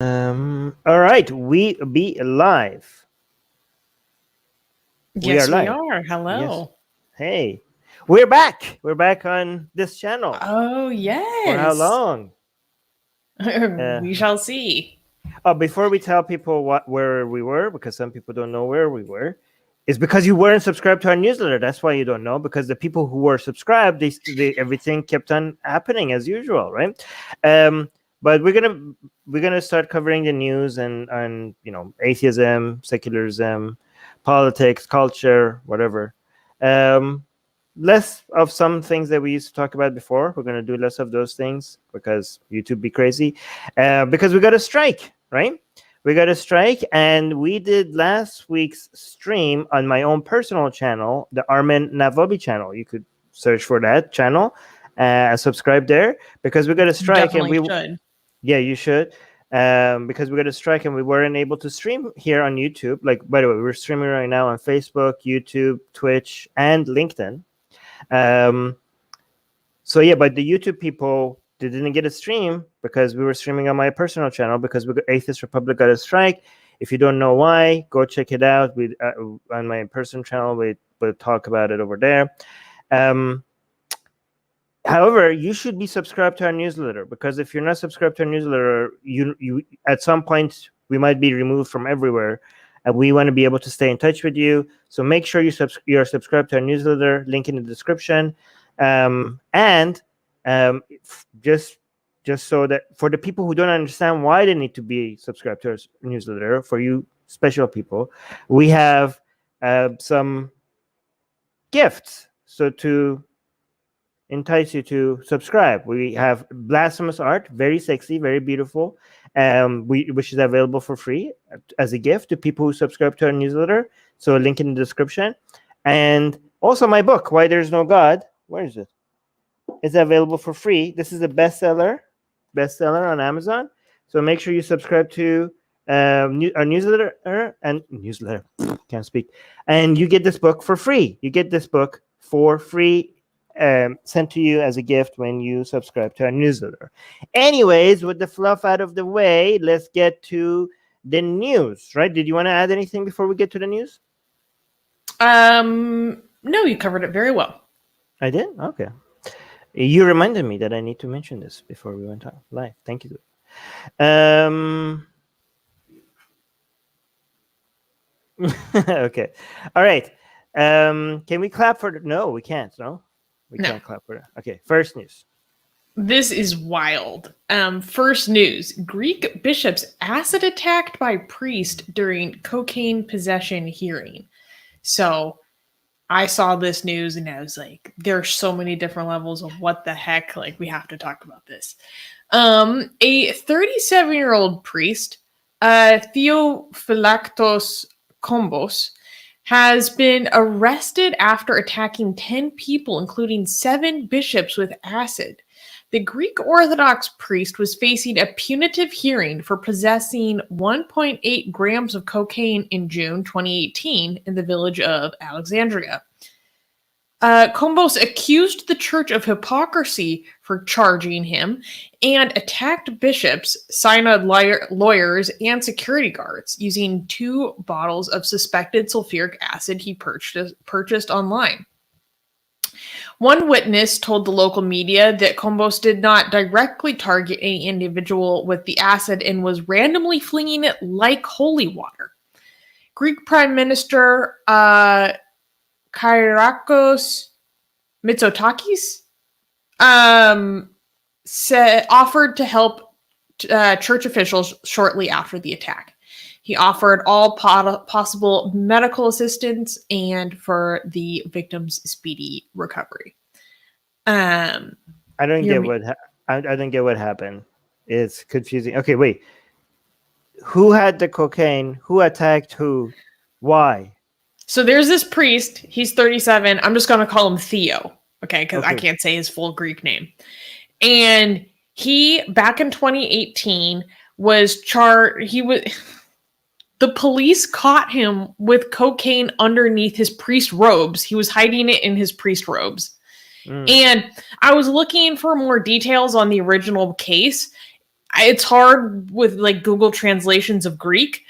All right, we be live. We are Yes, we live. are. Yes. Hello. Hey, we're back. We're back on this channel. Oh, For how yes. long? We shall see. Before we tell people where we were, because some people don't know where we were, is because you weren't subscribed to our newsletter. That's why you don't know. Because the people who were subscribed, everything kept on happening as usual, right? But we're gonna start covering the news and atheism, secularism, politics, culture, whatever. Um, Less of some things that we used to talk about before. We're gonna do less of those things because YouTube be crazy. Because we got a strike, right? We got a strike, and we did last week's stream on my own personal channel, the Armin Navabi channel. You could search for that channel, subscribe there, because we got a strike, and Definitely should. yeah, you should. Because we got a strike and we weren't able to stream here on YouTube. Like, by the way, we're streaming right now on Facebook, YouTube, Twitch, and LinkedIn. So yeah, but the YouTube people, they didn't get a stream because we were streaming on my personal channel because Atheist Republic got a strike. If you don't know why, go check it out. We on my personal channel, we'll talk about it over there. However, you should be subscribed to our newsletter, because if you're not subscribed to our newsletter, you at some point we might be removed from everywhere, and we want to be able to stay in touch with you. So make sure you're subscribed to our newsletter. Link in the description. And just so that for the people who don't understand why they need to be subscribed to our newsletter, for you special people, we have some gifts. So to entice you to subscribe, we have blasphemous art, very sexy, very beautiful, which is available for free as a gift to people who subscribe to our newsletter. So a link in the description. And also my book, Why There's No God. Where is it? It's available for free. This is a bestseller on Amazon. So make sure you subscribe to our newsletter can't speak. And you get this book for free. Sent to you as a gift when you subscribe to our newsletter. Anyways, with the fluff out of the way, let's get to the news. Right? Did you want to add anything before we get to the news? No, you covered it very well. I did? Okay. You reminded me that I need to mention this before we went live. Thank you. Okay. All right. Can we clap for no, we can't. No, we can't clap for that. Okay. First news. This is wild. First news: Greek bishop's acid attacked by priest during cocaine possession hearing. So I saw this news and I was like, there's so many different levels of what the heck. Like, we have to talk about this. A 37-year-old priest, Theophylactos Kombos, has been arrested after attacking 10 people, including 7 bishops, with acid. The Greek Orthodox priest was facing a punitive hearing for possessing 1.8 grams of cocaine in June 2018 in the village of Alexandria. Kombos accused the church of hypocrisy for charging him and attacked bishops, synod lawyers, and security guards using 2 bottles of suspected sulfuric acid he purchased online. One witness told the local media that Kombos did not directly target any individual with the acid and was randomly flinging it like holy water. Greek Prime Minister Kyriakos Mitsotakis offered to help church officials shortly after the attack. He offered all possible medical assistance and for the victim's speedy recovery. I don't get what happened. It's confusing. Okay, wait. Who had the cocaine? Who attacked who? Why? So there's this priest. He's 37. I'm just going to call him Theo, okay? Because I can't say his full Greek name. And he, back in 2018, was charged. The police caught him with cocaine underneath his priest robes. He was hiding it in his priest robes. And I was looking for more details on the original case. it's hard with like Google translations of Greek,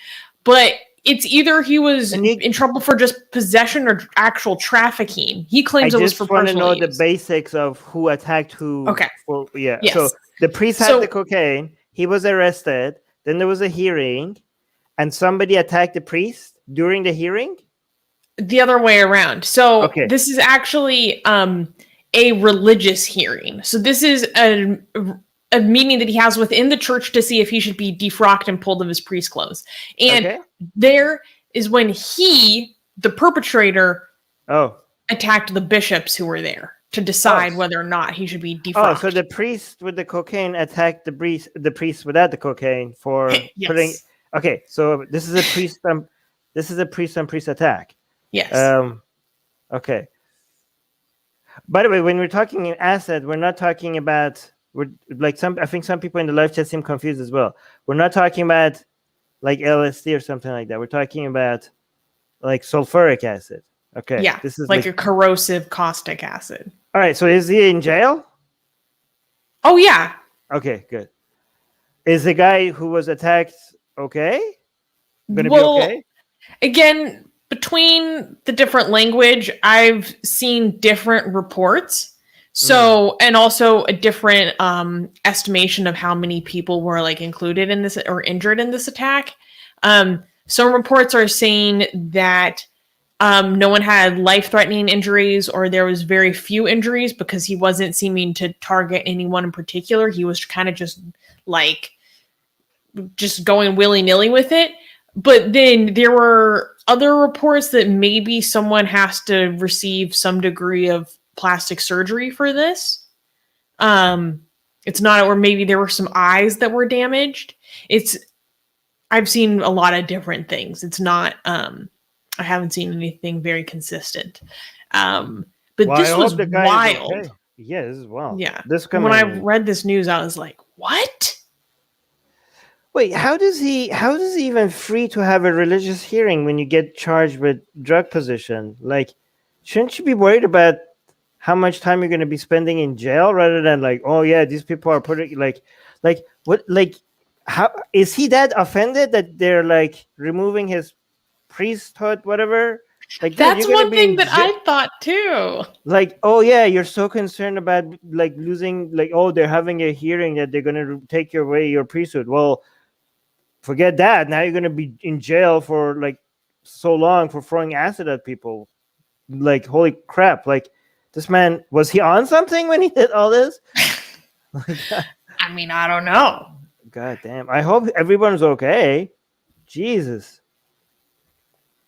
but it's either he was in trouble for just possession or actual trafficking. He claims it was for personal use. I just want to know the basics of who attacked who. Okay. Yes. So the priest had the cocaine. He was arrested. Then there was a hearing, and somebody attacked the priest during the hearing? The other way around. So this is actually a religious hearing. So this is a meeting that he has within the church to see if he should be defrocked and pulled of his priest clothes. And there is when he, the perpetrator, attacked the bishops who were there to decide whether or not he should be defrocked. Oh, so the priest with the cocaine attacked the priest without the cocaine for putting. Okay, so this is a priest. This is a priest on priest attack. Yes. Okay. By the way, when we're talking in acid, we're not talking about. We're like I think some people in the live chat seem confused as well. We're not talking about like LSD or something like that. We're talking about like sulfuric acid. Okay. Yeah. This is like a corrosive caustic acid. All right. So is he in jail? Oh yeah. Okay. Good. Is the guy who was attacked okay? Gonna be okay? Again, between the different language, I've seen different reports. So, and also a different estimation of how many people were like included in this or injured in this attack. Some reports are saying that no one had life-threatening injuries, or there was very few injuries because he wasn't seeming to target anyone in particular. He was kind of just going willy-nilly with it. But then there were other reports that maybe someone has to receive some degree of plastic surgery for this. It's not, or maybe there were some eyes that were damaged. I've seen a lot of different things. It's not, I haven't seen anything very consistent. But this was wild. Okay. Yeah, this is wild. Yeah. When I read this news, I was like, what? Wait, how does he even free to have a religious hearing when you get charged with drug possession? Like, shouldn't you be worried about how much time you're going to be spending in jail rather than like, oh yeah, these people are putting like what, like, how is he that offended that they're like removing his priesthood, whatever? Like, that's one thing that I thought too. Like, oh yeah, you're so concerned about like losing, like, oh, they're having a hearing that they're going to take away your priesthood. Well, forget that. Now you're going to be in jail for like so long for throwing acid at people. Like, holy crap. Like, this man, was he on something when he did all this? I mean, I don't know. God damn. I hope everyone's okay. Jesus.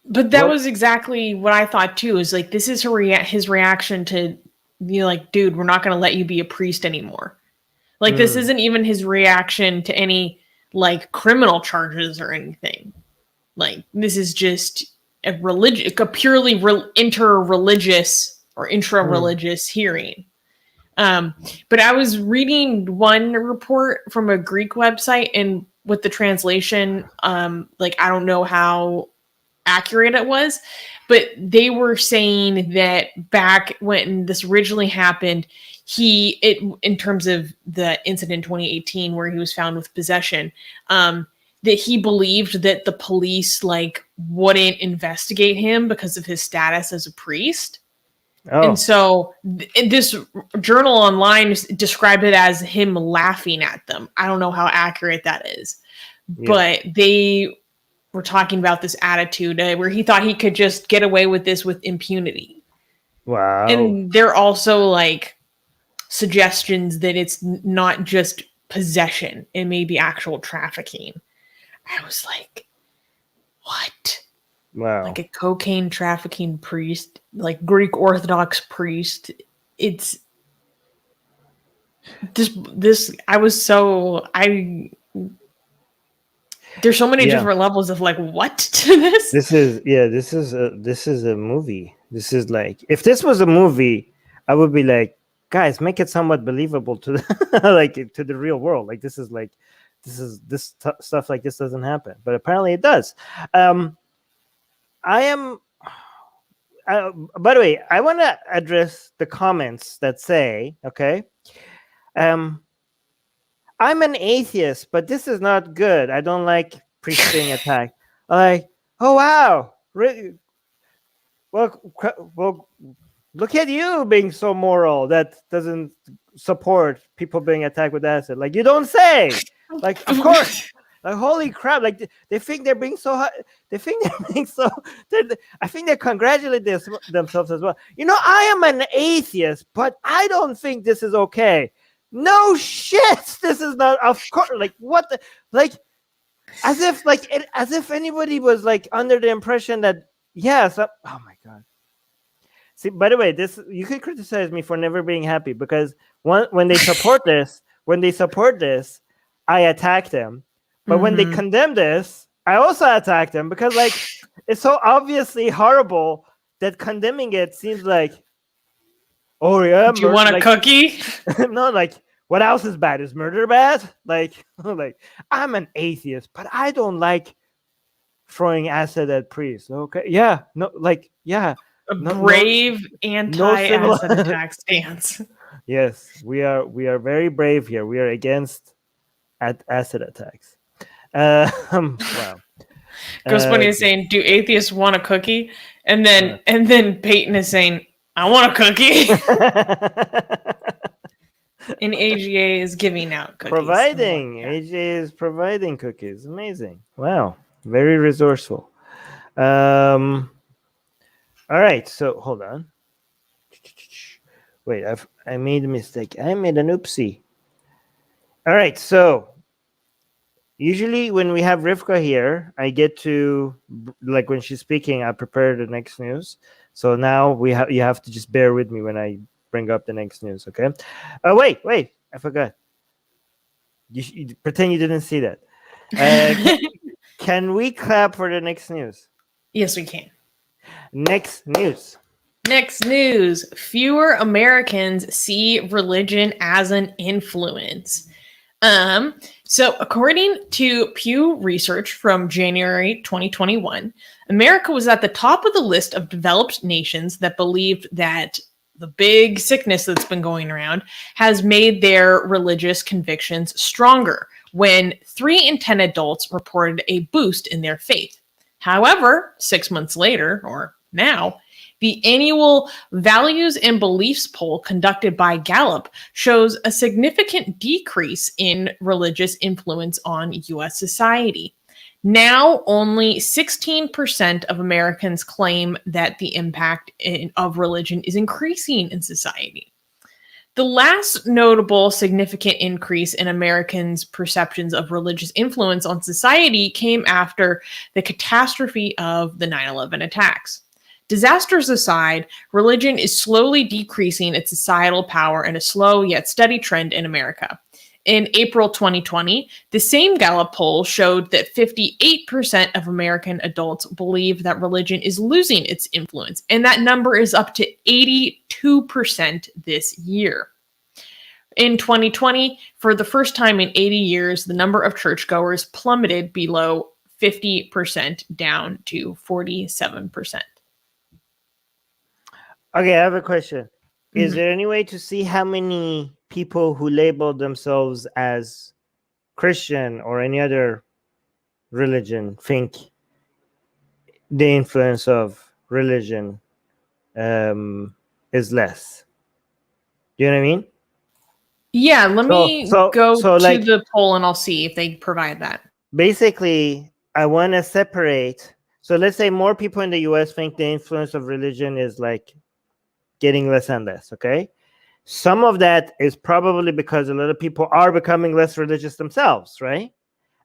But that was exactly what I thought too. Is like, this is his reaction to be like, dude, we're not going to let you be a priest anymore. Like, this isn't even his reaction to any like criminal charges or anything. Like, this is just a purely inter-religious or intra-religious hearing. But I was reading one report from a Greek website, and with the translation, like, I don't know how accurate it was, but they were saying that back when this originally happened, in terms of the incident in 2018 where he was found with possession, that he believed that the police like wouldn't investigate him because of his status as a priest. Oh. And so this journal online described it as him laughing at them. I don't know how accurate that is, but they were talking about this attitude where he thought he could just get away with this with impunity. Wow. And they're also like suggestions that it's not just possession, it may be actual trafficking. I was like, what? Wow. Like a cocaine trafficking priest, like Greek Orthodox priest. It's this there's so many different levels of like, what to this? This is a movie. This is like, if this was a movie, I would be like, guys, make it somewhat believable to like to the real world. Like, this stuff like this doesn't happen, but apparently it does. By the way, I want to address the comments that say, okay, I'm an atheist, but this is not good. I don't like priests being attacked. Like, oh wow, well, look at you being so moral that doesn't support people being attacked with acid. Like, you don't say. Like, of course. Like, holy crap! Like, they think they're being so high. They think they're being so. I think they congratulate themselves as well. You know, I am an atheist, but I don't think this is okay. No shit, this is not. Of course, like what? Like, as if anybody was like under the impression that yes. Oh my god. See, by the way, this you could criticize me for never being happy because when they support this, I attack them. But when they condemn this, I also attack them because, like, it's so obviously horrible that condemning it seems like, oh yeah, do you want a cookie? No, like, what else is bad? Is murder bad? Like, I'm an atheist, but I don't like throwing acid at priests. Okay, yeah, no, like, yeah, Brave anti-acid attack stance. Yes, we are very brave here. We are against acid attacks. Wow. Goes when he's saying, "Do atheists want a cookie?" And then Peyton is saying, "I want a cookie." And AGA is giving out cookies. AGA is providing cookies. Amazing. Wow. Very resourceful. All right. So hold on. Wait, I made a mistake. I made an oopsie. All right. So usually when we have Rivka here, I get to, like, when she's speaking, I prepare the next news. So now you have to just bear with me when I bring up the next news, okay? Wait, I forgot. You pretend you didn't see that. Can we clap for the next news? Yes, we can. Next news. Fewer Americans see religion as an influence. So according to Pew Research from January 2021, America was at the top of the list of developed nations that believed that the big sickness that's been going around has made their religious convictions stronger, when 3 in 10 adults reported a boost in their faith. However, 6 months later, or now, the annual Values and Beliefs poll conducted by Gallup shows a significant decrease in religious influence on U.S. society. Now, only 16% of Americans claim that the impact of religion is increasing in society. The last notable significant increase in Americans' perceptions of religious influence on society came after the catastrophe of the 9/11 attacks. Disasters aside, religion is slowly decreasing its societal power in a slow yet steady trend in America. In April 2020, the same Gallup poll showed that 58% of American adults believe that religion is losing its influence, and that number is up to 82% this year. In 2020, for the first time in 80 years, the number of churchgoers plummeted below 50%, down to 47%. Okay, I have a question. Is there any way to see how many people who label themselves as Christian or any other religion think the influence of religion is less? Do you know what I mean? Yeah, let me go to like, the poll and I'll see if they provide that. Basically, I want to separate. So let's say more people in the US think the influence of religion is like getting less and less, okay? Some of that is probably because a lot of people are becoming less religious themselves, right?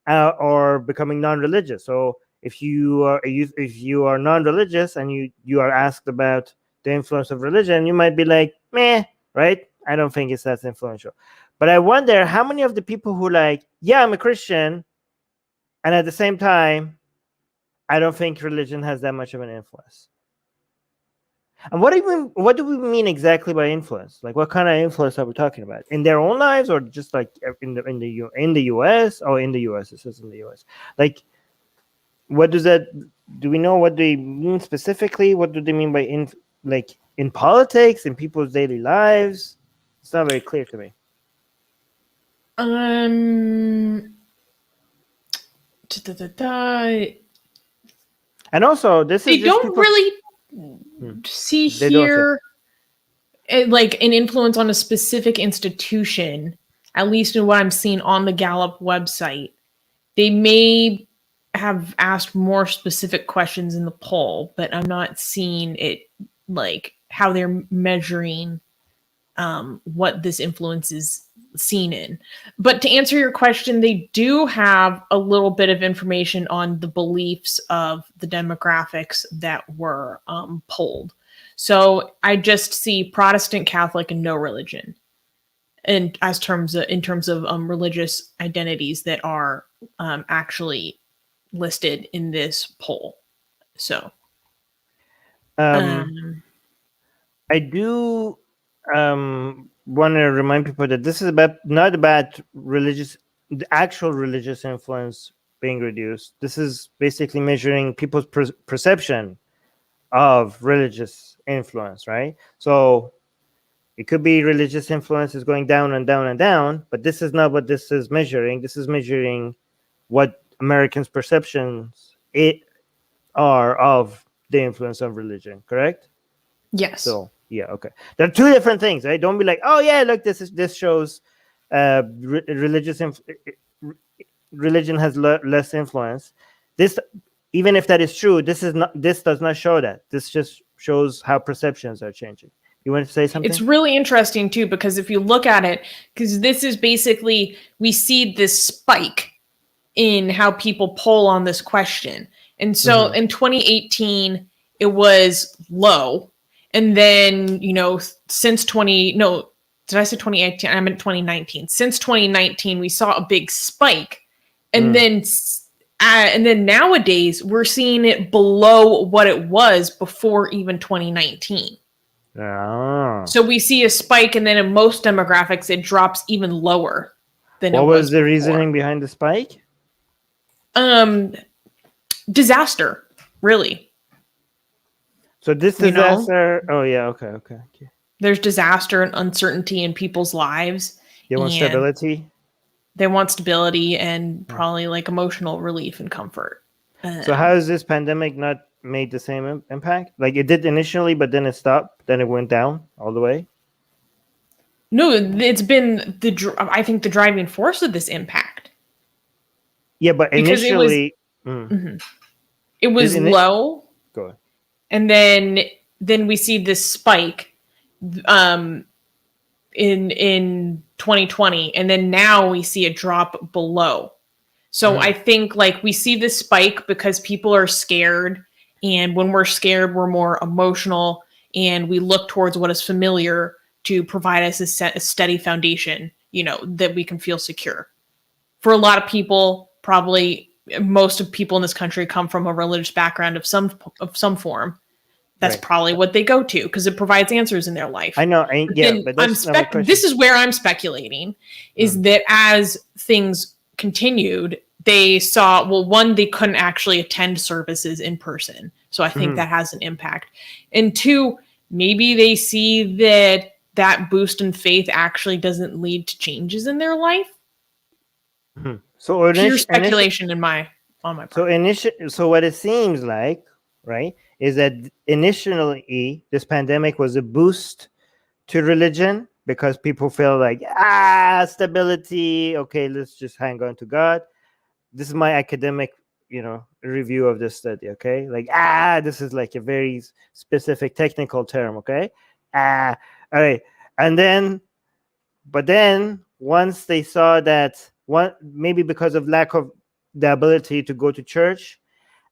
Or becoming non-religious. So if you are non-religious and you are asked about the influence of religion, you might be like, meh, right? I don't think it's that influential. But I wonder how many of the people who like, yeah, I'm a Christian, and at the same time, I don't think religion has that much of an influence. And what do we mean exactly by influence? Like, what kind of influence are we talking about? In their own lives, or just like in the US? Oh, in the US, it says in the US. Like, what does that? Do we know what they mean specifically? What do they mean by in politics, in people's daily lives? It's not very clear to me. Um. da-da-da-da. And also, this They is just don't people. really Hmm. see They don't say. here like an influence on a specific institution, at least in what I'm seeing on the Gallup website. They may have asked more specific questions in the poll, but I'm not seeing it like how they're measuring what this influence is seen in. But to answer your question, they do have a little bit of information on the beliefs of the demographics that were polled. So I just see Protestant, Catholic, and no religion, and in terms of religious identities that are actually listed in this poll. So Um, I do want to remind people that this is not about the actual religious influence being reduced. This is basically measuring people's perception of religious influence, right? So it could be religious influence is going down and down and down, but this is not what this is measuring. This is measuring what Americans' perceptions are of the influence of religion, correct? yes. So yeah, okay. There are two different things, right? Don't be like, oh yeah, look, this shows religion has less influence. This, even if that is true, this does not show that. This just shows how perceptions are changing. You want to say something? It's really interesting too, because if you look at it, because this is basically, we see this spike in how people poll on this question. And so in 2018, it was low. And then, since did I say 2018? I meant 2019. Since 2019, we saw a big spike. And then nowadays, we're seeing it below what it was before even 2019. Oh. So we see a spike, and then in most demographics, it drops even lower than it was. What was the before. reasoning behind the spike? Disaster, really. So this disaster. Oh yeah, okay. There's disaster and uncertainty in people's lives. They want stability. They want stability and probably like emotional relief and comfort. So how has this pandemic not made the same impact? Like it did initially, but then it stopped. Then it went down all the way. No, it's been I think the driving force of this impact. Yeah, but because initially it was low. Go ahead. And then we see this spike in 2020, and then now we see a drop below. So I think like we see this spike because people are scared, and when we're scared, we're more emotional, and we look towards what is familiar to provide us a steady foundation, that we can feel secure. For a lot of people, probably most of people in this country come from a religious background of some form. That's probably what they go to because it provides answers in their life. I know. But this is where I'm speculating is that as things continued, they saw, one, they couldn't actually attend services in person. So I think that has an impact. And two, maybe they see that boost in faith actually doesn't lead to changes in their life. So pure speculation on my part. So what it seems like, right, is that initially this pandemic was a boost to religion because people feel like stability. Okay, let's just hang on to God. This is my academic, review of this study. Okay, like this is like a very specific technical term. Okay, all right, but then once they saw that. Maybe because of lack of the ability to go to church,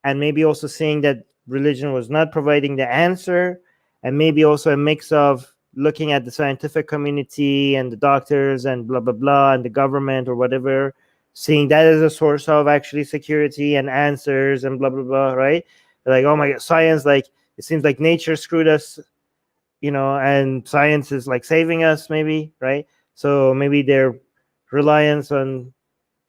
and maybe also seeing that religion was not providing the answer, and maybe also a mix of looking at the scientific community and the doctors and blah blah blah and the government or whatever, seeing that as a source of actually security and answers and blah blah blah, right? Like, oh my God, science, like it seems like nature screwed us, and science is like saving us, maybe, right? So maybe their reliance on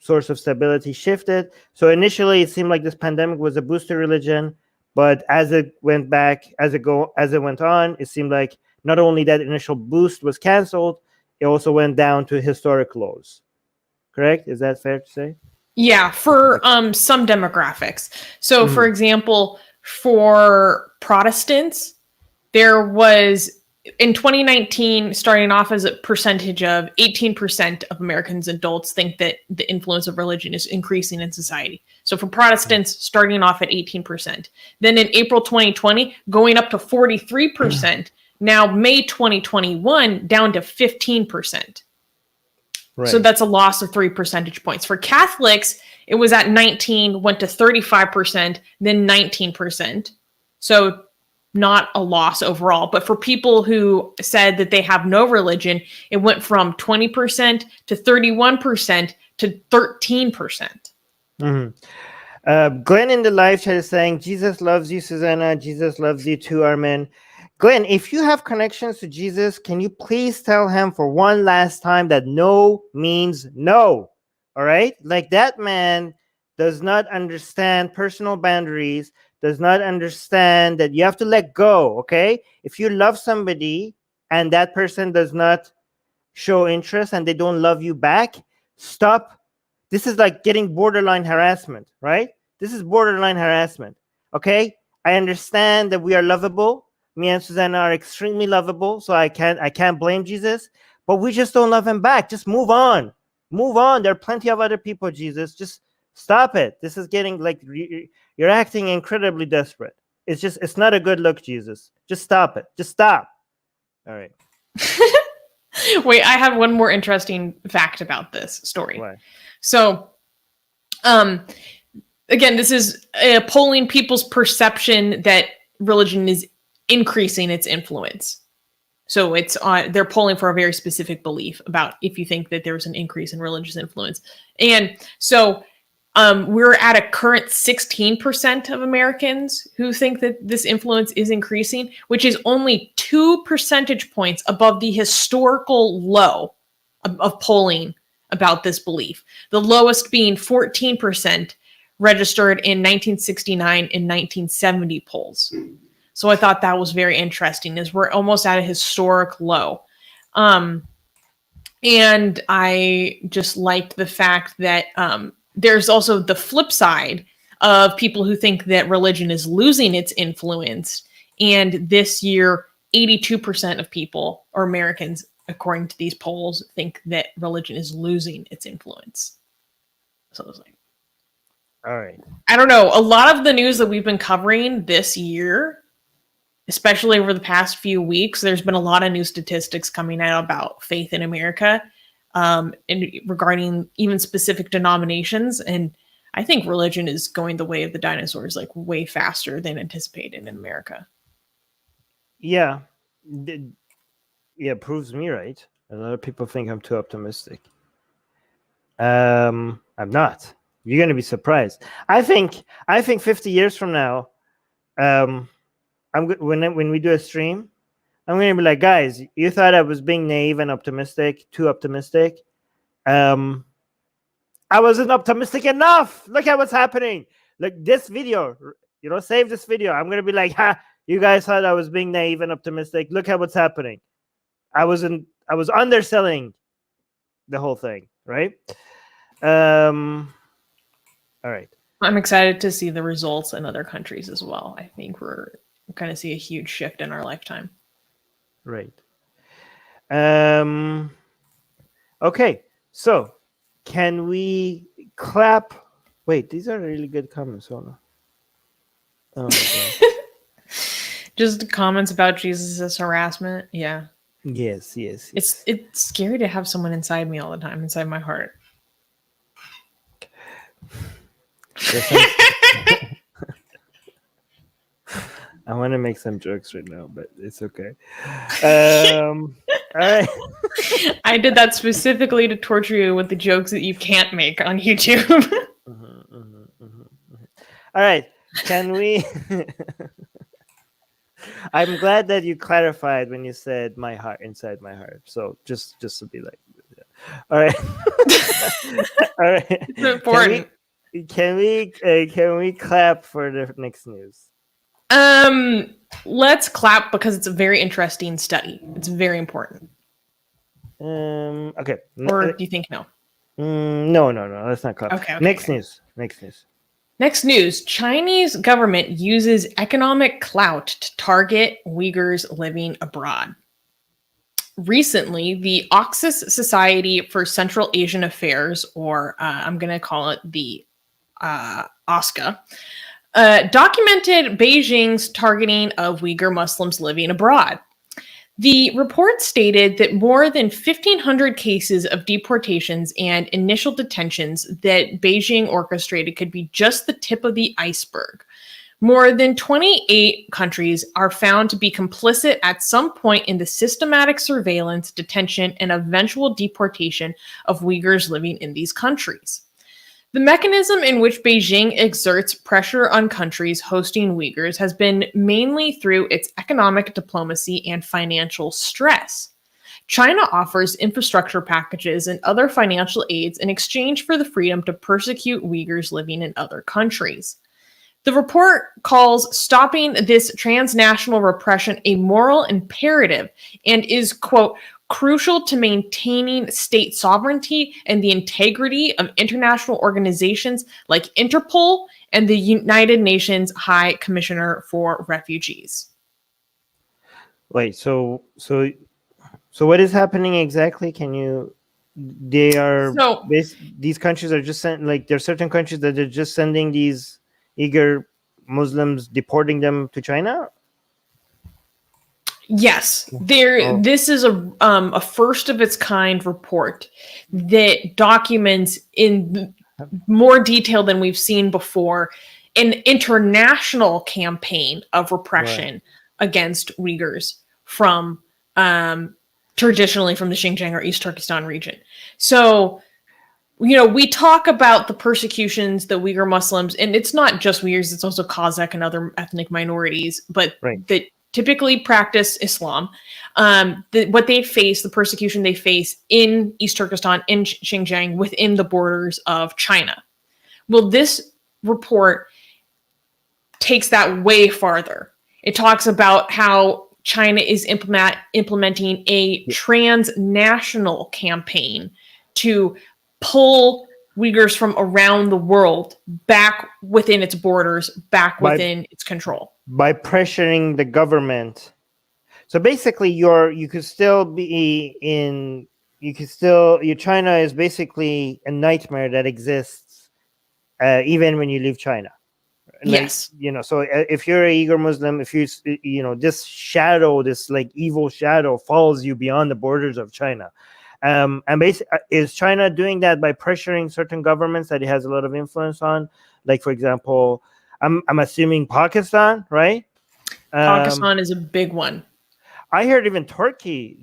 source of stability shifted. So initially it seemed like this pandemic was a boost to religion, but as it went on, it seemed like not only that initial boost was canceled, it also went down to historic lows. Correct? Is that fair to say? Yeah, for some demographics. So, for example, for Protestants, there was in 2019, starting off as a percentage of 18% of Americans adults think that the influence of religion is increasing in society. So for Protestants, starting off at 18%. Then in April 2020, going up to 43%. Now May 2021, down to 15%. Right. So that's a loss of 3 percentage points. For Catholics, it was at 19, went to 35%, then 19%. So not a loss overall. But for people who said that they have no religion, it went from 20% to 31% to 13%. Glenn in the live chat is saying, Jesus loves you, Susanna. Jesus loves you too, Armin. Glenn, if you have connections to Jesus, can you please tell him for one last time that no means no? All right? Like, that man does not understand personal boundaries, does not understand that you have to let go, okay? If you love somebody and that person does not show interest and they don't love you back, stop. This is like getting borderline harassment, right? This is borderline harassment, okay? I understand that we are lovable. Me and Susanna are extremely lovable, so I can't blame Jesus, but we just don't love him back. Just move on. Move on. There are plenty of other people, Jesus. Just stop it. This is getting like you're acting incredibly desperate. It's not a good look, Jesus. Just stop it. Just stop. All right. Wait, I have one more interesting fact about this story. Why? So, again, this is polling people's perception that religion is increasing its influence. So it's they're polling for a very specific belief about if you think that there's an increase in religious influence. And so we're at a current 16% of Americans who think that this influence is increasing, which is only 2 percentage points above the historical low of polling about this belief. The lowest being 14% registered in 1969 and 1970 polls. So I thought that was very interesting, as we're almost at a historic low. And I just liked the fact that there's also the flip side of people who think that religion is losing its influence. And this year, 82% of people, or Americans, according to these polls, think that religion is losing its influence. So I was like, all right. I don't know. A lot of the news that we've been covering this year, especially over the past few weeks, there's been a lot of new statistics coming out about faith in America, and regarding even specific denominations. And I think religion is going the way of the dinosaurs, like way faster than anticipated in America. Yeah. Yeah, proves me right. A lot of people think I'm too optimistic. I'm not. You're going to be surprised. I think 50 years from now, when we do a stream, I'm going to be like, guys, you thought I was being naive and optimistic, too optimistic. I wasn't optimistic enough. Look at what's happening. Like this video, save this video. I'm going to be like, ha, you guys thought I was being naive and optimistic. Look at what's happening. I was underselling the whole thing, right? All right. I'm excited to see the results in other countries as well. I think we're going to see a huge shift in our lifetime. Right. Okay. So, can we clap? Wait, these are really good comments. Hold on. Oh my God. Just comments about Jesus' harassment. Yeah. Yes. It's scary to have someone inside me all the time, inside my heart. I want to make some jokes right now, but it's okay. All right. I did that specifically to torture you with the jokes that you can't make on YouTube. All right. Can we... I'm glad that you clarified when you said my heart, inside my heart. So just to be like... All right. All right. It's important. Can we clap for the next news? Let's clap because it's a very interesting study. It's very important. Okay. Or do you think no? No. That's not Clout. Okay. Next news. Next news. Chinese government uses economic clout to target Uyghurs living abroad. Recently, the Oxus Society for Central Asian Affairs, or I'm going to call it the OSCA, documented Beijing's targeting of Uyghur Muslims living abroad. The report stated that more than 1,500 cases of deportations and initial detentions that Beijing orchestrated could be just the tip of the iceberg. More than 28 countries are found to be complicit at some point in the systematic surveillance, detention, and eventual deportation of Uyghurs living in these countries. The mechanism in which Beijing exerts pressure on countries hosting Uyghurs has been mainly through its economic diplomacy and financial stress. China offers infrastructure packages and other financial aids in exchange for the freedom to persecute Uyghurs living in other countries. The report calls stopping this transnational repression a moral imperative and is, quote, crucial to maintaining state sovereignty and the integrity of international organizations like Interpol and the United Nations High Commissioner for Refugees. Wait, so what is happening exactly? These countries are just there are certain countries that are just sending these Uyghur Muslims, deporting them to China? Yes, This is a first of its kind report that documents in more detail than we've seen before an international campaign of repression against Uyghurs from traditionally from the Xinjiang or East Turkestan region. So, we talk about the persecutions the Uyghur Muslims, and it's not just Uyghurs; it's also Kazakh and other ethnic minorities, but that typically practice Islam, what they face, the persecution they face in East Turkestan, in Xinjiang, within the borders of China. Well, this report takes that way farther. It talks about how China is implementing a transnational campaign to pull Uyghurs from around the world back within its borders, back within its control. By pressuring the government. So basically China is basically a nightmare that exists even when you leave China. Yes. So if you're a Uyghur Muslim, if this shadow, this evil shadow follows you beyond the borders of China. And basically, is China doing that by pressuring certain governments that it has a lot of influence on? Like, for example, I'm assuming Pakistan, right? Pakistan is a big one. I heard even Turkey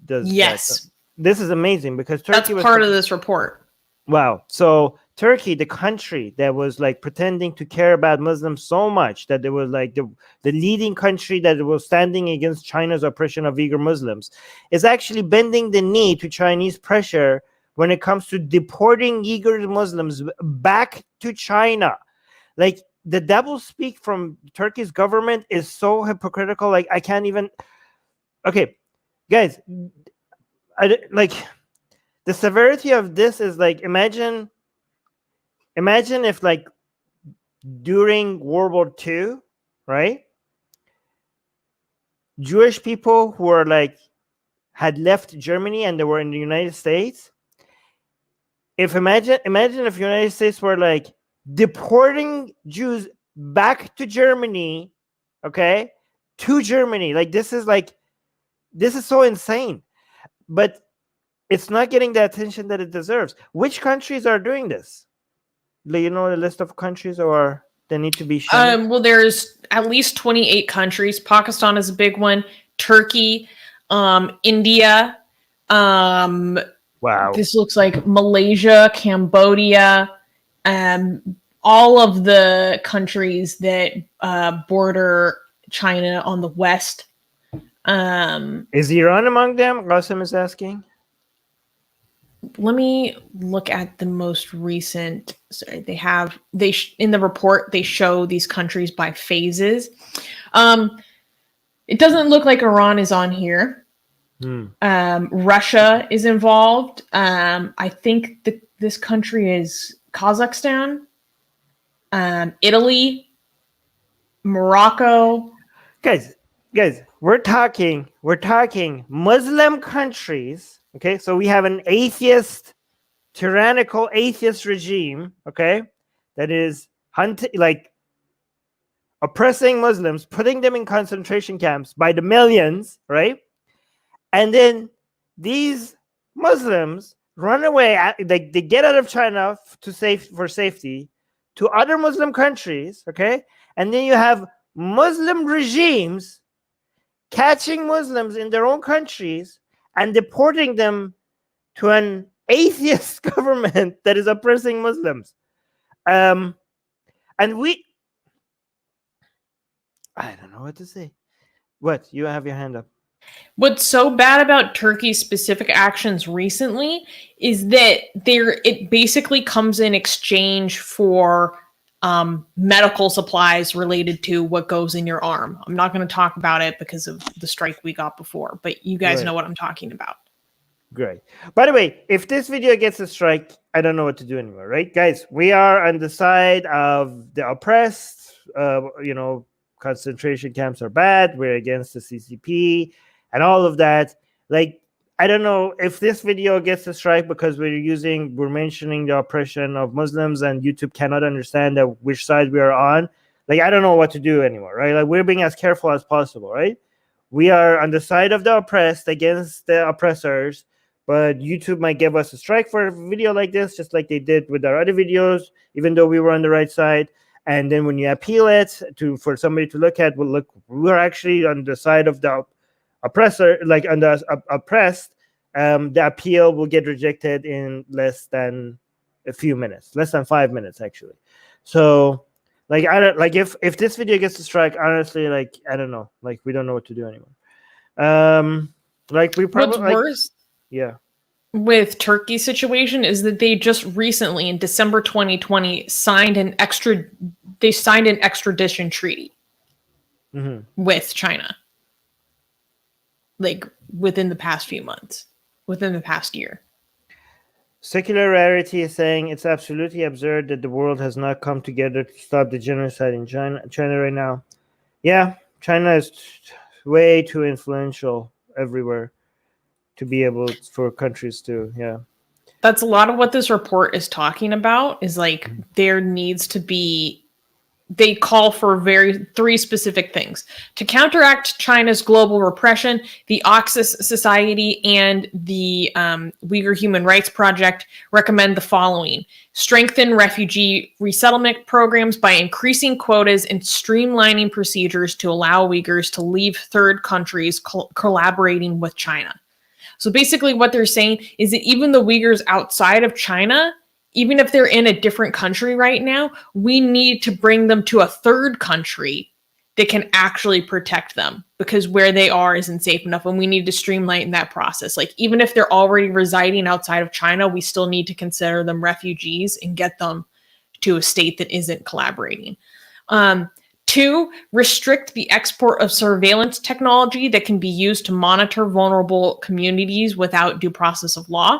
does yes. that. This is amazing because Turkey was part of this report. Wow. So Turkey, the country that was pretending to care about Muslims so much that they were the leading country that was standing against China's oppression of Uyghur Muslims, is actually bending the knee to Chinese pressure when it comes to deporting Uyghur Muslims back to China. The double speak from Turkey's government is so hypocritical. I can't even. Okay, guys, the severity of this is imagine if during World War II, right? Jewish people who were had left Germany and they were in the United States. Imagine if the United States were deporting Jews back to Germany, okay? To Germany. This is so insane. But it's not getting the attention that it deserves. Which countries are doing this? Do you know the list of countries, or they need to be shown? Well, there's at least 28 countries. Pakistan is a big one. Turkey, India. Wow. This looks like Malaysia, Cambodia, all of the countries that border China on the west. Is Iran among them? Qasim is asking. Let me look at the most recent. Sorry, in the report they show these countries by phases. It doesn't look like Iran is on here. Russia is involved. I think the this country is Kazakhstan, Italy, Morocco. Guys, we're talking Muslim countries. Okay, so we have an tyrannical atheist regime. Okay, that is oppressing Muslims, putting them in concentration camps by the millions, right? And then these Muslims run away. They get out of China for safety to other Muslim countries. Okay, and then you have Muslim regimes catching Muslims in their own countries and deporting them to an atheist government that is oppressing Muslims. And I don't know what to say. What? You have your hand up. What's so bad about Turkey's specific actions recently is that it basically comes in exchange for medical supplies related to what goes in your arm. I'm not going to talk about it because of the strike we got before, but you guys know what I'm talking about. Great. By the way, if this video gets a strike, I don't know what to do anymore, right? Guys, we are on the side of the oppressed. Concentration camps are bad. We're against the CCP and all of that. Like, I don't know if this video gets a strike because we're mentioning the oppression of Muslims and YouTube cannot understand which side we are on. Like, I don't know what to do anymore, right? Like, we're being as careful as possible, right? We are on the side of the oppressed against the oppressors, but YouTube might give us a strike for a video like this, just like they did with our other videos, even though we were on the right side. And then when you appeal it for somebody to look at, we're actually on the side of the oppressor, like on the oppressed. The appeal will get rejected in less than a few minutes, less than 5 minutes actually. So like, I don't like if this video gets a strike, honestly, like, I don't know, like, we don't know what to do anymore. Like, we probably What's worse, with Turkey's situation is that they just recently in December 2020 signed an extradition treaty with China. Like within the past few months, within the past year. Secular Rarity is saying it's absolutely absurd that the world has not come together to stop the genocide in China right now. Yeah, China is way too influential everywhere to be able for countries to, That's a lot of what this report is talking about, is like there needs to be, they call for three specific things. To counteract China's global repression, the Oxus Society and the Uyghur Human Rights Project recommend the following: strengthen refugee resettlement programs by increasing quotas and streamlining procedures to allow Uyghurs to leave third countries collaborating with China. So basically what they're saying is that even the Uyghurs outside of China, even if they're in a different country right now, we need to bring them to a third country that can actually protect them, because where they are isn't safe enough, and we need to streamline that process. Like, even if they're already residing outside of China, we still need to consider them refugees and get them to a state that isn't collaborating. 2, restrict the export of surveillance technology that can be used to monitor vulnerable communities without due process of law.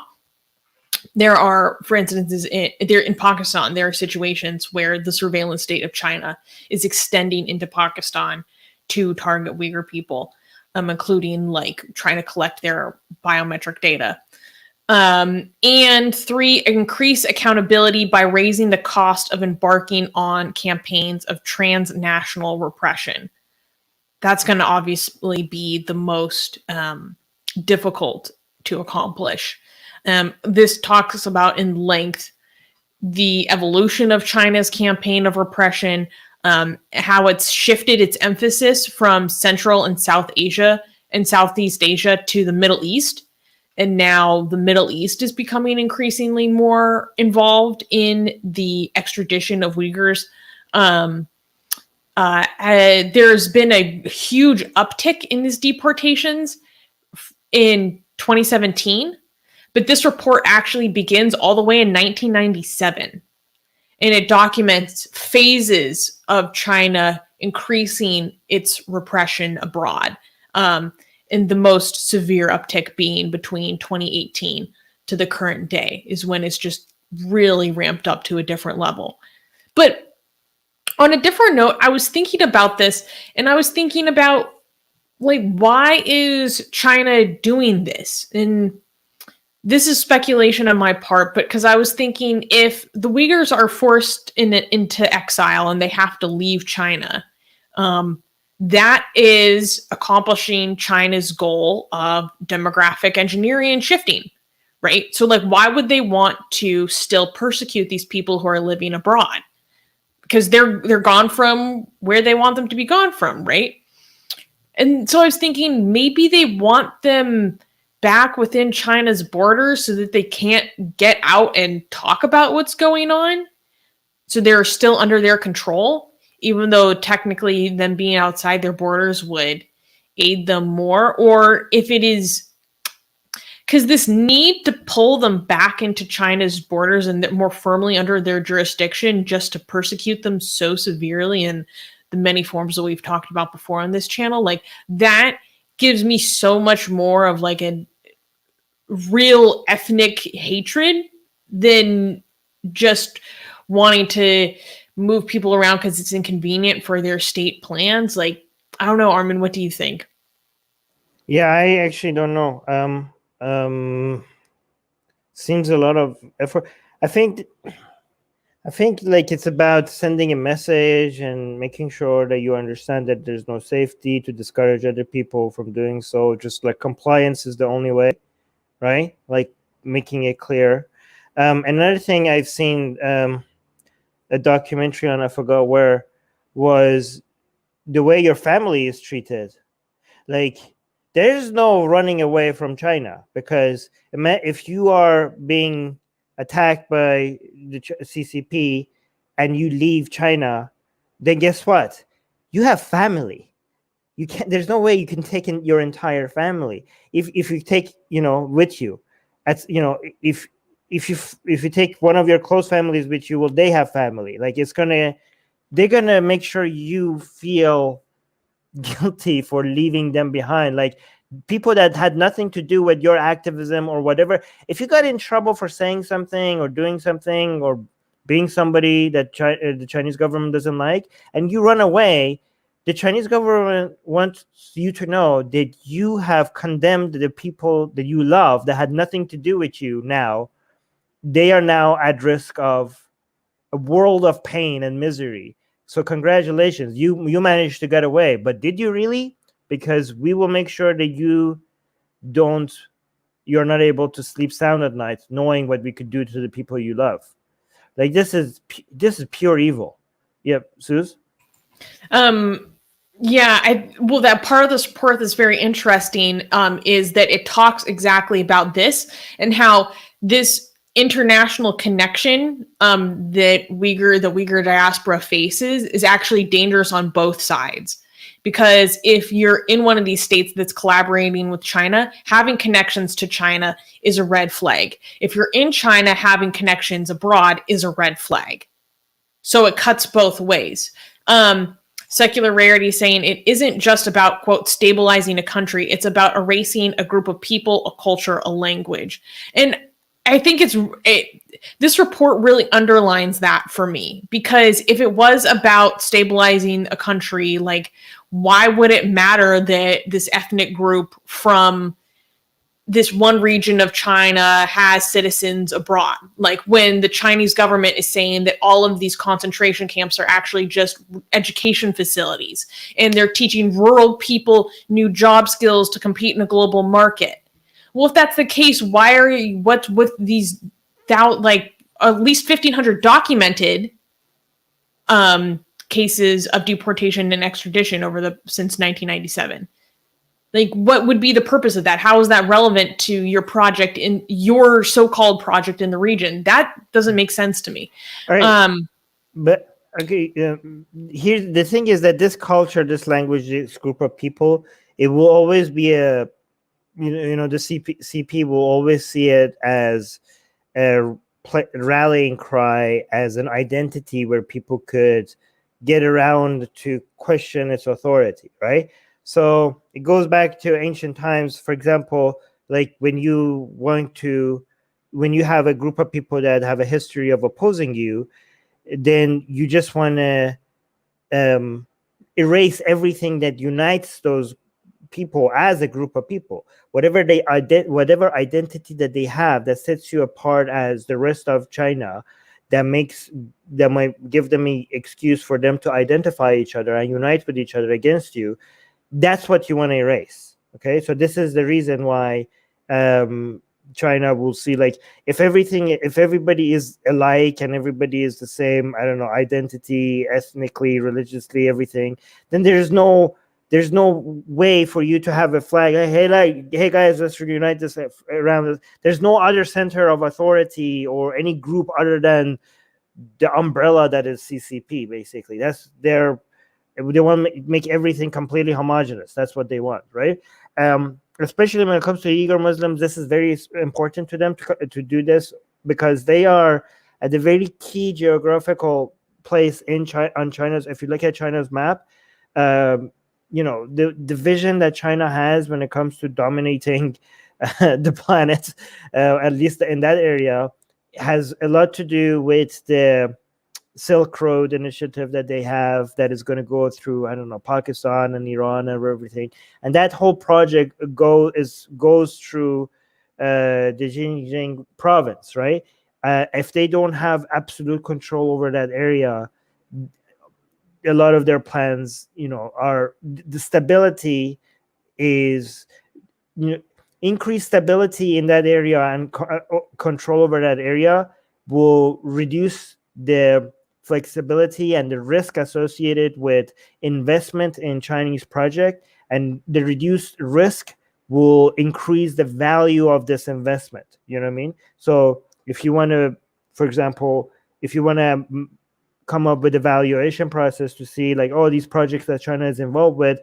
There are, for instance, in Pakistan, there are situations where the surveillance state of China is extending into Pakistan to target Uyghur people, including like trying to collect their biometric data. And 3, increase accountability by raising the cost of embarking on campaigns of transnational repression. That's going to obviously be the most difficult to accomplish. This talks about in length the evolution of China's campaign of repression, how it's shifted its emphasis from Central and South Asia and Southeast Asia to the Middle East. And now the Middle East is becoming increasingly more involved in the extradition of Uyghurs. There's been a huge uptick in these deportations in 2017, but this report actually begins all the way in 1997. And it documents phases of China increasing its repression abroad. And the most severe uptick being between 2018 to the current day is when it's just really ramped up to a different level. But on a different note, I was thinking about this, and I was thinking about, like, why is China doing this? And this is speculation on my part, but because I was thinking, if the Uyghurs are forced into exile and they have to leave China, that is accomplishing China's goal of demographic engineering and shifting, right? So, like, why would they want to still persecute these people who are living abroad? Because they're gone from where they want them to be gone from, right? And so I was thinking, maybe they want them back within China's borders so that they can't get out and talk about what's going on. So they're still under their control, even though technically them being outside their borders would aid them more. Or if it is because this need to pull them back into China's borders and more firmly under their jurisdiction just to persecute them so severely in the many forms that we've talked about before on this channel, like, that gives me so much more of, like, a real ethnic hatred than just wanting to move people around because it's inconvenient for their state plans. Like, I don't know, Armin, what do you think? Yeah, I actually don't know. Seems a lot of effort. I think like it's about sending a message and making sure that you understand that there's no safety to discourage other people from doing so. Just like compliance is the only way, right? Like making it clear. Another thing I've seen a documentary on, I forgot where, was the way your family is treated. Like, there's no running away from China, because if you are being attacked by the CCP and you leave China, then guess what? You have family. You can't. There's no way you can take in your entire family. If you take with you, if you take one of your close families with you, well, they have family. Like, they're gonna make sure you feel guilty for leaving them behind. Like, people that had nothing to do with your activism or whatever, if you got in trouble for saying something or doing something or being somebody that the Chinese government doesn't like, and you run away, the Chinese government wants you to know that you have condemned the people that you love that had nothing to do with you. Now they are now at risk of a world of pain and misery. So congratulations, you managed to get away. But did you really? Because we will make sure that you're not able to sleep sound at night, knowing what we could do to the people you love. Like, this is pure evil. Yep, Suze? Yeah, well, that part of this report that's very interesting is that it talks exactly about this and how this international connection that the Uyghur diaspora faces is actually dangerous on both sides. Because if you're in one of these states that's collaborating with China, having connections to China is a red flag. If you're in China, having connections abroad is a red flag. So it cuts both ways. Secular Rarity saying it isn't just about, quote, stabilizing a country. It's about erasing a group of people, a culture, a language. And I think this report really underlines that for me, because if it was about stabilizing a country, like, why would it matter that this ethnic group from this one region of China has citizens abroad? Like, when the Chinese government is saying that all of these concentration camps are actually just education facilities and they're teaching rural people new job skills to compete in a global market. Well, if that's the case, what's with these, like, at least 1,500 documented cases of deportation and extradition since 1997? Like, what would be the purpose of that? How is that relevant to your project, in your so-called project in the region? That doesn't make sense to me. All right. But okay, here the thing is that this culture, this language, this group of people, it will always be the CP will always see it as a rallying cry, as an identity where people could get around to question its authority, right? So it goes back to ancient times. For example, like when you want to, when you have a group of people that have a history of opposing you, then you just want to erase everything that unites those people as a group of people. Whatever whatever identity that they have that sets you apart as the rest of China, that might give them an excuse for them to identify each other and unite with each other against you. That's what you want to erase. Okay, so this is the reason why China will see, like, if everybody is alike and everybody is the same, I don't know, identity, ethnically, religiously, everything, then there's no way for you to have a flag. Hey guys, let's reunite this around this. There's no other center of authority or any group other than the umbrella that is CCP. Basically, they want to make everything completely homogenous. That's what they want, right? Especially when it comes to Uyghur Muslims, this is very important to them to do this, because they are at a very key geographical place on China's. If you look at China's map, the vision that China has when it comes to dominating the planet, at least in that area, has a lot to do with the Silk Road initiative that they have, that is going to go through, I don't know, Pakistan and Iran and everything. And that whole project goes through the Xinjiang province, right? If they don't have absolute control over that area, a lot of their plans, are the stability is, increased stability in that area and control over that area will reduce the flexibility and the risk associated with investment in Chinese project, and the reduced risk will increase the value of this investment. You know what I mean? So if you want to, for example, come up with a valuation process to see, like, oh, these projects that China is involved with,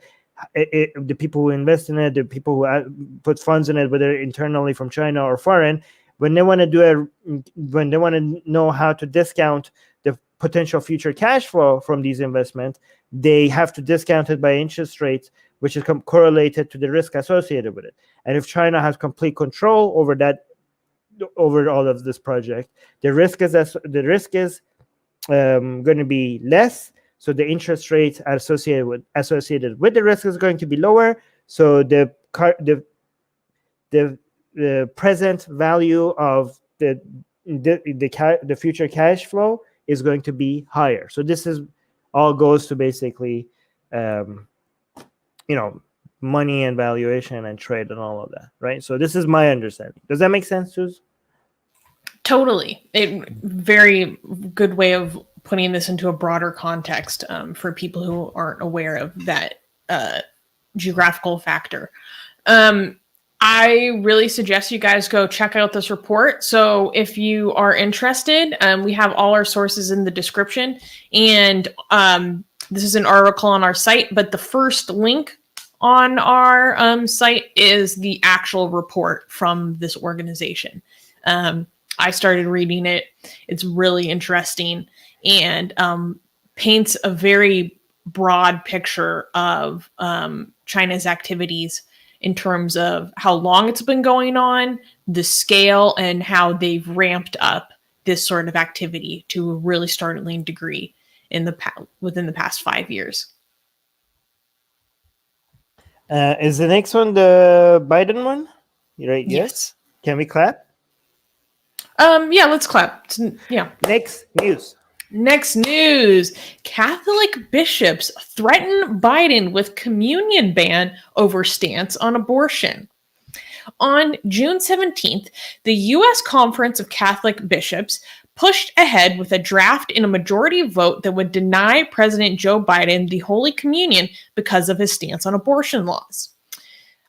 the people who invest in it, the people who put funds in it, whether internally from China or foreign, when they want to know how to discount the potential future cash flow from these investments, they have to discount it by interest rates, which is correlated to the risk associated with it. And if China has complete control over all of this project, the risk is going to be less, so the interest rates associated with the risk is going to be lower. So the present value of the future cash flow is going to be higher. So this is all goes to basically, money and valuation and trade and all of that, right? So this is my understanding. Does that make sense, Suze? Totally. A very good way of putting this into a broader context for people who aren't aware of that geographical factor. I really suggest you guys go check out this report. So if you are interested, we have all our sources in the description. And this is an article on our site, but the first link on our site is the actual report from this organization. I started reading it. It's really interesting and paints a very broad picture of China's activities in terms of how long it's been going on, the scale, and how they've ramped up this sort of activity to a really startling degree within the past 5 years. Is the next one the Biden one? Right? Yes. Can we clap? Yeah, let's clap. Yeah. Next news. Catholic bishops threaten Biden with communion ban over stance on abortion. On June 17th, the U.S. Conference of Catholic Bishops pushed ahead with a draft in a majority vote that would deny President Joe Biden the Holy Communion because of his stance on abortion laws.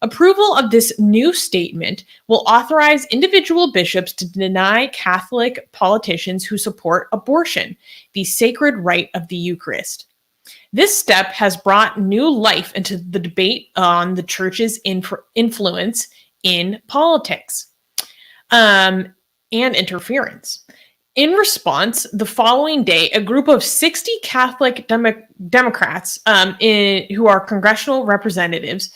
Approval of this new statement will authorize individual bishops to deny Catholic politicians who support abortion, the sacred rite of the Eucharist. This step has brought new life into the debate on the church's influence in politics and interference. In response, the following day, a group of 60 Catholic Democrats who are congressional representatives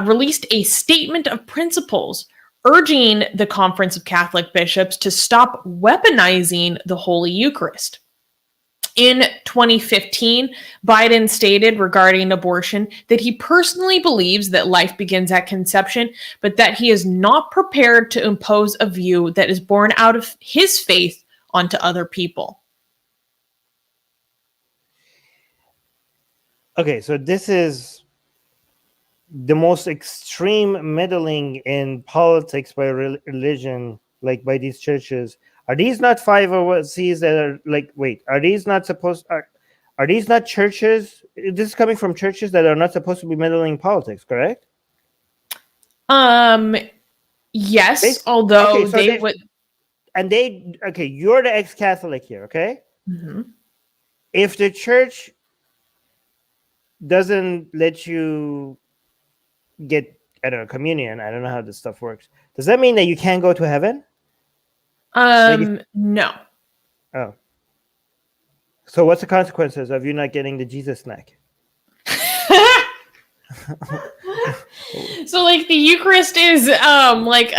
released a statement of principles urging the Conference of Catholic Bishops to stop weaponizing the Holy Eucharist. In 2015, Biden stated regarding abortion that he personally believes that life begins at conception, but that he is not prepared to impose a view that is born out of his faith onto other people. Okay, so this is the most extreme meddling in politics by religion, like by these churches. Are these not 501(c)s that are like, wait, are these not churches? This is coming from churches that are not supposed to be meddling in politics, correct? Yes, although okay, so they would. And okay, you're the ex-Catholic here, okay? Mm-hmm. If the church doesn't let you get, I don't know, communion, I don't know how this stuff works, does that mean that you can't go to heaven? No. Oh. So what's the consequences of you not getting the Jesus snack? So like the Eucharist is like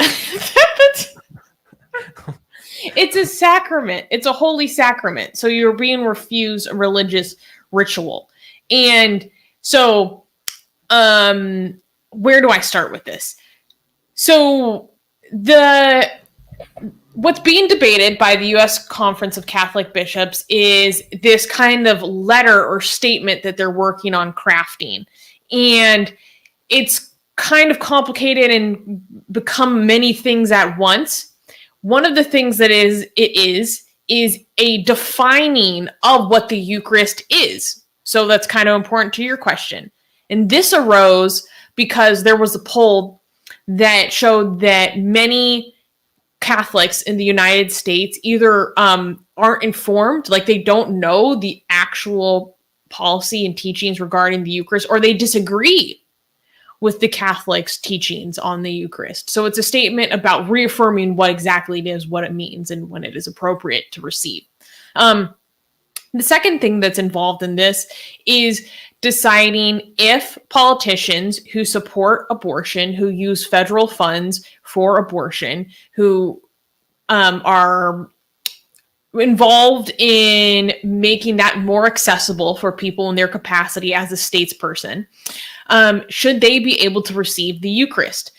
it's a sacrament. It's a holy sacrament. So you're being refused a religious ritual. And so where do I start with this? So what's being debated by the U.S. Conference of Catholic Bishops is this kind of letter or statement that they're working on crafting. And it's kind of complicated and become many things at once. One of the things that is a defining of what the Eucharist is. So that's kind of important to your question. And this arose because there was a poll that showed that many Catholics in the United States either aren't informed, like they don't know the actual policy and teachings regarding the Eucharist, or they disagree with the Catholics' teachings on the Eucharist. So it's a statement about reaffirming what exactly it is, what it means, and when it is appropriate to receive. The second thing that's involved in this is deciding if politicians who support abortion, who use federal funds for abortion, who are involved in making that more accessible for people in their capacity as a statesperson, should they be able to receive the Eucharist?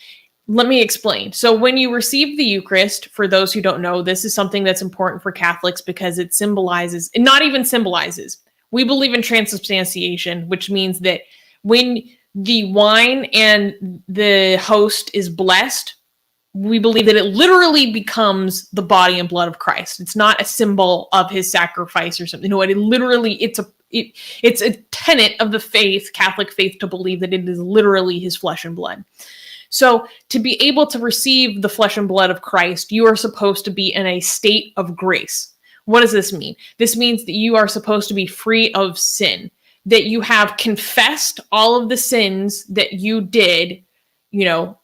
Let me explain. So when you receive the Eucharist, for those who don't know, this is something that's important for Catholics because it symbolizes, and not even symbolizes, we believe in transubstantiation, which means that when the wine and the host is blessed, we believe that it literally becomes the body and blood of Christ. It's not a symbol of his sacrifice or something. No, it's a tenet of the faith, Catholic faith, to believe that it is literally his flesh and blood. So to be able to receive the flesh and blood of Christ, you are supposed to be in a state of grace. What does this mean? This means that you are supposed to be free of sin, that you have confessed all of the sins that you did,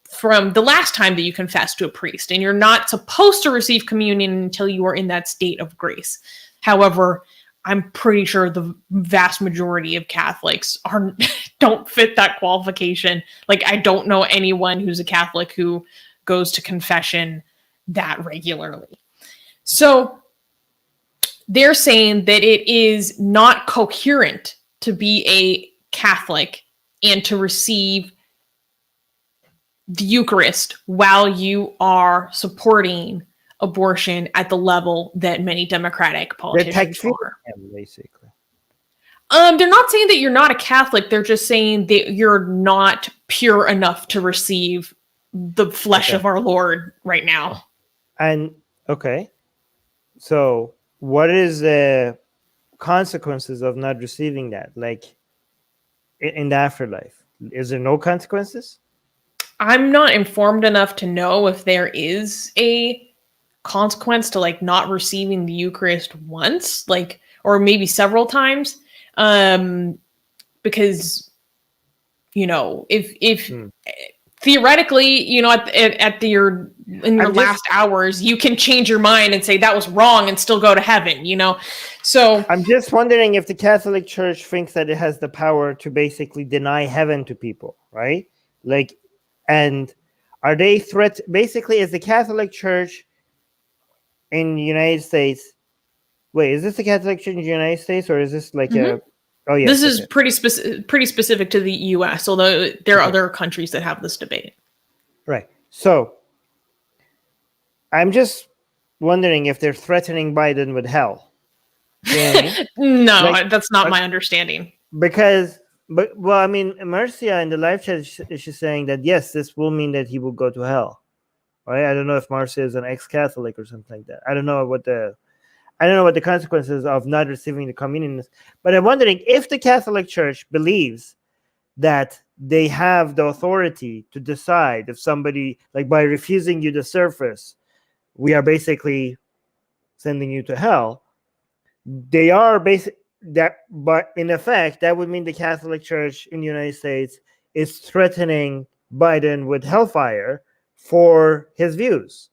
from the last time that you confessed to a priest, and you're not supposed to receive communion until you are in that state of grace. However, I'm pretty sure the vast majority of Catholics don't fit that qualification. Like, I don't know anyone who's a Catholic who goes to confession that regularly. So they're saying that it is not coherent to be a Catholic and to receive the Eucharist while you are supporting abortion at the level that many Democratic politicians are. Basically. They're not saying that you're not a Catholic. They're just saying that you're not pure enough to receive the flesh of our Lord right now. And okay, so what is the consequences of not receiving that? Like in the afterlife, is there no consequences? I'm not informed enough to know if there is a consequence to like not receiving the Eucharist once, like, or maybe several times. Because, if theoretically, at your last hours, you can change your mind and say that was wrong and still go to heaven, So I'm just wondering if the Catholic Church thinks that it has the power to basically deny heaven to people, right? Like, and Are they threat? Basically, is the Catholic Church in the United States? Wait, is this the Catholic Church in the United States, or is this like a? Oh yes, This is pretty specific to the U.S., although there are other countries that have this debate. Right. So I'm just wondering if they're threatening Biden with hell. You know what I mean? No, that's not my understanding. Because, well, I mean, Marcia in the live chat, she's saying that yes, this will mean that he will go to hell. Right? I don't know if Marcia is an ex-Catholic or something like that. I don't know what the consequences of not receiving the communion is. But I'm wondering if the Catholic Church believes that they have the authority to decide if somebody, like by refusing you the service, we are basically sending you to hell. They are but in effect, that would mean the Catholic Church in the United States is threatening Biden with hellfire for his views.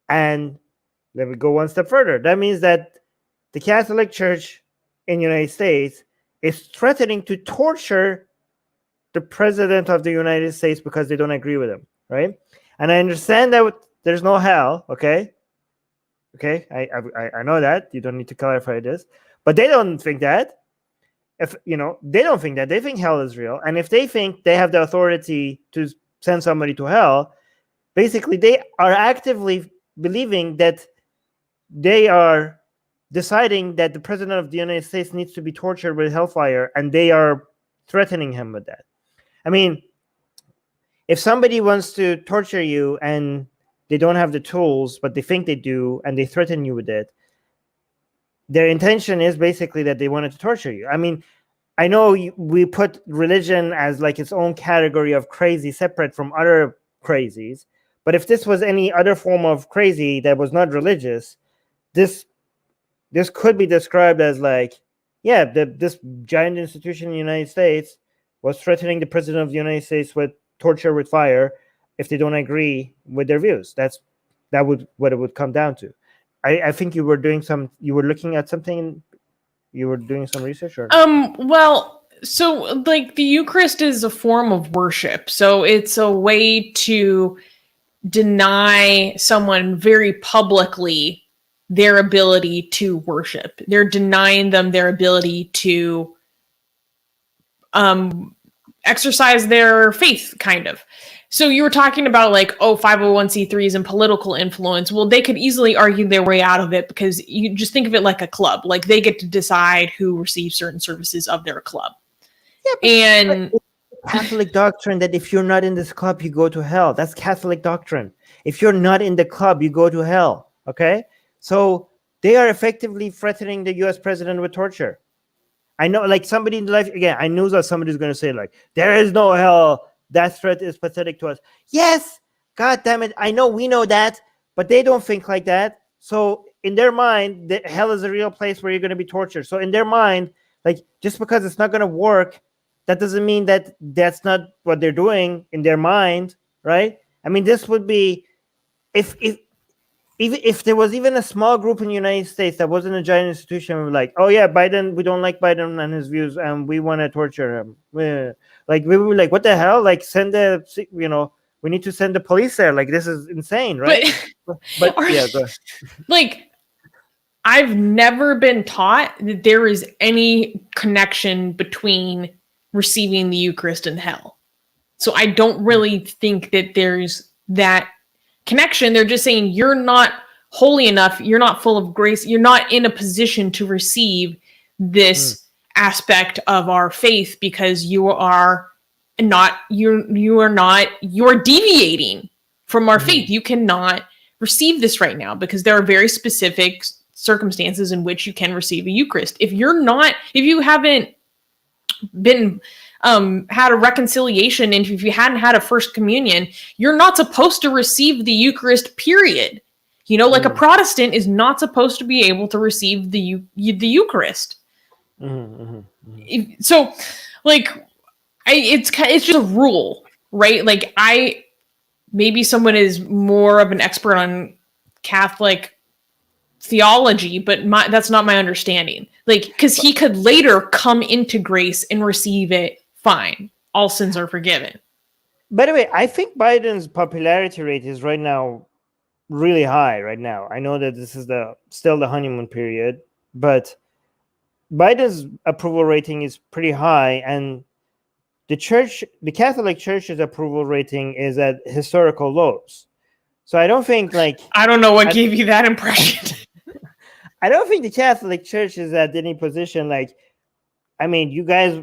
And let me go one step further. That means that the Catholic Church in the United States is threatening to torture the president of the United States because they don't agree with him, right? And I understand that there's no hell, okay? Okay, I know that. You don't need to clarify this. But they don't think that. They don't think that. They think hell is real. And if they think they have the authority to send somebody to hell, basically they are actively believing that they are deciding that the president of the United States needs to be tortured with hellfire, and they are threatening him with that. I mean, if somebody wants to torture you and they don't have the tools, but they think they do, and they threaten you with it, their intention is basically that they wanted to torture you. I mean, I know we put religion as like its own category of crazy, separate from other crazies. But if this was any other form of crazy that was not religious, this could be described as like, yeah, this giant institution in the United States was threatening the president of the United States with torture with fire if they don't agree with their views. That would what it would come down to. I think you were looking at something, you were doing some research, or well, so like the Eucharist is a form of worship, so it's a way to deny someone very publicly their ability to worship. They're denying them their ability to exercise their faith, kind of. So you were talking about like, 501c3s and political influence. Well, they could easily argue their way out of it because you just think of it like a club. Like they get to decide who receives certain services of their club. Yeah, and Catholic doctrine that if you're not in this club, you go to hell. That's Catholic doctrine. If you're not in the club, you go to hell. Okay? So they are effectively threatening the US president with torture. I know, like somebody in life, again, I knew that somebody's going to say like, there is no hell. That threat is pathetic to us. Yes, God damn it. I know, we know that, but they don't think like that. So in their mind, hell is a real place where you're going to be tortured. So in their mind, like just because it's not going to work, that doesn't mean that that's not what they're doing in their mind, right? I mean, this would be if there was even a small group in the United States that wasn't a giant institution, like, oh yeah, Biden, we don't like Biden and his views, and we want to torture him. Like we would be like, what the hell? Like we need to send the police there. Like this is insane, right? But yeah, go ahead. Like I've never been taught that there is any connection between receiving the Eucharist and hell. So I don't really think that there's that connection. They're just saying you're not holy enough, you're not full of grace, you're not in a position to receive this aspect of our faith because you're deviating from our faith. You cannot receive this right now because there are very specific circumstances in which you can receive a Eucharist. If you haven't been had a reconciliation, and if you hadn't had a first communion, you're not supposed to receive the Eucharist, period. Like a Protestant is not supposed to be able to receive the Eucharist. So like it's just a rule, right? Like maybe someone is more of an expert on Catholic theology, but that's not my understanding. Like, because he could later come into grace and receive it, fine. All sins are forgiven. By the way, I think Biden's popularity rate is right now really high. Right now, I know that this is still the honeymoon period, but Biden's approval rating is pretty high, and the Catholic Church's approval rating is at historical lows. So I don't think I don't know what gave you that impression. I don't think the Catholic Church is at any position I mean, you guys,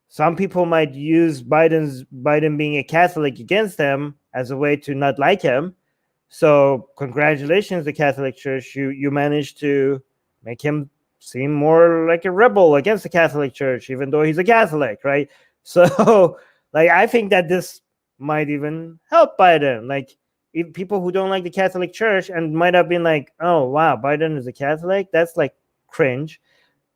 some people might use Biden being a Catholic against them as a way to not like him. So congratulations, the Catholic Church. You managed to make him seem more like a rebel against the Catholic Church, even though he's a Catholic, right? So I think that this might even help Biden. If people who don't like the Catholic Church and might have been like, oh, wow, Biden is a Catholic, that's cringe.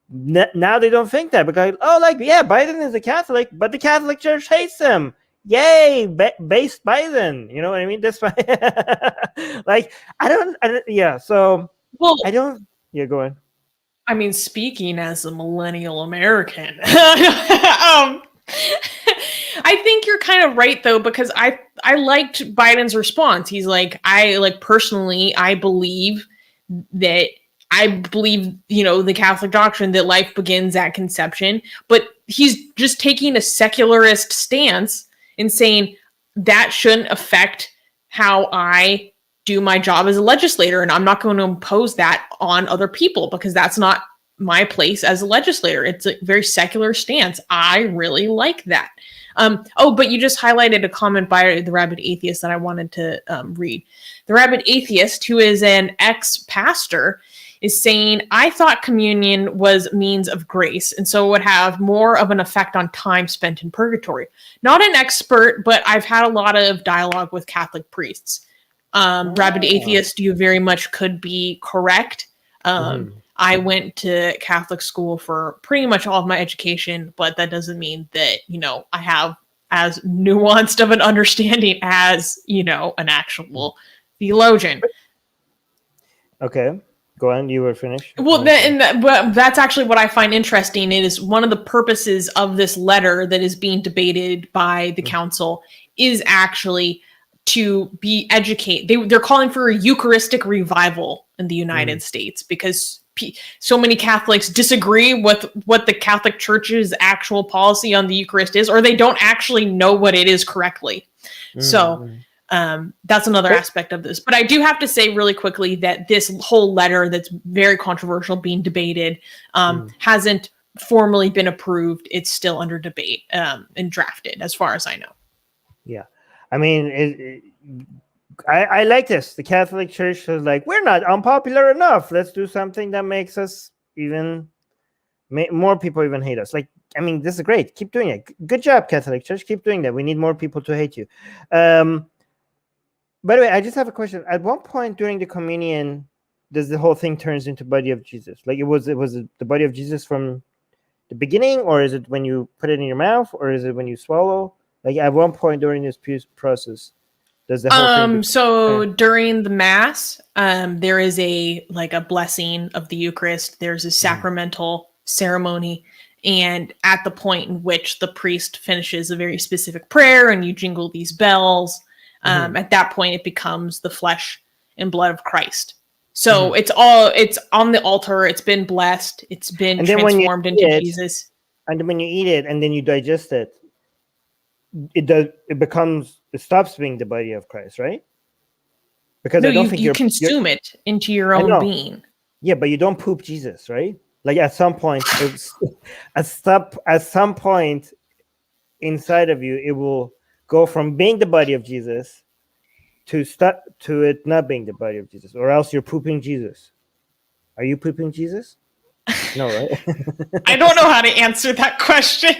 Now they don't think that because, yeah, Biden is a Catholic, but the Catholic Church hates him. Yay, based Biden. You know what I mean? That's why, so well, I don't, go on. I mean, speaking as a millennial American, I think you're kind of right though, because I liked Biden's response. He's like, personally, I believe, the Catholic doctrine that life begins at conception, but he's just taking a secularist stance and saying that shouldn't affect how I do my job as a legislator. And I'm not going to impose that on other people because that's not my place as a legislator. It's a very secular stance. I really like that. But you just highlighted a comment by the Rabid Atheist that I wanted to read. The Rabid Atheist, who is an ex-pastor, is saying, I thought communion was means of grace, and so it would have more of an effect on time spent in purgatory. Not an expert, but I've had a lot of dialogue with Catholic priests. Rabid Atheist, you very much could be correct. I went to Catholic school for pretty much all of my education, but that doesn't mean that, I have as nuanced of an understanding as, an actual theologian. Okay. Go on, you were finished. Well, that's actually what I find interesting. It is one of the purposes of this letter that is being debated by the council is actually to be educated. They're calling for a Eucharistic revival in the United States because so many Catholics disagree with what the Catholic Church's actual policy on the Eucharist is, or they don't actually know what it is correctly. So that's another aspect of this. But I do have to say really quickly that this whole letter that's very controversial being debated hasn't formally been approved. It's still under debate and drafted as far as I know. Yeah. I mean, I like this. The Catholic Church is like, we're not unpopular enough. Let's do something that makes us even more people even hate us. This is great. Keep doing it. Good job, Catholic Church. Keep doing that. We need more people to hate you. By the way, I just have a question. At one point during the communion, does the whole thing turns into body of Jesus? Was it the body of Jesus from the beginning, or is it when you put it in your mouth, or is it when you swallow? At one point during this process, does the whole thing? So during the Mass, there is a blessing of the Eucharist. There's a sacramental ceremony. And at the point in which the priest finishes a very specific prayer and you jingle these bells, at that point it becomes the flesh and blood of Christ. So it's on the altar. It's been blessed. It's been transformed into Jesus. And then when you eat it and then you digest it, it stops being the body of Christ, right? Because I don't think you consume it into your own being. Yeah, but you don't poop Jesus, right? At some point, at some point inside of you, it will go from being the body of Jesus to it not being the body of Jesus, or else you're pooping Jesus. Are you pooping Jesus? No, right? I don't know how to answer that question.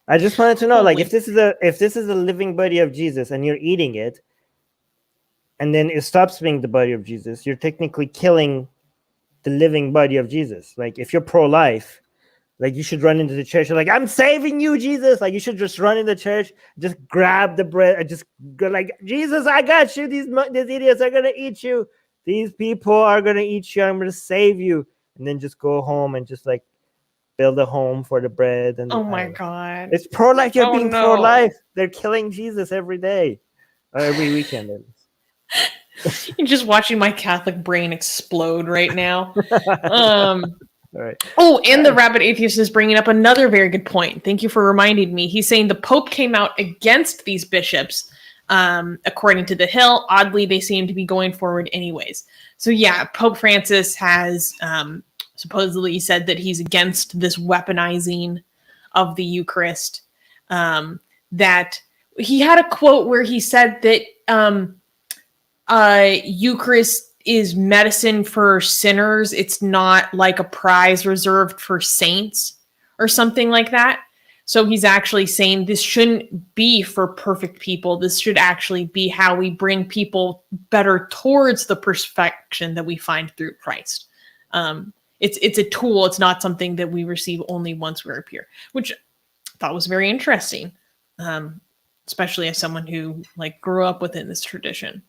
I just wanted to know, if this is a living body of Jesus and you're eating it, and then it stops being the body of Jesus, you're technically killing the living body of Jesus. If you're pro-life, you should run into the church. You're like, I'm saving you, Jesus. You should just run in the church, just grab the bread, and just go Jesus, I got you. These idiots are gonna eat you. These people are gonna eat you. I'm gonna save you, and then just go home and just build a home for the bread. And Oh I my don't know. God. It's pro-life. You're Oh, being no. pro-life. They're killing Jesus every day, or every weekend. At least. You're just watching my Catholic brain explode right now. All right. Oh, and the rabid atheist is bringing up another very good point. Thank you for reminding me. He's saying the Pope came out against these bishops. According to The Hill, oddly, they seem to be going forward anyways. So yeah, Pope Francis has supposedly said that he's against this weaponizing of the Eucharist. That he had a quote where he said that Eucharist is medicine for sinners. It's not like a prize reserved for saints or something like that. So he's actually saying this shouldn't be for perfect people. This should actually be how we bring people better towards the perfection that we find through Christ. It's a tool. It's not something that we receive only once we're here, which I thought was very interesting, especially as someone who grew up within this tradition.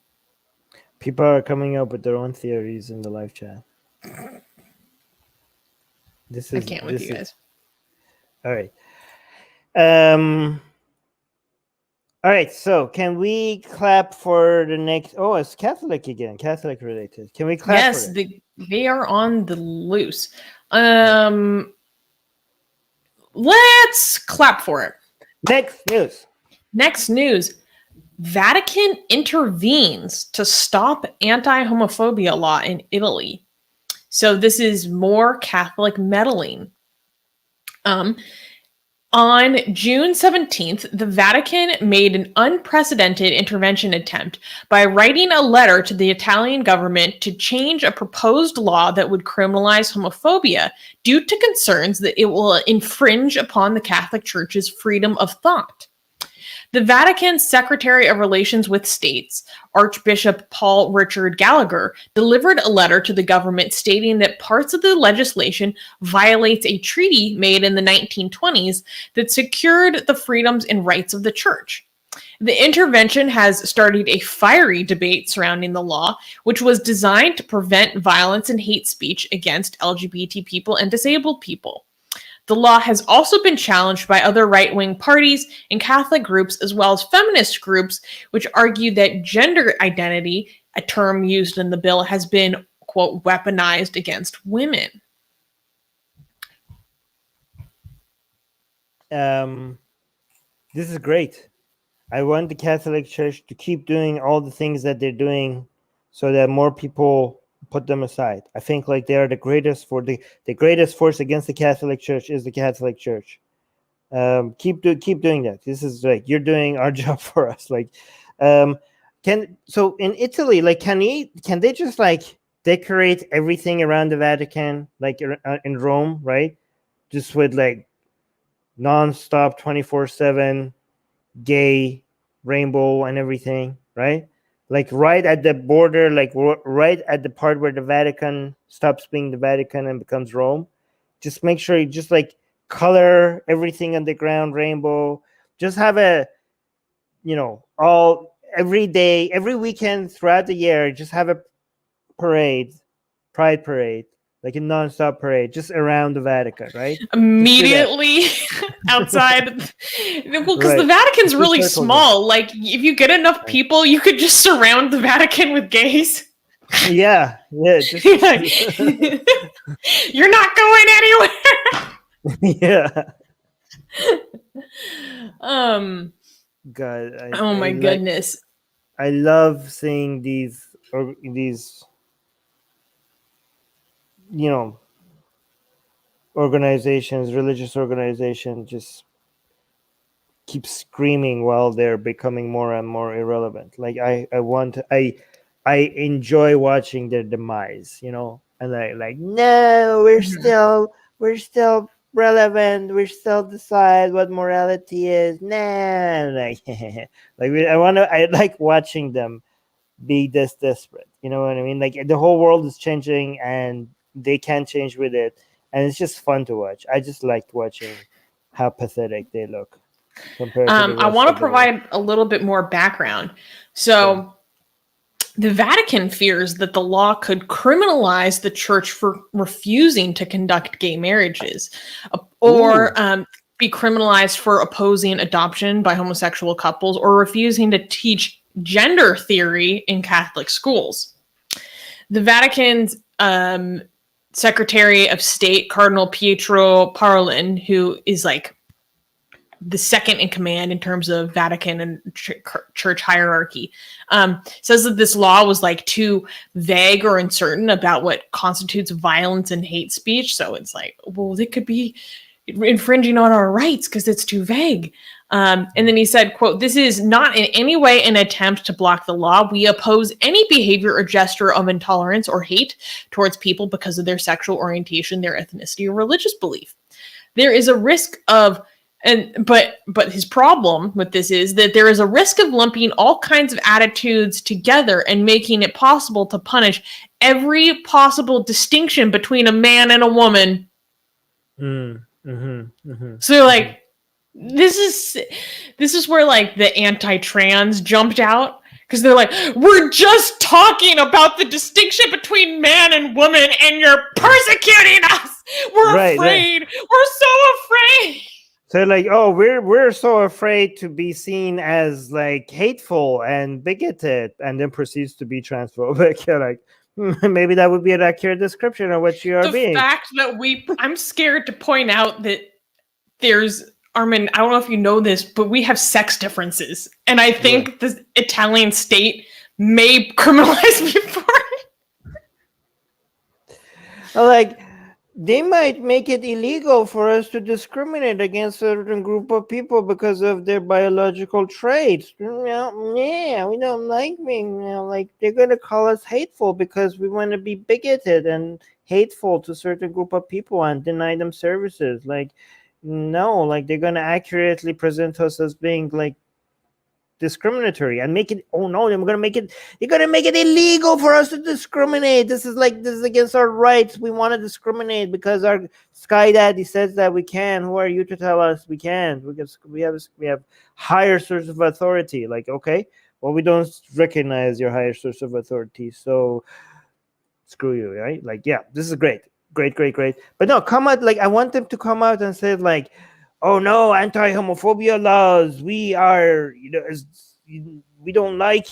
People are coming up with their own theories in the live chat. I can't with you guys. All right. All right. So, can we clap for the next? Oh, it's Catholic again. Catholic related. Can we clap? Yes, for it? they are on the loose. Let's clap for it. Next news. Vatican intervenes to stop anti-homophobia law in Italy. So this is more Catholic meddling. On June 17th, the Vatican made an unprecedented intervention attempt by writing a letter to the Italian government to change a proposed law that would criminalize homophobia due to concerns that it will infringe upon the Catholic Church's freedom of thought. The Vatican's Secretary of Relations with States, Archbishop Paul Richard Gallagher, delivered a letter to the government stating that parts of the legislation violates a treaty made in the 1920s that secured the freedoms and rights of the Church. The intervention has started a fiery debate surrounding the law, which was designed to prevent violence and hate speech against LGBT people and disabled people. The law has also been challenged by other right-wing parties and Catholic groups, as well as feminist groups, which argue that gender identity, a term used in the bill, has been, quote, weaponized against women. This is great. I want the Catholic Church to keep doing all the things that they're doing so that more people put them aside. I think they are the greatest the greatest force against the Catholic Church is the Catholic Church. Keep doing that. This is you're doing our job for us. In Italy, can they just decorate everything around the Vatican in Rome, right? Just with non-stop 24/7 gay rainbow and everything, right? Right at the border, right at the part where the Vatican stops being the Vatican and becomes Rome. Just make sure you just color everything on the ground rainbow. Just have every day, every weekend throughout the year, just have a pride parade, a non-stop parade just around the Vatican, right? Immediately outside, because the Vatican's really small. If you get enough people, you could just surround the Vatican with gays. Yeah. You're not going anywhere. Yeah. God. Oh my goodness. I love seeing these organizations, religious organizations, just keep screaming while they're becoming more and more irrelevant. I enjoy watching their demise, and no, we're still relevant. We still decide what morality is. Nah, I like watching them be this desperate. You know what I mean? The whole world is changing and they can't change with it. And it's just fun to watch. I just liked watching how pathetic they look compared to the rest I want to of provide a little bit more background. So The Vatican fears that the law could criminalize the church for refusing to conduct gay marriages, or be criminalized for opposing adoption by homosexual couples, or refusing to teach gender theory in Catholic schools. The Vatican's Secretary of State, Cardinal Pietro Parolin, who is like the second in command in terms of Vatican and church hierarchy, says that this law was like too vague or uncertain about what constitutes violence and hate speech. So it's like, well, it could be infringing on our rights because it's too vague. And then he said, quote, "This is not in any way an attempt to block the law. We oppose any behavior or gesture of intolerance or hate towards people because of their sexual orientation, their ethnicity, or religious belief. There is a risk of but his problem with this is that there is a risk of lumping all kinds of attitudes together and making it possible to punish every possible distinction between a man and a woman." So like, this is where like the anti-trans jumped out, because they're like, we're just talking about the distinction between man and woman, and you're persecuting us. We're afraid. We're so afraid. So like, oh, we're so afraid to be seen as like hateful and bigoted, and then proceeds to be transphobic. You're like, maybe that would be an accurate description of what you are being. The fact that I'm scared to point out that there's, Armin, I don't know if you know this, but we have sex differences. And I think the Italian state may criminalize me for it. Like, they might make it illegal for us to discriminate against a certain group of people because of their biological traits. Yeah, we don't like being, like, they're going to call us hateful because we want to be bigoted and hateful to a certain group of people and deny them services. Like, no, like, they're going to accurately present us as being, like, discriminatory and make it, oh no, they're gonna make it illegal for us to discriminate. This is against our rights. We want to discriminate because our Sky Daddy says that we can. Who are you to tell us we can't? We have higher source of authority. Like, okay, well, we don't recognize your higher source of authority, so screw you, right? Like, yeah, this is great. But no, come out, like, I want them to come out and say, like, oh no, anti-homophobia laws. We are, we don't like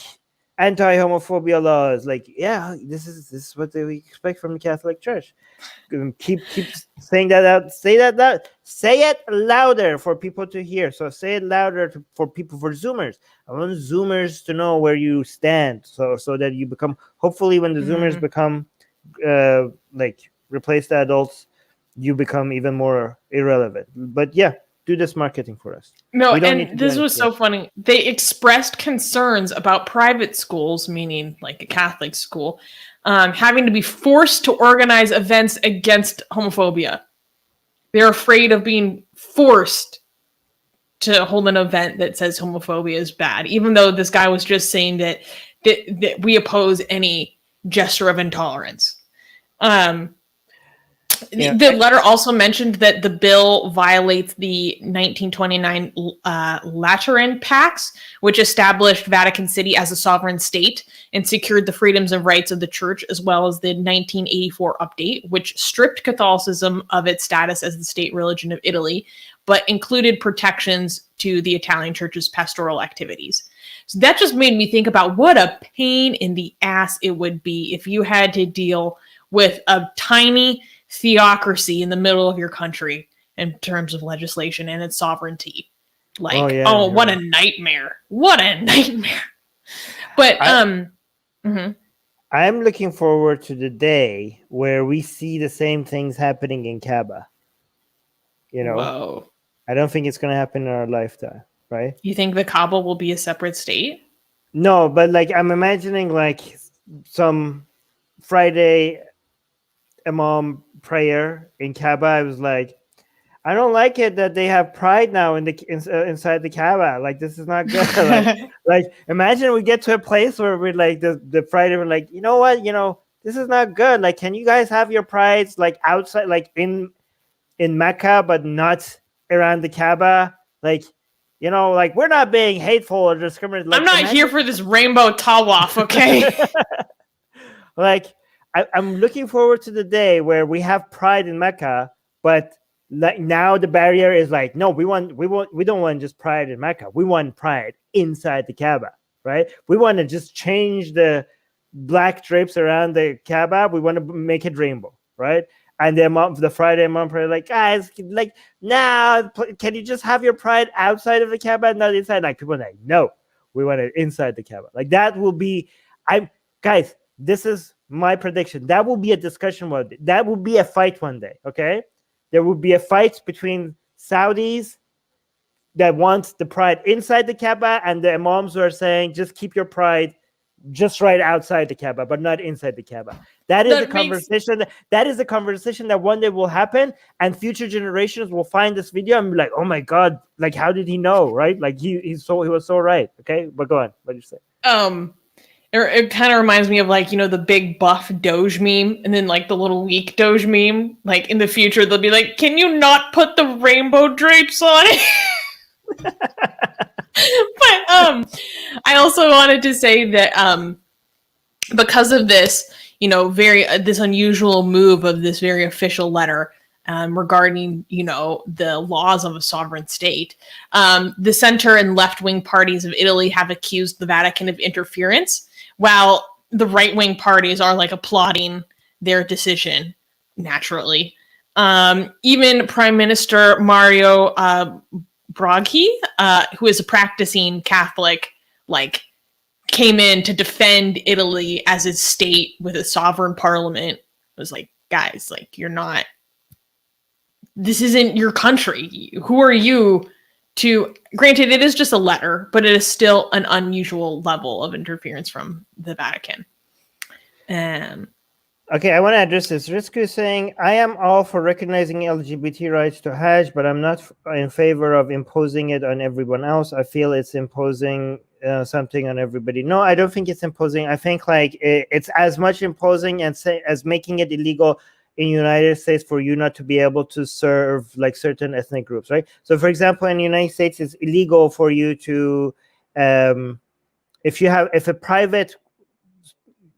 anti-homophobia laws. Like, yeah, this is what we expect from the Catholic Church. Keep saying that out. Say it louder for people to hear. So say it louder for Zoomers. I want Zoomers to know where you stand. So that you become, hopefully, when the Zoomers become like replace the adults, you become even more irrelevant. But yeah, do this marketing for us. No, and this was so funny. They expressed concerns about private schools, meaning like a Catholic school, having to be forced to organize events against homophobia. They're afraid of being forced to hold an event that says homophobia is bad, even though this guy was just saying that we oppose any gesture of intolerance. The letter also mentioned that the bill violates the 1929 Lateran Pacts, which established Vatican City as a sovereign state and secured the freedoms and rights of the church, as well as the 1984 update, which stripped Catholicism of its status as the state religion of Italy, but included protections to the Italian church's pastoral activities. So that just made me think about what a pain in the ass it would be if you had to deal with a tiny theocracy in the middle of your country in terms of legislation and its sovereignty. Like, what a nightmare. What a nightmare. But I'm looking forward to the day where we see the same things happening in Kaaba. Whoa. I don't think it's going to happen in our lifetime, right? You think the Kaaba will be a separate state? No, but like, I'm imagining like some Friday Imam prayer in Kaaba. I was like, I don't like it that they have pride now inside the Kaaba. Like, this is not good. like, imagine we get to a place where we're like the Friday, we're like, you know what, this is not good. Like, can you guys have your prides like outside, like in Mecca, but not around the Kaaba? Like, like we're not being hateful or discriminatory. Like, I'm not here for this rainbow tawaf, okay? Like, I'm looking forward to the day where we have pride in Mecca, but like now the barrier is like, no, we don't want just pride in Mecca. We want pride inside the Kaaba, right? We want to just change the black drapes around the Kaaba. We want to make it rainbow, right? And the Friday Imam prayer, like, guys, like, now, can you just have your pride outside of the Kaaba, not inside? Like, people are like, no, we want it inside the Kaaba. Like, that will be, guys, this is my prediction. That will be a discussion one day. That will be a fight one day, okay? There will be a fight between Saudis that want the pride inside the Kaaba and the Imams who are saying, just keep your pride just right outside the Kaaba, but not inside the Kaaba. That is a conversation. That is a conversation that one day will happen, and future generations will find this video and be like, "Oh my God! Like, how did he know?" Right? Like, he was so right. Okay, but go on. What did you say? It kind of reminds me of, like, the big buff Doge meme, and then like the little weak Doge meme. Like, in the future, they'll be like, "Can you not put the rainbow drapes on it?" But I also wanted to say that because of this, this unusual move of this very official letter regarding, the laws of a sovereign state, the center and left-wing parties of Italy have accused the Vatican of interference, while the right-wing parties are like applauding their decision, naturally. Even Prime Minister Mario Draghi, who is a practicing Catholic, like, came in to defend Italy as a state with a sovereign parliament. It was like, guys, like, this isn't your country. Who are you to, granted, it is just a letter, but it is still an unusual level of interference from the Vatican. Okay, I want to address this. Rivka is saying, I am all for recognizing LGBT rights to Hajj, but I'm not in favor of imposing it on everyone else. I feel it's imposing something on everybody. No, I don't think it's imposing. I think like it's as much imposing and as making it illegal in the United States for you not to be able to serve like certain ethnic groups, right? So for example, in the United States, it's illegal for you to, if a private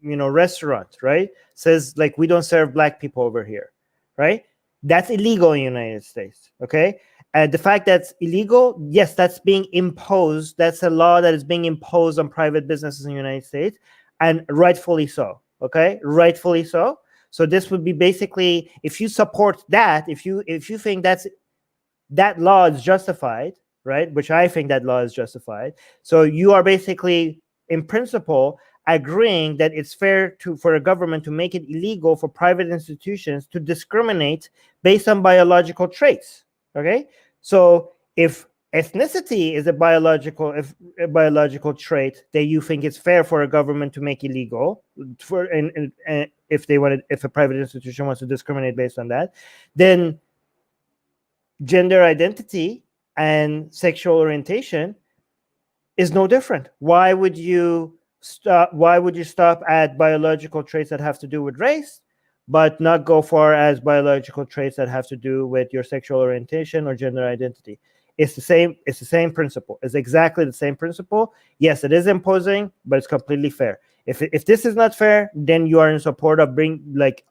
restaurant, right, says like, we don't serve black people over here, right? That's illegal in the United States, okay? And the fact that's illegal, yes, that's being imposed. That's a law that is being imposed on private businesses in the United States, and rightfully so, okay? Rightfully so. So this would be basically, if you support that, if you think that law is justified, right, which I think that law is justified, so you are basically, in principle, agreeing that it's fair for a government to make it illegal for private institutions to discriminate based on biological traits. Okay, so if ethnicity is a biological trait that you think it's fair for a government to make illegal, if a private institution wants to discriminate based on that, then gender identity and sexual orientation is no different. Why would you stop at biological traits that have to do with race, but not go far as biological traits that have to do with your sexual orientation or gender identity? It's the same principle. It's exactly the same principle. Yes, it is imposing, but it's completely fair. If this is not fair, then you are in support of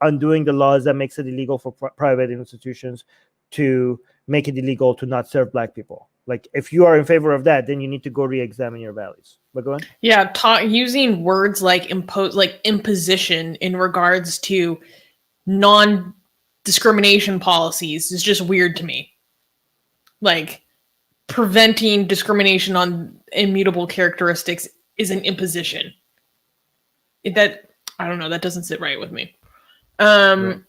undoing the laws that makes it illegal for private institutions to make it illegal to not serve black people. Like, if you are in favor of that, then you need to go re-examine your values. But go on. Yeah, using words like imposition in regards to non-discrimination policies is just weird to me. Like, preventing discrimination on immutable characteristics is an imposition. I don't know, that doesn't sit right with me. Right.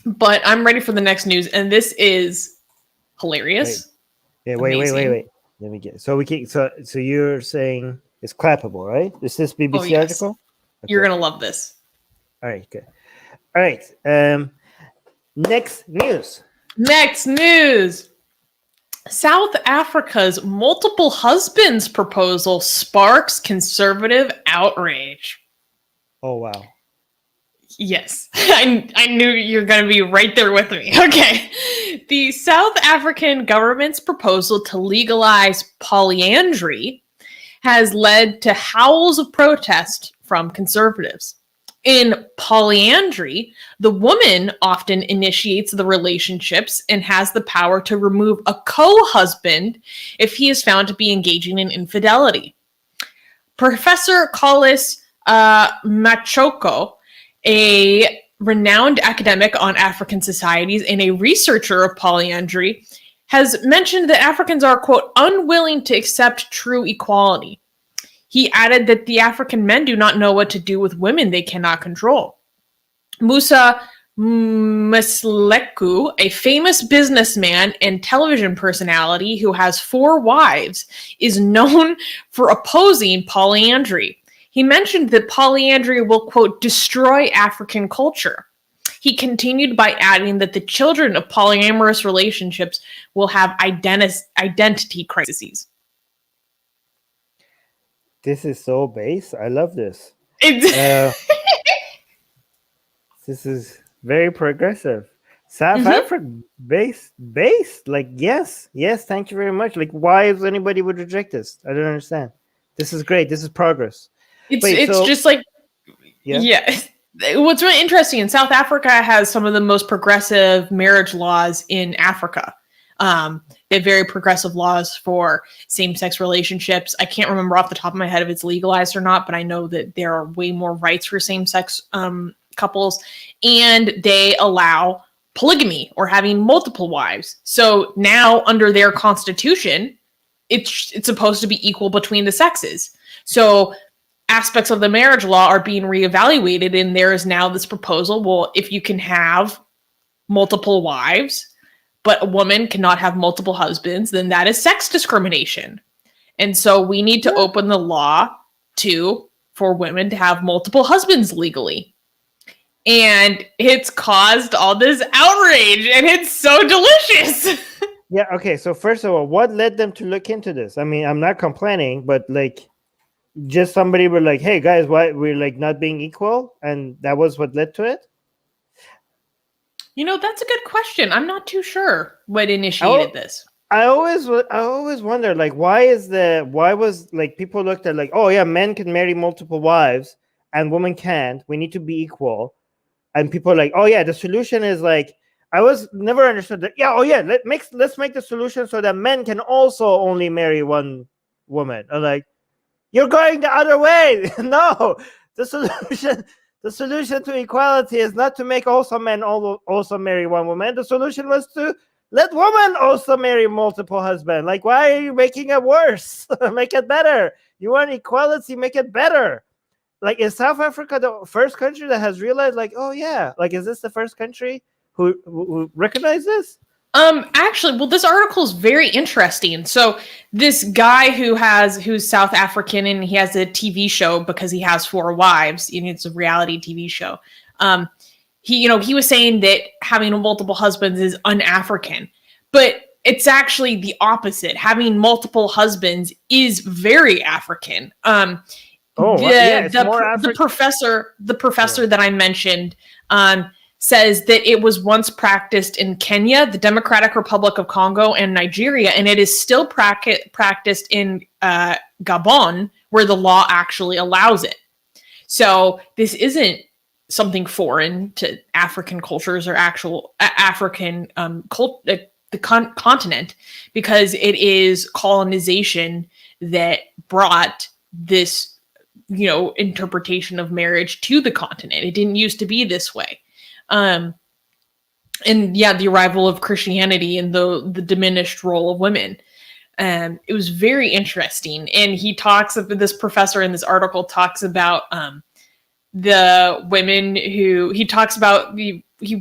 But I'm ready for the next news, and this is hilarious. Wait. Let me get so you're saying it's clappable, right? Is this BBC article? Okay. You're gonna love this. All right, good. All right. Next news. South Africa's multiple husbands proposal sparks conservative outrage. Oh, wow. Yes, I knew you're going to be right there with me. Okay. The South African government's proposal to legalize polyandry has led to howls of protest from conservatives. In polyandry, the woman often initiates the relationships and has the power to remove a co-husband if he is found to be engaging in infidelity. Professor Collis Machoko, a renowned academic on African societies and a researcher of polyandry, has mentioned that Africans are, quote, unwilling to accept true equality. He added that the African men do not know what to do with women they cannot control. Musa Msleku, a famous businessman and television personality who has 4 wives, is known for opposing polyandry. He mentioned that polyandry will, quote, destroy African culture. He continued by adding that the children of polyamorous relationships will have identity crises. This is so base. I love this. This is very progressive. South Africa based. Like, yes. Thank you very much. Like, why is anybody would reject this? I don't understand. This is great. This is progress. It's just like, yeah. What's really interesting, in South Africa has some of the most progressive marriage laws in Africa. They have very progressive laws for same-sex relationships. I can't remember off the top of my head if it's legalized or not, but I know that there are way more rights for same-sex couples, and they allow polygamy or having multiple wives. So now under their constitution, it's supposed to be equal between the sexes. So aspects of the marriage law are being reevaluated, and there is now this proposal, well, if you can have multiple wives, but a woman cannot have multiple husbands, then that is sex discrimination. And so we need to open the law for women to have multiple husbands legally. And it's caused all this outrage, and it's so delicious. Yeah, okay. So first of all, what led them to look into this? I mean, I'm not complaining, but like, just somebody were like, hey guys, why we're like not being equal? And that was what led to it? You know, that's a good question. I'm not too sure what initiated this. I always wonder, like, why was like people looked at like, oh yeah, men can marry multiple wives and women can't. We need to be equal. And people are like, oh yeah, the solution is like, I was never understood that. Yeah, oh yeah, let's make the solution so that men can also only marry one woman. I'm like, you're going the other way. No, the solution to equality is not to make also men also marry one woman. The solution was to let women also marry multiple husbands. Like, why are you making it worse? Make it better. You want equality, make it better. Like, is South Africa the first country that has realized, like, oh yeah, like, is this the first country who recognized this? Actually, well, this article is very interesting. So this guy who's South African, and he has a TV show because he has 4 wives, and it's a reality TV show. He was saying that having multiple husbands is un-African, but it's actually the opposite. Having multiple husbands is very African. The professor that I mentioned, says that it was once practiced in Kenya, the Democratic Republic of Congo, and Nigeria, and it is still practiced in Gabon, where the law actually allows it. So this isn't something foreign to African cultures or actual African continent, because it is colonization that brought this, interpretation of marriage to the continent. It didn't used to be this way. And yeah, the arrival of Christianity and the diminished role of women. It was very interesting. And this professor in this article talks about the women he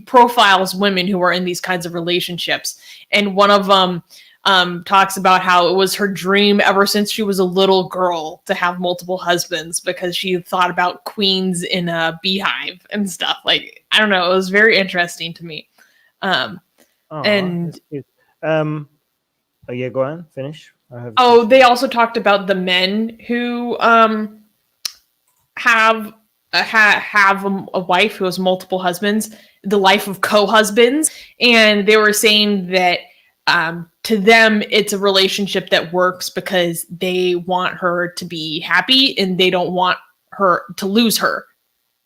profiles women who are in these kinds of relationships. And one of them talks about how it was her dream ever since she was a little girl to have multiple husbands, because she thought about queens in a beehive and stuff. Like, I don't know, it was very interesting to me. Yeah, go on, finish. They also talked about the men who have have a wife who has multiple husbands, the life of co-husbands, and they were saying that to them it's a relationship that works because they want her to be happy and they don't want her to lose her.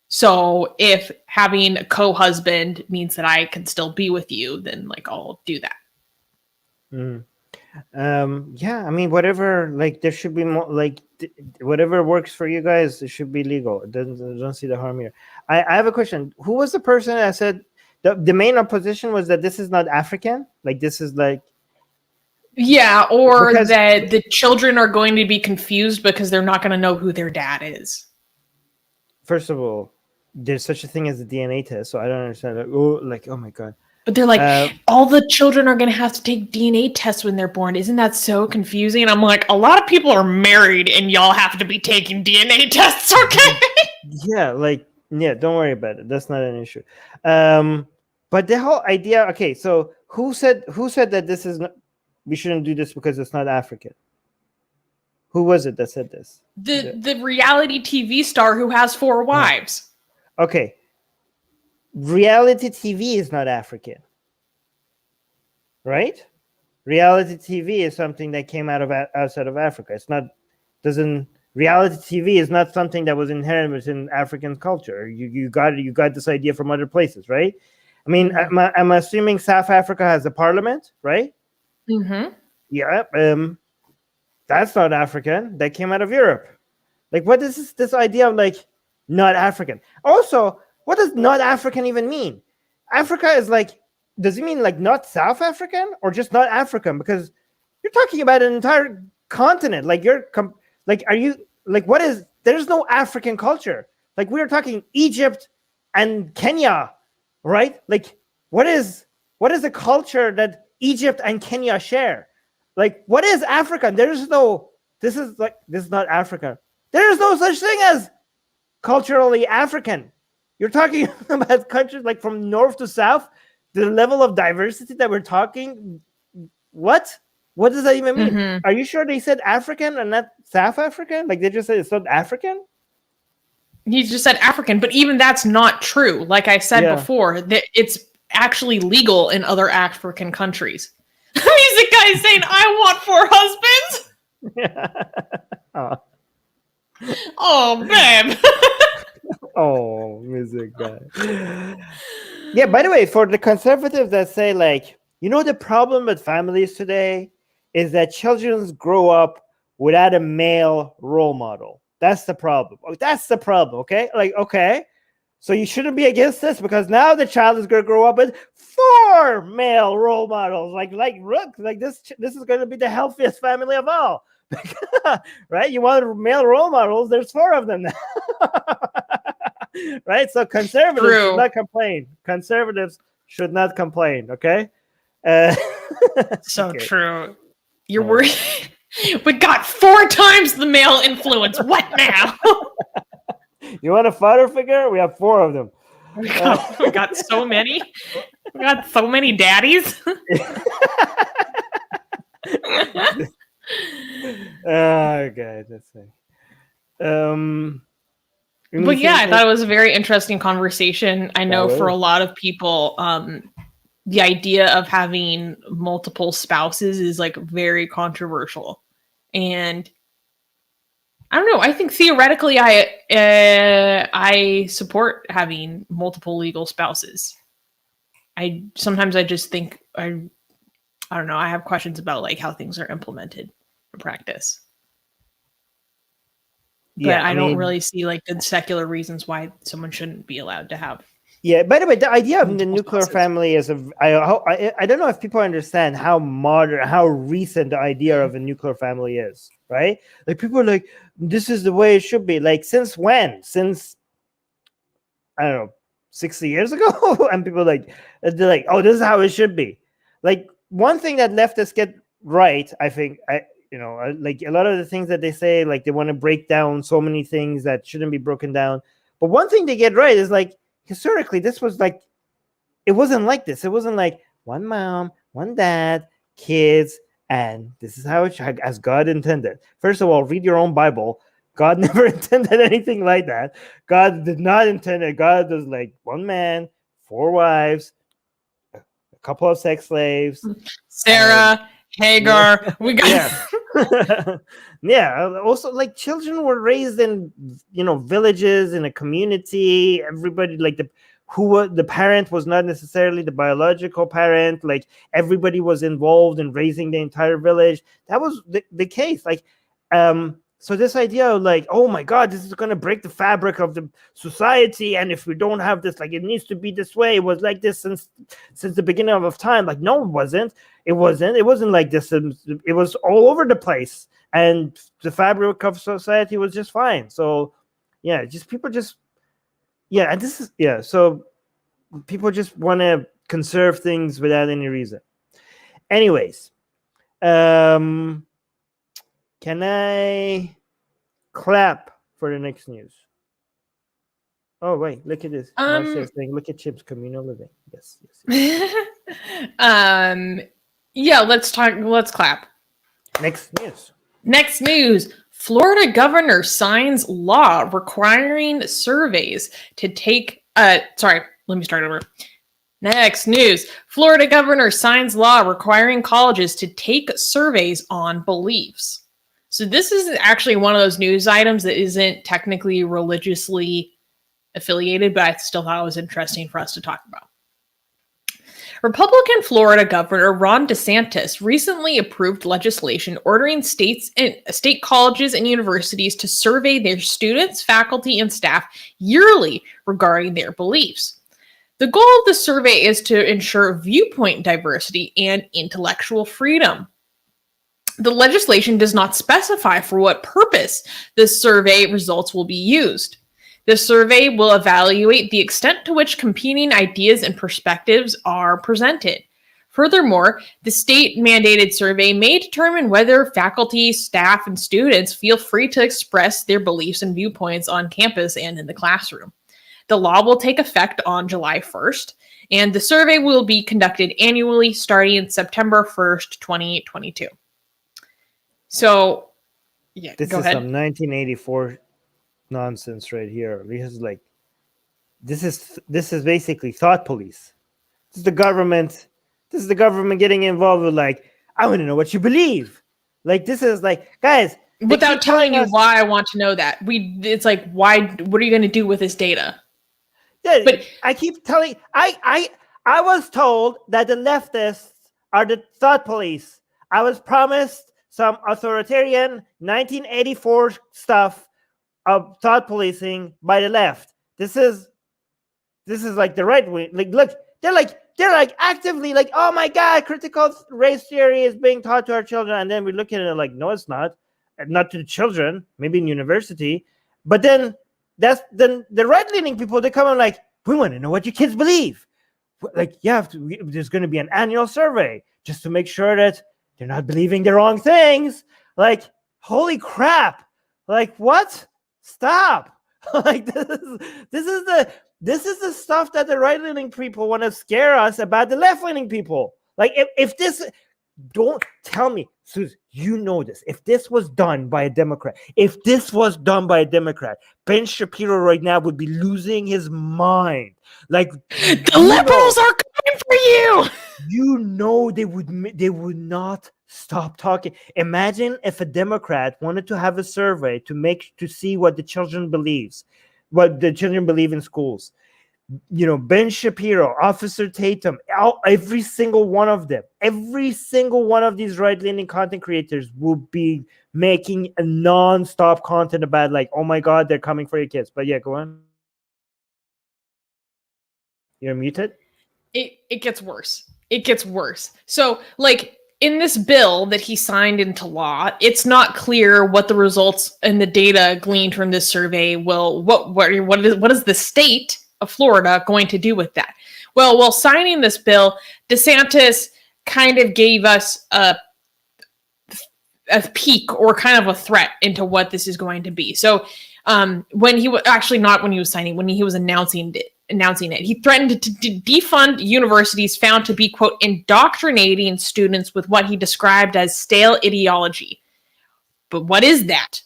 So if having a co-husband means that I can still be with you, then like I'll do that. Yeah, I mean, whatever, like there should be more, like whatever works for you guys, it should be legal. I don't see the harm here. I have a question. Who was the person that said the main opposition was that this is not African? Like this is like, yeah, or that the children are going to be confused because they're not going to know who their dad is. First of all, there's such a thing as a DNA test, so I don't understand. Like, oh my god. But they're like, all the children are going to have to take DNA tests when they're born. Isn't that so confusing? And I'm like, a lot of people are married and y'all have to be taking DNA tests, okay? Yeah, like, yeah, don't worry about it. That's not an issue. But the whole idea, okay, so who said that this is not, we shouldn't do this because it's not African? Who was it that said this? The reality TV star who has 4 wives. Okay. Reality TV is not African, right? Reality TV is something that came out of outside of Africa. It's not, reality TV is not something that was inherent within African culture. You got this idea from other places, right? I mean, I'm assuming South Africa has a parliament, right? Mm-hmm. Yeah. That's not African. That came out of Europe. Like, what is this idea of like not African? Also, what does not African even mean? Africa is like, does it mean like not South African or just not African? Because you're talking about an entire continent. Like are you like, what is, there's no African culture. Like we're talking Egypt and Kenya, right? Like what is a culture that Egypt and Kenya share? Like what is Africa? This is not Africa. There is no such thing as culturally African. You're talking about countries like from north to south, the level of diversity that we're talking. What does that even mean? Mm-hmm. Are you sure they said African and not South African? Like they just said it's not African? He just said African, but even that's not true. Like I said before, that it's actually legal in other African countries. Music guy is saying, I want 4 husbands. Oh, babe. Oh, music guy. Yeah, by the way, for the conservatives that say like, the problem with families today is that children grow up without a male role model. That's the problem. That's the problem, okay? Like, okay, so you shouldn't be against this because now the child is going to grow up with 4 male role models. Like Rook, like this is going to be the healthiest family of all. Right? You want male role models, there's 4 of them now. Right? So conservatives should not complain. Conservatives should not complain, okay? So okay. True. You're worried. We got 4 times the male influence. What now? You want a father figure? We have 4 of them. We got so many. We got so many daddies. Okay, that's it. But yeah, I thought it was a very interesting conversation. I know for a lot of people, the idea of having multiple spouses is like very controversial. And I don't know. I think theoretically, I support having multiple legal spouses. Sometimes I just think I don't know. I have questions about like how things are implemented in practice. But I don't really see like the secular reasons why someone shouldn't be allowed to have. Yeah, by the way, the idea of the nuclear family is I don't know if people understand how modern, how recent the idea of a nuclear family is, right? Like people are like, this is the way it should be. Like since when? Since I don't know, 60 years ago? And people they're like, oh, this is how it should be. Like one thing that leftists get right, I think, like a lot of the things that they say, like they want to break down so many things that shouldn't be broken down. But one thing they get right is like, historically, this was like, it wasn't like this. It wasn't like one mom, one dad, kids, and this is how it, as God intended. First of all, read your own Bible. God never intended anything like that. God did not intend it. God was like one man, 4 wives, a couple of sex slaves. Sarah, Hagar, we got Yeah. Yeah. Also, like, children were raised in, villages, in a community. Everybody, like, the parent was not necessarily the biological parent. Like, everybody was involved in raising the entire village. That was the case. Like, so this idea of, like, oh my God, this is going to break the fabric of the society, and if we don't have this, like, it needs to be this way. It was like this since the beginning of time. Like, no, it wasn't. It wasn't like this. It was all over the place, and the fabric of society was just fine. So, yeah, and this is, so people just want to conserve things without any reason. Anyways, can I clap for the next news? Oh wait, look at this. Marcia saying, "Look at Chip's communal living." Yes. Yeah, let's clap. Next news. Florida governor signs law requiring surveys to take sorry, let me start over. Next news. Florida governor signs law requiring colleges to take surveys on beliefs. So this is actually one of those news items that isn't technically religiously affiliated, but I still thought it was interesting for us to talk about. Republican Florida Governor Ron DeSantis recently approved legislation ordering state colleges and universities to survey their students, faculty, and staff yearly regarding their beliefs. The goal of the survey is to ensure viewpoint diversity and intellectual freedom. The legislation does not specify for what purpose the survey results will be used. The survey will evaluate the extent to which competing ideas and perspectives are presented. Furthermore, the state-mandated survey may determine whether faculty, staff, and students feel free to express their beliefs and viewpoints on campus and in the classroom. The law will take effect on July 1st, and the survey will be conducted annually starting September 1st, 2022. So, yeah, this go is ahead. Some 1984 nonsense right here. This is basically thought police. This is the government getting involved with, like, I want to know what you believe. Like, this is like, guys, without telling you why I want to know that. It's like, why? What are you going to do with this data? Yeah, but I keep telling I was told that the leftists are the thought police. I was promised some authoritarian 1984 stuff of thought policing by the left. This is like the right wing. Like, look, they're like actively like, oh my God, critical race theory is being taught to our children, and then we look at it like, no, it's not to the children. Maybe in university, but then the right leaning people, they come and like, we want to know what your kids believe. Like, there's going to be an annual survey just to make sure that they're not believing the wrong things. Like, holy crap! Like, what? Stop! Like, this is the stuff that the right leaning people want to scare us about the left leaning people. Like, if this, don't tell me, Susan, you know this. If this was done by a Democrat, Ben Shapiro right now would be losing his mind. Like, the liberals are coming for you. You know, they would not stop talking. Imagine if a Democrat wanted to have a survey to see what the children believe in schools. You know, Ben Shapiro, Officer Tatum, every single one of these right-leaning content creators will be making a non-stop content about, like, oh my God, they're coming for your kids. But yeah, go on. You're muted. It gets worse. So, like, in this bill that he signed into law, it's not clear what the results and the data gleaned from this survey will. What is the state of Florida going to do with that? Well, while signing this bill, DeSantis kind of gave us a peek or kind of a threat into what this is going to be. So, when he was announcing it, he threatened to defund universities found to be, quote, indoctrinating students with what he described as stale ideology. But what is that?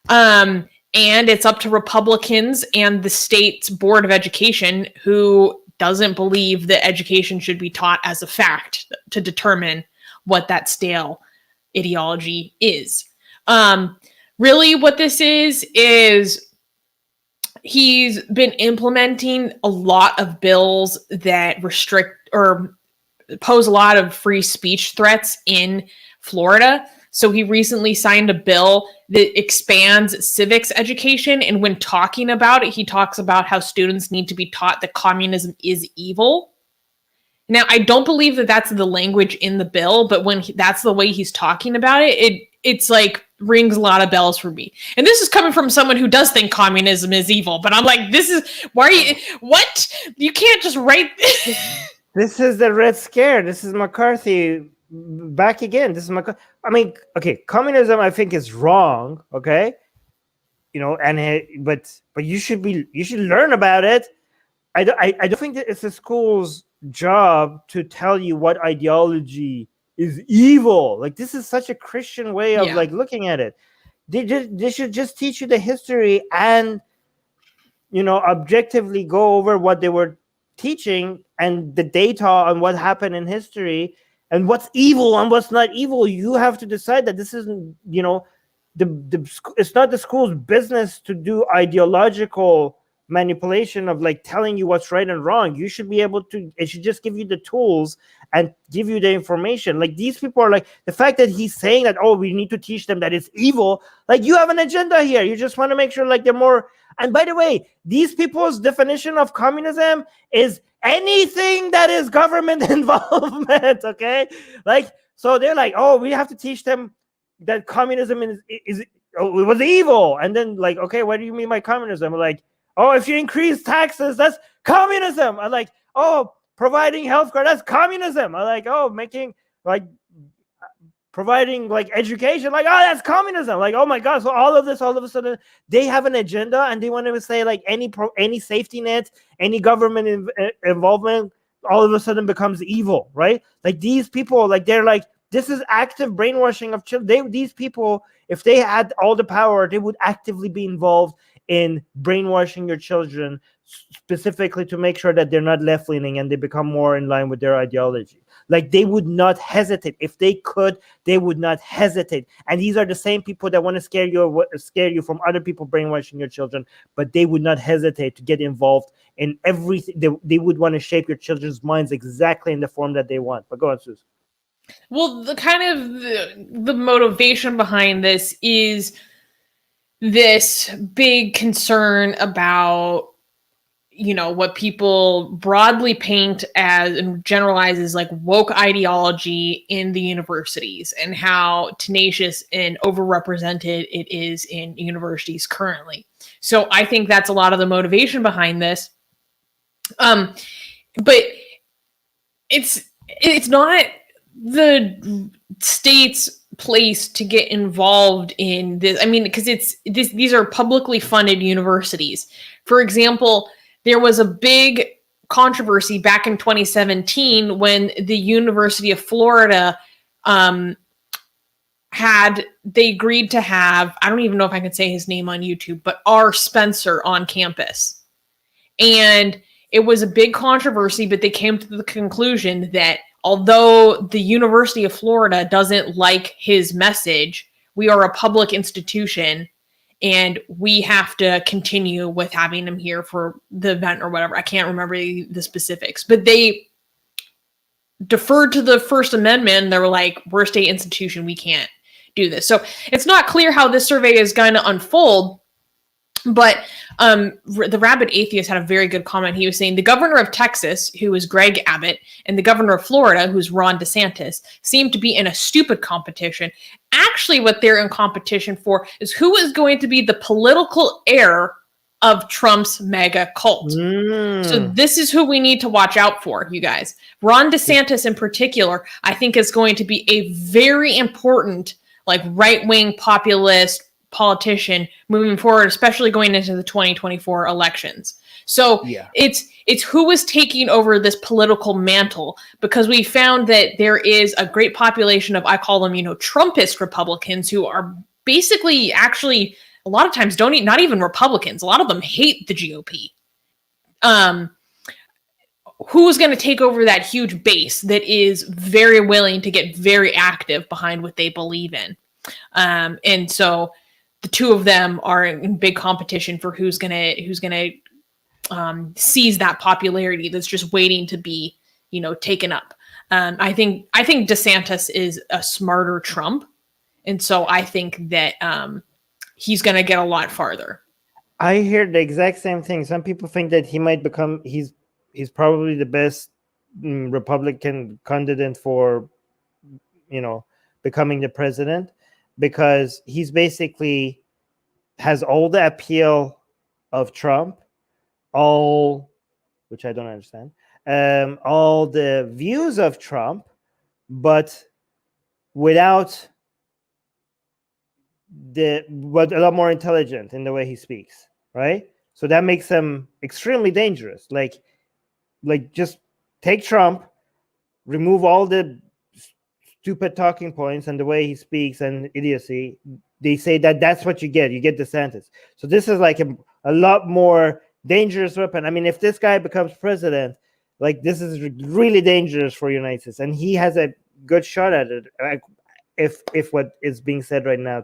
And it's up to Republicans and the state's Board of Education, who doesn't believe that education should be taught as a fact, to determine what that stale ideology is. Really what this is he's been implementing a lot of bills that restrict or pose a lot of free speech threats in Florida. So he recently signed a bill that expands civics education. And when talking about it, he talks about how students need to be taught that communism is evil. Now, I don't believe that that's the language in the bill, but when that's the way he's talking about it, it's like rings a lot of bells for me. And this is coming from someone who does think communism is evil. But I'm like, why are you, what? You can't just write this. This is the Red Scare. This is McCarthy back again. This is okay, communism I think is wrong, okay? But you should learn about it. I don't think that it's the school's job to tell you what ideology is evil. Like, this is such a Christian way of looking at it. They should just teach you the history and objectively go over what they were teaching and the data on what happened in history and what's evil and what's not evil. You have to decide that this isn't, it's not the school's business to do ideological manipulation of telling you what's right and wrong. You should be able to, it should just give you the tools and give you the information. These people are the fact that he's saying that, oh, we need to teach them that it's evil. You have an agenda here. You just want to make sure they're more. And by the way, these people's definition of communism is anything that is government involvement. Okay. So they're oh, we have to teach them that communism is it was evil. And then okay, what do you mean by communism? Oh, if you increase taxes, that's communism. I'm oh, providing healthcare, that's communism. I'm oh, making providing education, oh, that's communism. Oh my God. So all of a sudden they have an agenda and they want to say any safety net, any government involvement, all of a sudden becomes evil, right? These people, they're this is active brainwashing of children. These people, if they had all the power, they would actively be involved in brainwashing your children, specifically to make sure that they're not left-leaning and they become more in line with their ideology. They would not hesitate. If they could, they would not hesitate. And these are the same people that want to scare you from other people brainwashing your children, but they would not hesitate to get involved in everything. They would want to shape your children's minds exactly in the form that they want. But go on, Susan. Well, the motivation behind this is this big concern about, what people broadly paint as and generalize as woke ideology in the universities and how tenacious and overrepresented it is in universities currently. So I think that's a lot of the motivation behind this. But it's not the state's place to get involved in this. I mean, because these are publicly funded universities. For example, there was a big controversy back in 2017 when the University of Florida they agreed to have, I don't even know if I can say his name on YouTube, but R. Spencer on campus. And it was a big controversy, but they came to the conclusion that although the University of Florida doesn't like his message, we are a public institution and we have to continue with having him here for the event or whatever. I can't remember the specifics, but they deferred to the First Amendment. They were we're a state institution. We can't do this. So it's not clear how this survey is going to unfold. But the Rabid Atheist had a very good comment. He was saying the governor of Texas, who is Greg Abbott, and the governor of Florida, who's Ron DeSantis, seem to be in a stupid competition. Actually, what they're in competition for is who is going to be the political heir of Trump's mega cult. So this is who we need to watch out for, you guys. Ron DeSantis in particular, I think is going to be a very important right-wing populist politician moving forward, especially going into the 2024 elections. So it's who is taking over this political mantle, because we found that there is a great population of, I call them, Trumpist Republicans who are basically actually a lot of times not even Republicans. A lot of them hate the GOP. Who's going to take over that huge base that is very willing to get very active behind what they believe in? And so the two of them are in big competition for who's going to seize that popularity that's just waiting to be, taken up. I think DeSantis is a smarter Trump. And so I think that he's going to get a lot farther. I hear the exact same thing. Some people think that he might become, he's probably the best Republican candidate for, becoming the president, because he's basically has all the appeal of Trump, which I don't understand, all the views of Trump, but without but a lot more intelligent in the way he speaks, right? So that makes him extremely dangerous. Like just take Trump, remove all the stupid talking points and the way he speaks and idiocy. They say that that's what you get DeSantis. So this is like a lot more dangerous weapon. I mean, if this guy becomes president, like, this is really dangerous for United States, and he has a good shot at it, if what is being said right now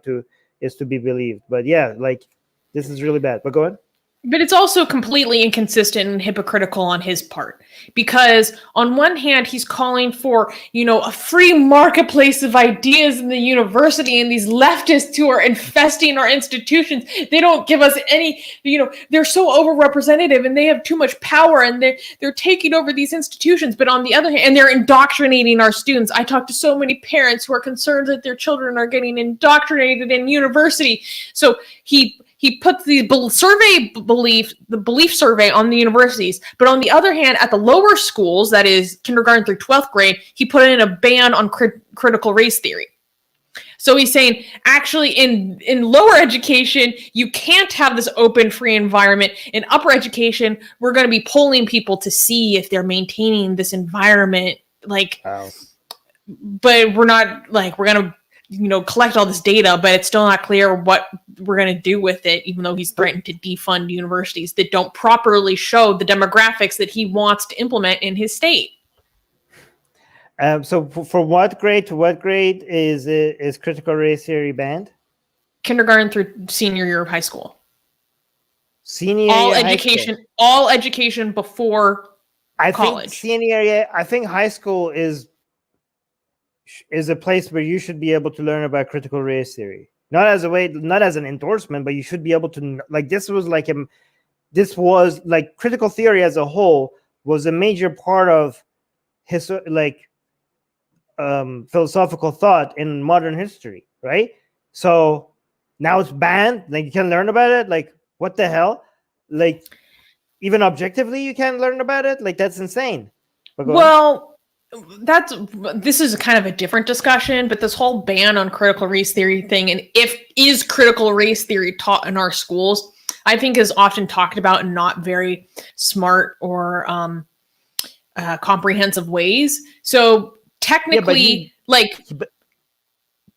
is to be believed. But yeah, like, this is really bad. But go on. But it's also completely inconsistent and hypocritical on his part, because on one hand, he's calling for, a free marketplace of ideas in the university, and these leftists who are infesting our institutions, they don't give us any, they're so overrepresented and they have too much power, and they're taking over these institutions. But on the other hand, and they're indoctrinating our students. I talk to so many parents who are concerned that their children are getting indoctrinated in university. So he puts the belief survey on the universities. But on the other hand, at the lower schools, that is kindergarten through 12th grade, he put in a ban on critical race theory. So he's saying, actually, in lower education, you can't have this open, free environment. In upper education, we're going to be polling people to see if they're maintaining this environment. But we're not, we're going to collect all this data, but it's still not clear what we're going to do with it, even though he's threatened to defund universities that don't properly show the demographics that he wants to implement in his state. So for what grade to what grade is critical race theory banned? Kindergarten through senior year of high school. All education before college. I think high school is a place where you should be able to learn about critical race theory, not as an endorsement, but you should be able to, this was critical theory as a whole was a major part of philosophical thought in modern history, right? So now it's banned. You can learn about it. What the hell? Even objectively, you can't learn about it. That's insane. This is kind of a different discussion, but this whole ban on critical race theory thing, and is critical race theory taught in our schools, I think is often talked about in not very smart or comprehensive ways. So technically,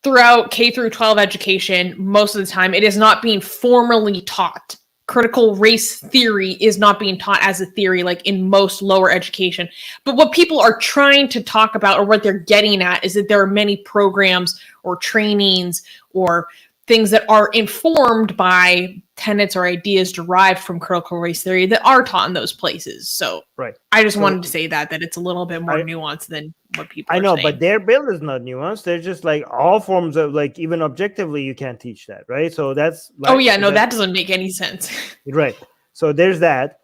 throughout K through 12 education, most of the time, it is not being formally taught. Critical race theory is not being taught as a theory in most lower education. But what people are trying to talk about, or what they're getting at, is that there are many programs or trainings or things that are informed by tenets or ideas derived from critical race theory that are taught in those places. So right. I just wanted to say that it's a little bit more nuanced than what people are saying. But their bill is not nuanced. They're just all forms of even objectively you can't teach that, right? So that's that doesn't make any sense. Right. So there's that.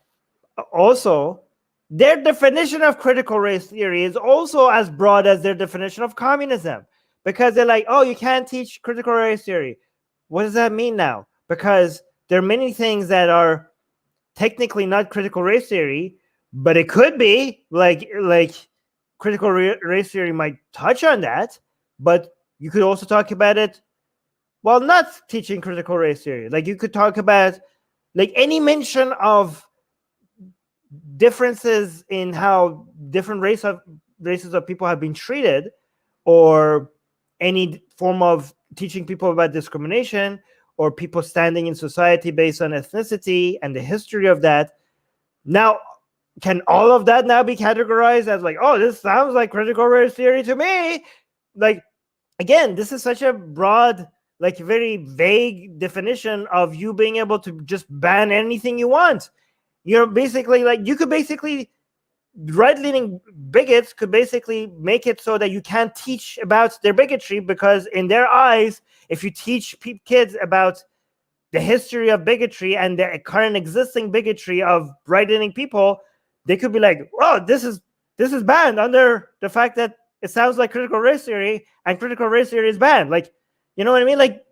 Also, their definition of critical race theory is also as broad as their definition of communism, because they're you can't teach critical race theory. What does that mean now? Because there are many things that are technically not critical race theory, but it could be like critical race theory might touch on that, but you could also talk about it while not teaching critical race theory. You could talk about any mention of differences in how different races of people have been treated, or any form of teaching people about discrimination, or people standing in society based on ethnicity and the history of that. Now, can all of that now be categorized as like, oh, this sounds like critical race theory to me? Like, again, this is such a broad, like very vague definition of you being able to just ban anything you want. You're basically like, you could basically, right-leaning bigots could basically make it so that you can't teach about their bigotry, because in their eyes, if you teach kids about the history of bigotry and the current existing bigotry of right-leaning people, they could be like, oh, this is banned under the fact that it sounds like critical race theory, and critical race theory is banned. Like, you know what I mean? Like,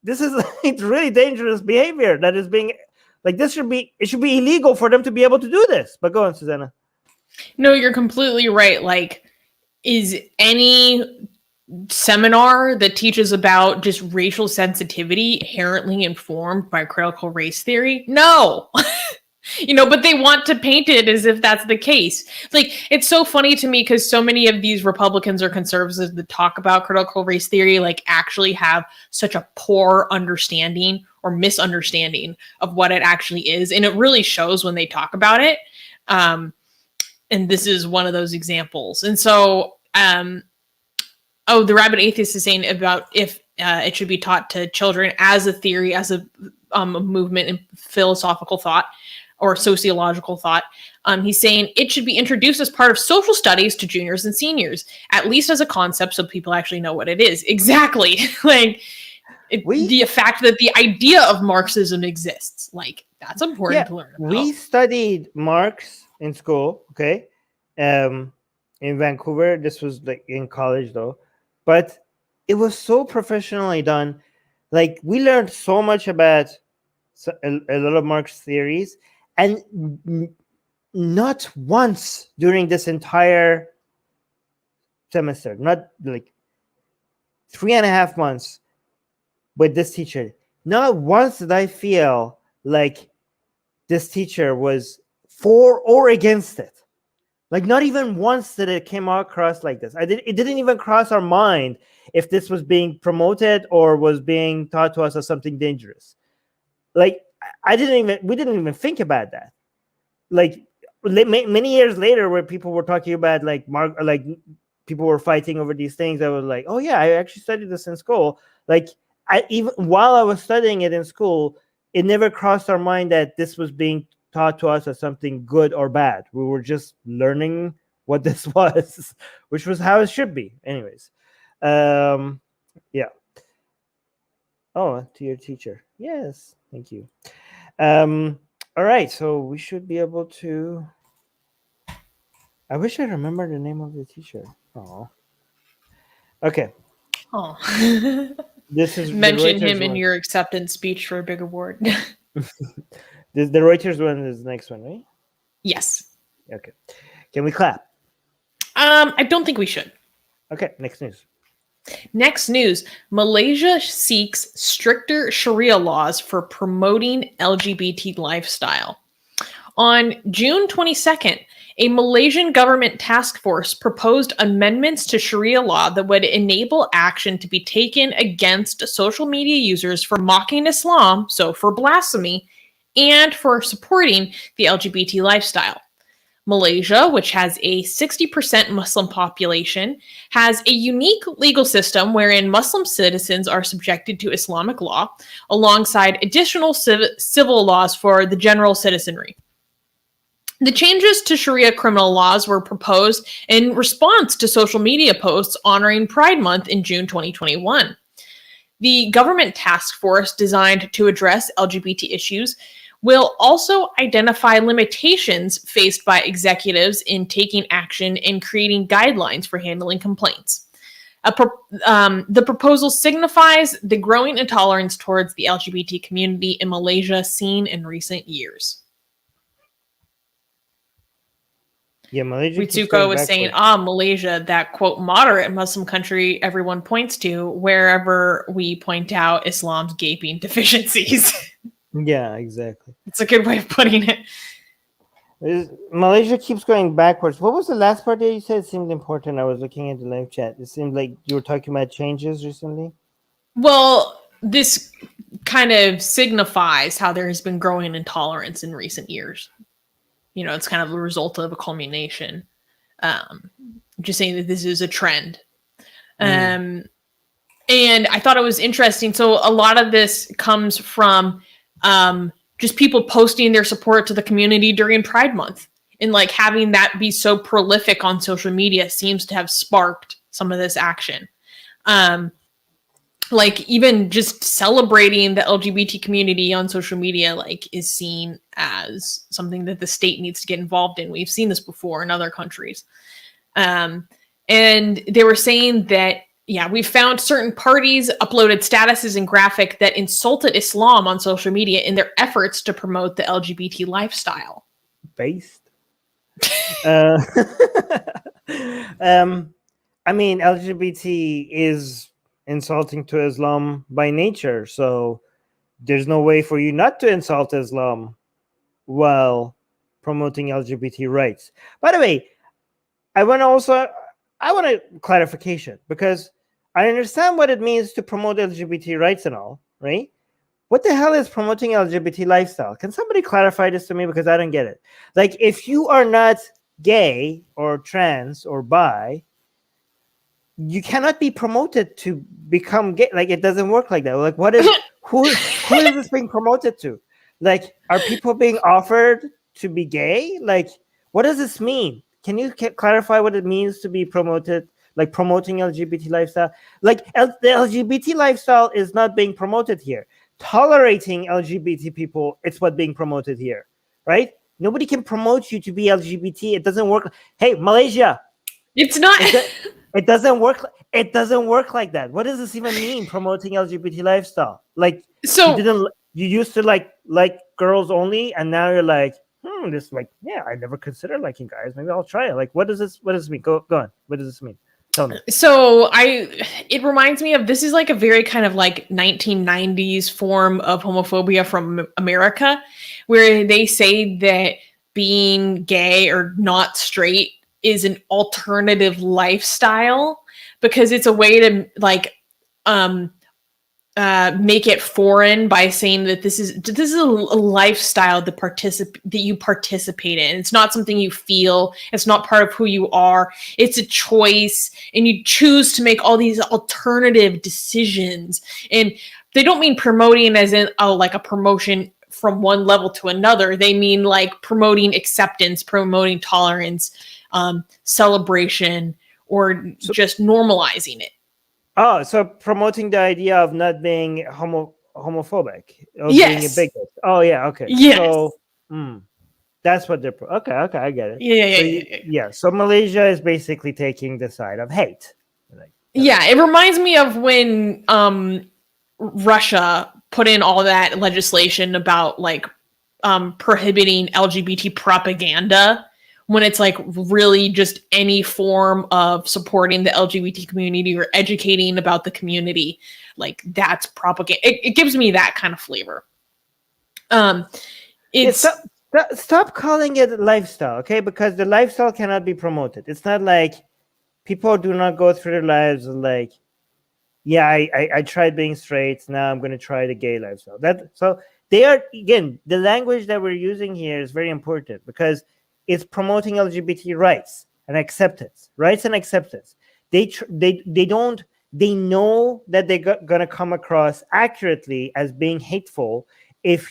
this is like really dangerous behavior that is being, like, it should be illegal for them to be able to do this. But go on, Susanna. No, you're completely right. Like, is any seminar that teaches about just racial sensitivity inherently informed by critical race theory? No. But they want to paint it as if that's the case. Like, it's so funny to me because so many of these Republicans or conservatives that talk about critical race theory, like, actually have such a poor understanding or misunderstanding of what it actually is. And it really shows when they talk about it. And this is one of those examples. And so, the Rabid Atheist is saying about if it should be taught to children as a theory, as a movement in philosophical thought or sociological thought. He's saying it should be introduced as part of social studies to juniors and seniors, at least as a concept, so people actually know what it is. Exactly. Like, the fact that the idea of Marxism exists, like, that's important to learn about. We studied Marx in school, okay, in Vancouver. This was like in college though, but it was so professionally done. Like, we learned so much about a lot of Marx theories, and not once during this entire semester, not like 3.5 months with this teacher, not once did I feel like this teacher was for or against it. Like, not even once did it came across like this. It didn't even cross our mind if this was being promoted or was being taught to us as something dangerous. Like, we didn't even think about that. Like, many years later, where people were talking about like people were fighting over these things, I was like, oh yeah, I actually studied this in school. Like, even while I was studying it in school, it never crossed our mind that this was being taught to us as something good or bad. We were just learning what this was, which was how it should be. Anyways, yeah. Oh, to your teacher. Yes, thank you. All right, so we should be able to. I wish I remember the name of the teacher. Oh. Okay. Oh. This is mention him in your acceptance speech for a big award. The Reuters one is the next one, right? Yes. Okay. Can we clap? I don't think we should. Okay, next news. Next news. Malaysia seeks stricter Sharia laws for promoting LGBT lifestyle. On June 22nd, a Malaysian government task force proposed amendments to Sharia law that would enable action to be taken against social media users for mocking Islam, so for blasphemy, and for supporting the LGBT lifestyle. Malaysia, which has a 60% Muslim population, has a unique legal system wherein Muslim citizens are subjected to Islamic law, alongside additional civil laws for the general citizenry. The changes to Sharia criminal laws were proposed in response to social media posts honoring Pride Month in June 2021. The government task force designed to address LGBT issues will also identify limitations faced by executives in taking action and creating guidelines for handling complaints. The proposal signifies the growing intolerance towards the LGBT community in Malaysia seen in recent years. Yeah, Malaysia. Ritsuko was saying, Malaysia, that quote moderate Muslim country everyone points to wherever we point out Islam's gaping deficiencies. Yeah, exactly. It's a good way of putting it. Malaysia keeps going backwards. What was the last part that you said? It seemed important. I was looking at the live chat. It seemed like you were talking about changes recently. Well, this kind of signifies how there has been growing intolerance in recent years. You know, it's kind of a result of a culmination. Just saying that this is a trend. And I thought it was interesting. So a lot of this comes from just people posting their support to the community during Pride Month. And like having that be so prolific on social media seems to have sparked some of this action. Like even just celebrating the LGBT community on social media, like is seen as something that the state needs to get involved in. We've seen this before in other countries. And they were saying that, yeah, we found certain parties uploaded statuses and graphic that insulted Islam on social media in their efforts to promote the LGBT lifestyle. Based. I mean, LGBT is insulting to Islam by nature, so there's no way for you not to insult Islam while promoting LGBT rights. By the way, I want a clarification, because I understand what it means to promote LGBT rights and all, right? What the hell is promoting LGBT lifestyle? Can somebody clarify this to me? Because I don't get it. Like, if you are not gay or trans or bi, you cannot be promoted to become gay. Like, it doesn't work like that. Like, what is who is this being promoted to? Like, are people being offered to be gay? Like, what does this mean? Can you clarify what it means to be promoted, like promoting LGBT lifestyle? Like, the LGBT lifestyle is not being promoted here. Tolerating LGBT people, it's what being promoted here, right? Nobody can promote you to be LGBT. It doesn't work. Hey, Malaysia, it's not. It doesn't work. It doesn't work like that. What does this even mean? Promoting LGBT lifestyle? Like, so you used to like girls only, and now you're like, this, like, yeah, I never considered liking guys. Maybe I'll try it. Like, what does this mean? Go on. What does this mean? Tell me. So it reminds me of, this is like a very kind of like 1990s form of homophobia from America, where they say that being gay or not straight is an alternative lifestyle, because it's a way to like make it foreign by saying that this is a lifestyle that you participate in. It's not something you feel. It's not part of who you are. It's a choice, and you choose to make all these alternative decisions. And they don't mean promoting as in like a promotion from one level to another. They mean like promoting acceptance, promoting tolerance, celebration, or just normalizing it. Oh, so promoting the idea of not being homophobic, or yes. being a bigot. Oh, yeah, okay. Yes. So, that's what they're... Okay, I get it. Yeah. So Malaysia is basically taking the side of hate. Like, yeah, it reminds me of when Russia put in all that legislation about like prohibiting LGBT propaganda, when it's like really just any form of supporting the LGBT community or educating about the community, like that's propaganda. It gives me that kind of flavor. Stop calling it lifestyle, okay? Because the lifestyle cannot be promoted. It's not like people do not go through their lives like, yeah, I tried being straight, now I'm going to try the gay lifestyle. So they are, again, the language that we're using here is very important, because it's promoting LGBT rights and acceptance. They know that they're gonna come across accurately as being hateful if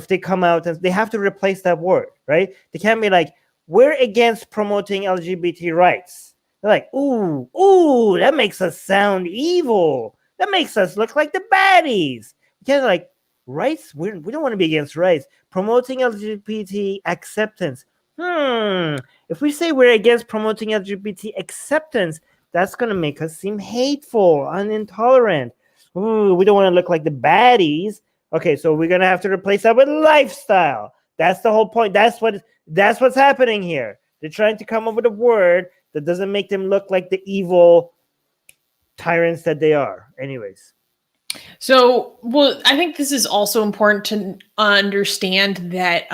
they come out, and they have to replace that word, right? They can't be like, we're against promoting LGBT rights. They're like, ooh, that makes us sound evil. That makes us look like the baddies. You can't like rights. We don't want to be against rights. Promoting LGBT acceptance. If we say we're against promoting LGBT acceptance, that's going to make us seem hateful and intolerant. Ooh, we don't want to look like the baddies. Okay, so we're going to have to replace that with lifestyle. That's the whole point. That's what's happening here. They're trying to come up with a word that doesn't make them look like the evil tyrants that they are. Anyways. So, well, I think this is also important to understand that,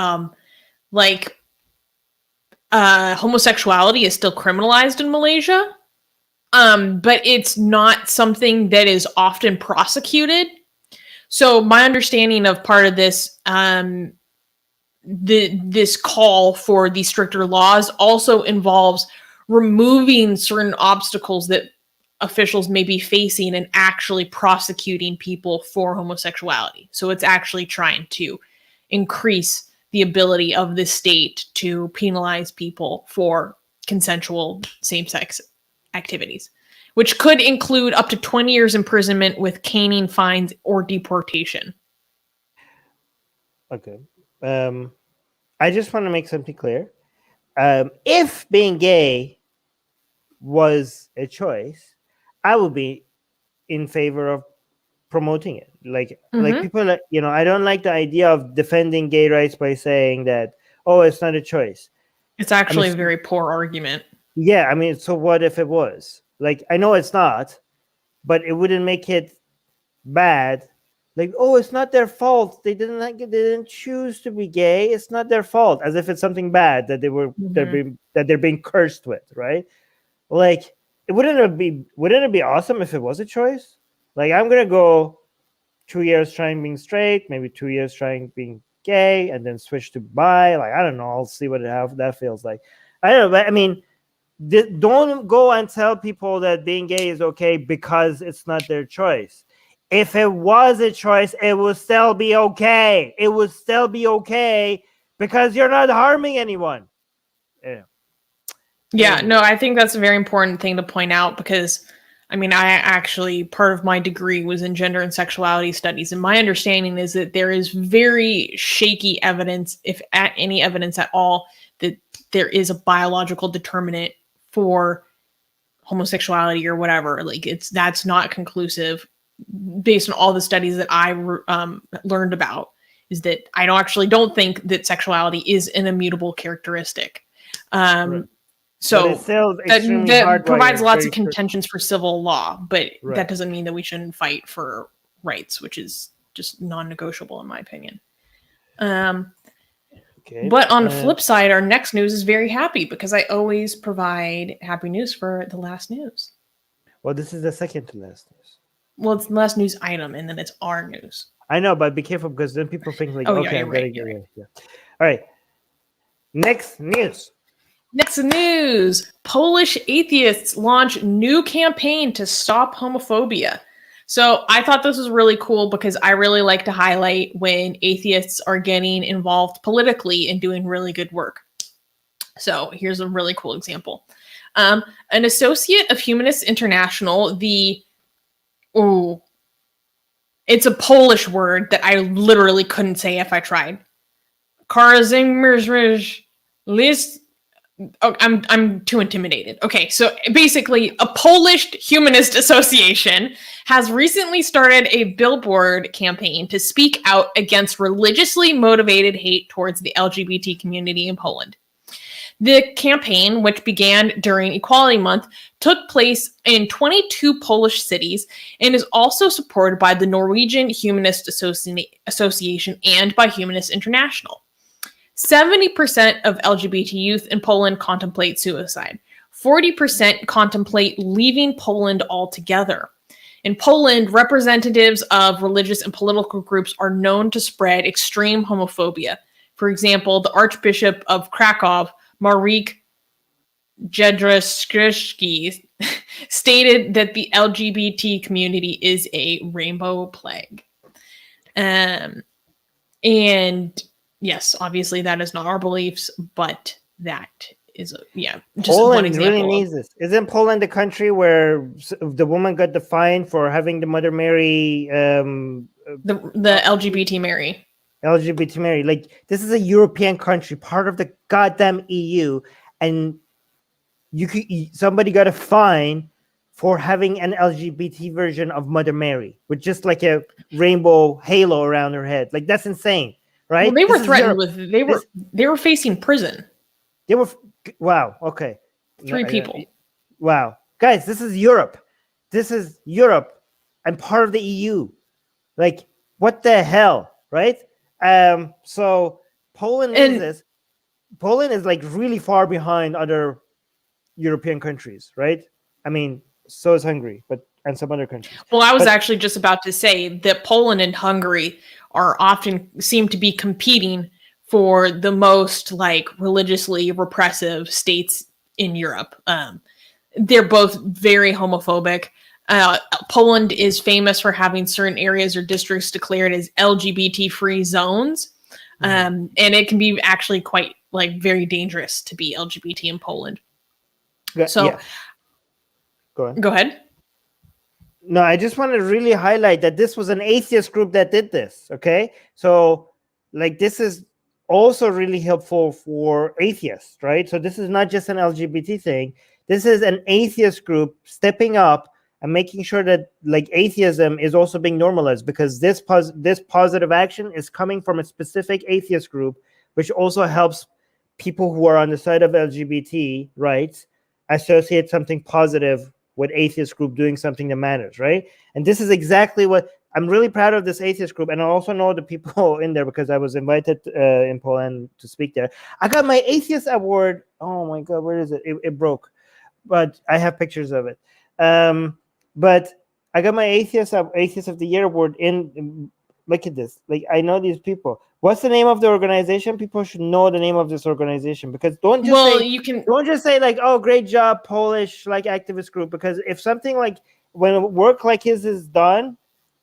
homosexuality is still criminalized in Malaysia, but it's not something that is often prosecuted. So my understanding of part of this, this call for these stricter laws also involves removing certain obstacles that officials may be facing and actually prosecuting people for homosexuality. So it's actually trying to increase the ability of the state to penalize people for consensual same-sex activities, which could include up to 20 years imprisonment with caning, fines, or deportation. Okay. I just want to make something clear. If being gay was a choice, I would be in favor of promoting it. Like people, like, I don't like the idea of defending gay rights by saying that, oh, it's not a choice. It's actually a very poor argument. Yeah, I mean, so what if it was? Like, I know it's not, but it wouldn't make it bad. Like, oh, it's not their fault. They didn't choose to be gay. It's not their fault, as if it's something bad that they're being cursed with, right? Like, wouldn't it be awesome if it was a choice? Like, I'm gonna go 2 years trying being straight, maybe 2 years trying being gay, and then switch to bi. Like, I don't know. I'll see what that feels like. I don't know, but I mean, don't go and tell people that being gay is okay because it's not their choice. If it was a choice, it would still be okay. It would still be okay because you're not harming anyone. Yeah, no, I think that's a very important thing to point out because, I mean, I actually, part of my degree was in gender and sexuality studies, and my understanding is that there is very shaky evidence, if any evidence at all, that there is a biological determinant for homosexuality or whatever. Like, that's not conclusive based on all the studies that I learned about. Is that I don't think that sexuality is an immutable characteristic. Right. So that provides lots of contentions for civil law, but that doesn't mean that we shouldn't fight for rights, which is just non-negotiable in my opinion. But on the flip side, our next news is very happy because I always provide happy news for the last news. Well, this is the second to last news. Well, it's the last news item, and then it's our news. I know, but be careful because then people think like, I'm right. Yeah. All right. Next news. Polish atheists launch new campaign to stop homophobia. So I thought this was really cool because I really like to highlight when atheists are getting involved politically and doing really good work. So here's a really cool example. An associate of Humanists International, it's a Polish word that I literally couldn't say if I tried. I'm too intimidated. Okay, so basically, a Polish humanist association has recently started a billboard campaign to speak out against religiously motivated hate towards the LGBT community in Poland. The campaign, which began during Equality Month, took place in 22 Polish cities and is also supported by the Norwegian Humanist Association and by Humanists International. 70% of LGBT youth in Poland contemplate suicide. 40% contemplate leaving Poland altogether. In Poland, representatives of religious and political groups are known to spread extreme homophobia. For example, the Archbishop of Krakow, Marek Jedrzejewski, stated that the LGBT community is a rainbow plague. And yes, obviously that is not our beliefs, but that is just Poland one example. Really needs this. Isn't Poland the country where the woman got the fine for having the Mother Mary? The LGBT Mary. LGBT Mary. Like, this is a European country, part of the goddamn EU, and somebody got a fine for having an LGBT version of Mother Mary with just like a rainbow halo around her head. Like, that's insane. Right? Well, they were threatened with. They were facing prison. They were. Wow. Okay. 3 people. Wow, guys, this is Europe. This is Europe, and part of the EU. Like, what the hell, right? So Poland is this. Poland is like really far behind other European countries, right? I mean, so is Hungary, but and some other countries. Well, I was actually just about to say that Poland and Hungary are often seem to be competing for the most like religiously repressive states in Europe. They're both very homophobic. Poland is famous for having certain areas or districts declared as LGBT-free zones. And it can be actually quite like very dangerous to be LGBT in Poland. So go ahead. No, I just want to really highlight that this was an atheist group that did this. Okay. So like this is also really helpful for atheists, right? So this is not just an LGBT thing. This is an atheist group stepping up and making sure that like atheism is also being normalized, because this positive action is coming from a specific atheist group, which also helps people who are on the side of LGBT rights associate something positive with atheist group doing something that matters, right? And this is exactly what I'm really proud of, this atheist group. And I also know the people in there because I was invited in Poland to speak there. I got my atheist award. Oh my God, where is it? It broke, but I have pictures of it. But I got my atheist of the year award in look at this. Like, I know these people. What's the name of the organization? People should know the name of this organization, because don't just say like, oh, great job, Polish like activist group. Because if something like when work like his is done,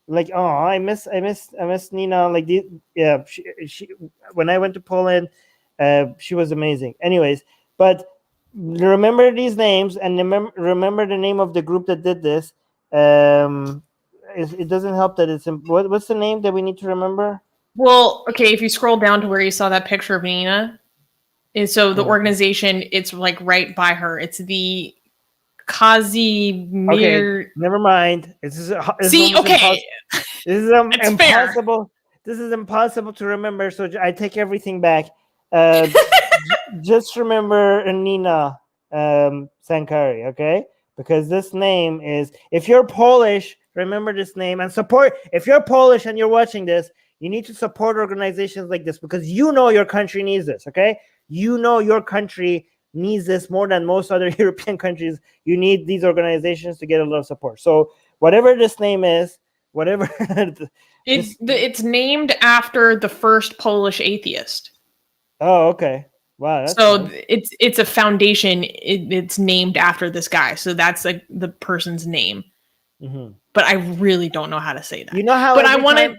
like, oh, I miss Nina. Like she when I went to Poland, she was amazing. Anyways, but remember these names and remember the name of the group that did this. It doesn't help that it's what's the name that we need to remember? Well, okay, if you scroll down to where you saw that picture of Nina, so the organization, it's like right by her. It's the Kazimir. Okay, never mind. This is okay. This is impossible. This is impossible to remember. So I take everything back. Just remember Nina Sankari, okay? Because this name is. If you're Polish, remember this name and support. If you're Polish and you're watching this, you need to support organizations like this, because you know your country needs this, okay? You know your country needs this more than most other European countries. You need these organizations to get a lot of support. So whatever this name is, whatever. It's named after the first Polish atheist. Oh, okay. Wow. So nice. It's a foundation. It's named after this guy. So that's like the person's name. Mm-hmm. But I really don't know how to say that. You know how? But I want to.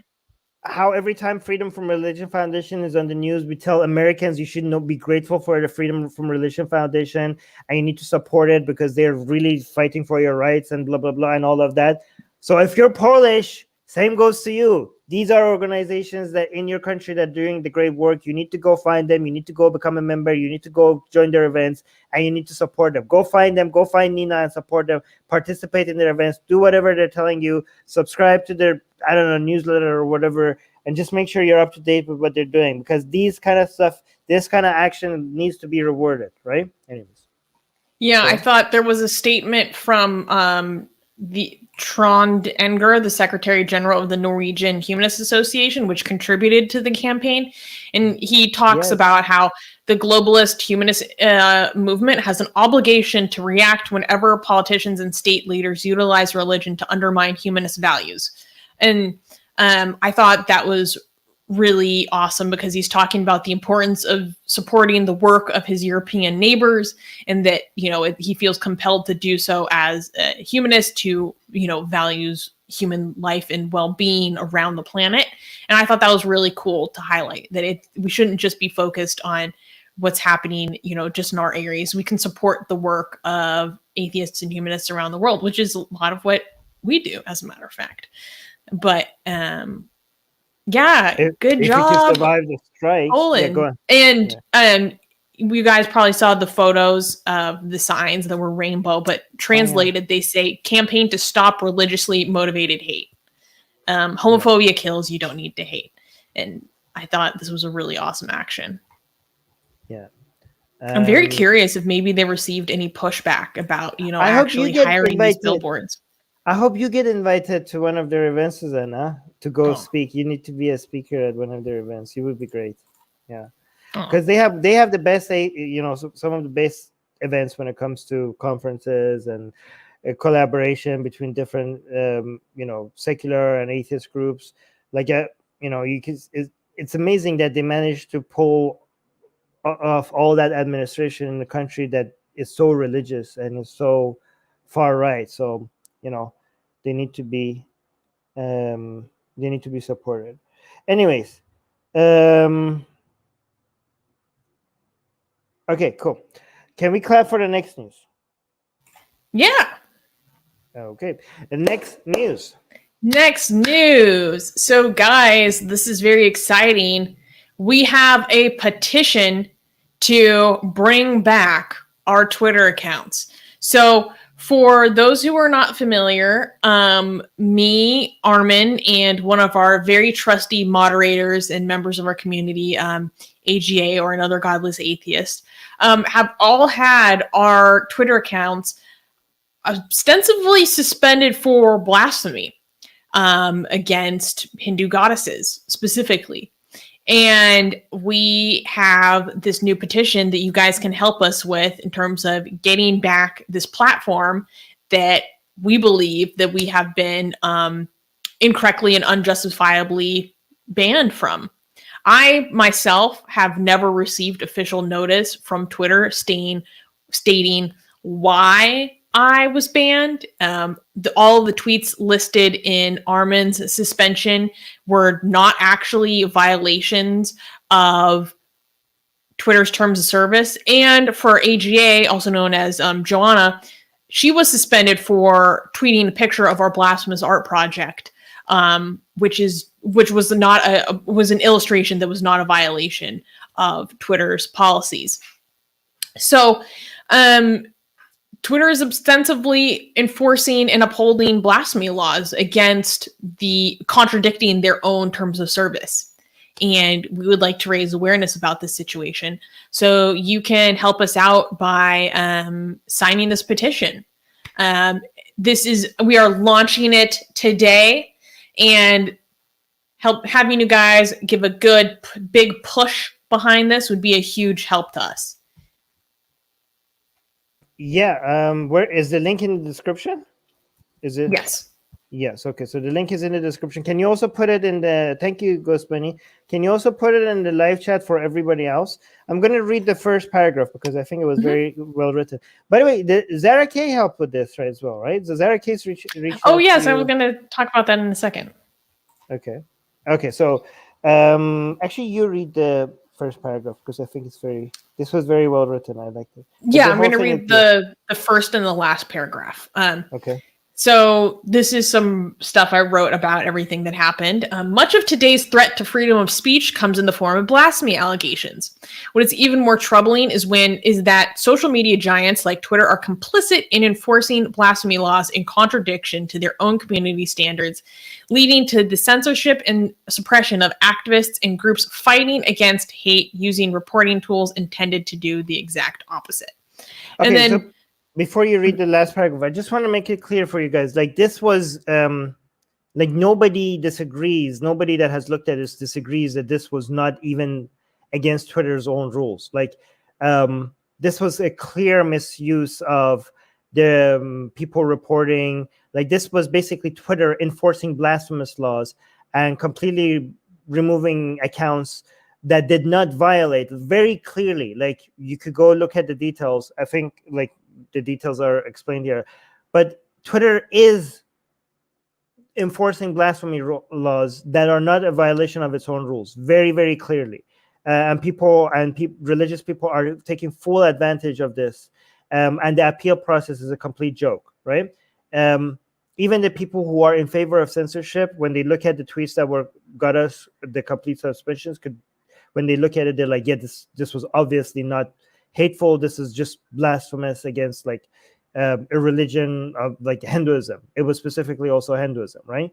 How every time Freedom from Religion Foundation is on the news, we tell Americans you should be grateful for the Freedom from Religion Foundation, and you need to support it because they're really fighting for your rights and blah, blah, blah, and all of that. So if you're Polish, same goes to you. These are organizations that in your country that are doing the great work. You need to go find them. You need to go become a member. You need to go join their events, and you need to support them. Go find them. Go find Nina and support them. Participate in their events. Do whatever they're telling you. Subscribe to their, I don't know, newsletter or whatever, and just make sure you're up to date with what they're doing, because these kind of stuff, this kind of action needs to be rewarded, right? Anyways. Yeah, so I thought there was a statement from the Trond Enger, the Secretary General of the Norwegian Humanist Association, which contributed to the campaign. And he talks about how the globalist humanist movement has an obligation to react whenever politicians and state leaders utilize religion to undermine humanist values. And I thought that was really awesome, because he's talking about the importance of supporting the work of his European neighbors, and that, you know, he feels compelled to do so as a humanist who, you know, values human life and well-being around the planet. And I thought that was really cool to highlight, that we shouldn't just be focused on what's happening, you know, just in our areas. We can support the work of atheists and humanists around the world, which is a lot of what we do, as a matter of fact. But good job. If you survive the strike, Poland. Go on. And you guys probably saw the photos of the signs that were rainbow, but translated, they say campaign to stop religiously motivated hate. Homophobia kills, you don't need to hate. And I thought this was a really awesome action. Yeah. I'm very curious if maybe they received any pushback about, you know, actually hiring these billboards. I hope you get invited to one of their events, Susanna, to go speak. You need to be a speaker at one of their events. You would be great. Yeah. Because they have the best, you know, some of the best events when it comes to conferences and collaboration between different secular and atheist groups. Like it's amazing that they managed to pull off all that administration in the country that is so religious and is so far right. So they need to be supported. Anyways, okay, cool. Can we clap for the next news? Yeah. Okay, the next news. So, guys, this is very exciting. We have a petition to bring back our Twitter accounts. So, for those who are not familiar, me, Armin, and one of our very trusty moderators and members of our community, AGA, or another godless atheist, have all had our Twitter accounts ostensibly suspended for blasphemy against Hindu goddesses specifically. And we have this new petition that you guys can help us with in terms of getting back this platform that we believe that we have been incorrectly and unjustifiably banned from. I myself have never received official notice from Twitter stating why I was banned. All the tweets listed in Armin's suspension were not actually violations of Twitter's terms of service. And for AGA, also known as Joanna, she was suspended for tweeting a picture of our blasphemous art project, which was an illustration that was not a violation of Twitter's policies. So, Twitter is ostensibly enforcing and upholding blasphemy laws against contradicting their own terms of service. And we would like to raise awareness about this situation. So you can help us out by signing this petition. We are launching it today, and having you guys give a good big push behind this would be a huge help to us. Yeah, where is the link in the description? Is it? Yes. Okay, so the link is in the description. Can you also put it in the, thank you, Ghost Bunny. Can you also put it in the live chat for everybody else? I'm going to read the first paragraph because I think it was very well written. By the way, Zara K helped with this right as well, right? So Zara K's reached Oh, yes, I was going to talk about that in a second. Okay, so actually you read the first paragraph because I think this was very well written. I liked it. Yeah, I'm going to read the first and the last paragraph. Okay. So this is some stuff I wrote about everything that happened. Much of today's threat to freedom of speech comes in the form of blasphemy allegations. What is even more troubling is that social media giants like Twitter are complicit in enforcing blasphemy laws in contradiction to their own community standards, leading to the censorship and suppression of activists and groups fighting against hate using reporting tools intended to do the exact opposite. Okay, and then. So before you read the last paragraph, I just want to make it clear for you guys. Like this was, like nobody disagrees. Nobody that has looked at this disagrees that this was not even against Twitter's own rules. Like this was a clear misuse of the people reporting. Like this was basically Twitter enforcing blasphemous laws and completely removing accounts that did not violate very clearly. Like you could go look at the details. I think like the details are explained here, but Twitter is enforcing blasphemy laws that are not a violation of its own rules, very, very clearly. And religious people are taking full advantage of this. And the appeal process is a complete joke, right? Even the people who are in favor of censorship, when they look at the tweets that got us the complete suspensions, when they look at it, they're like, yeah, this was obviously not hateful. This is just blasphemous against like a religion of like Hinduism. It was specifically also Hinduism, right?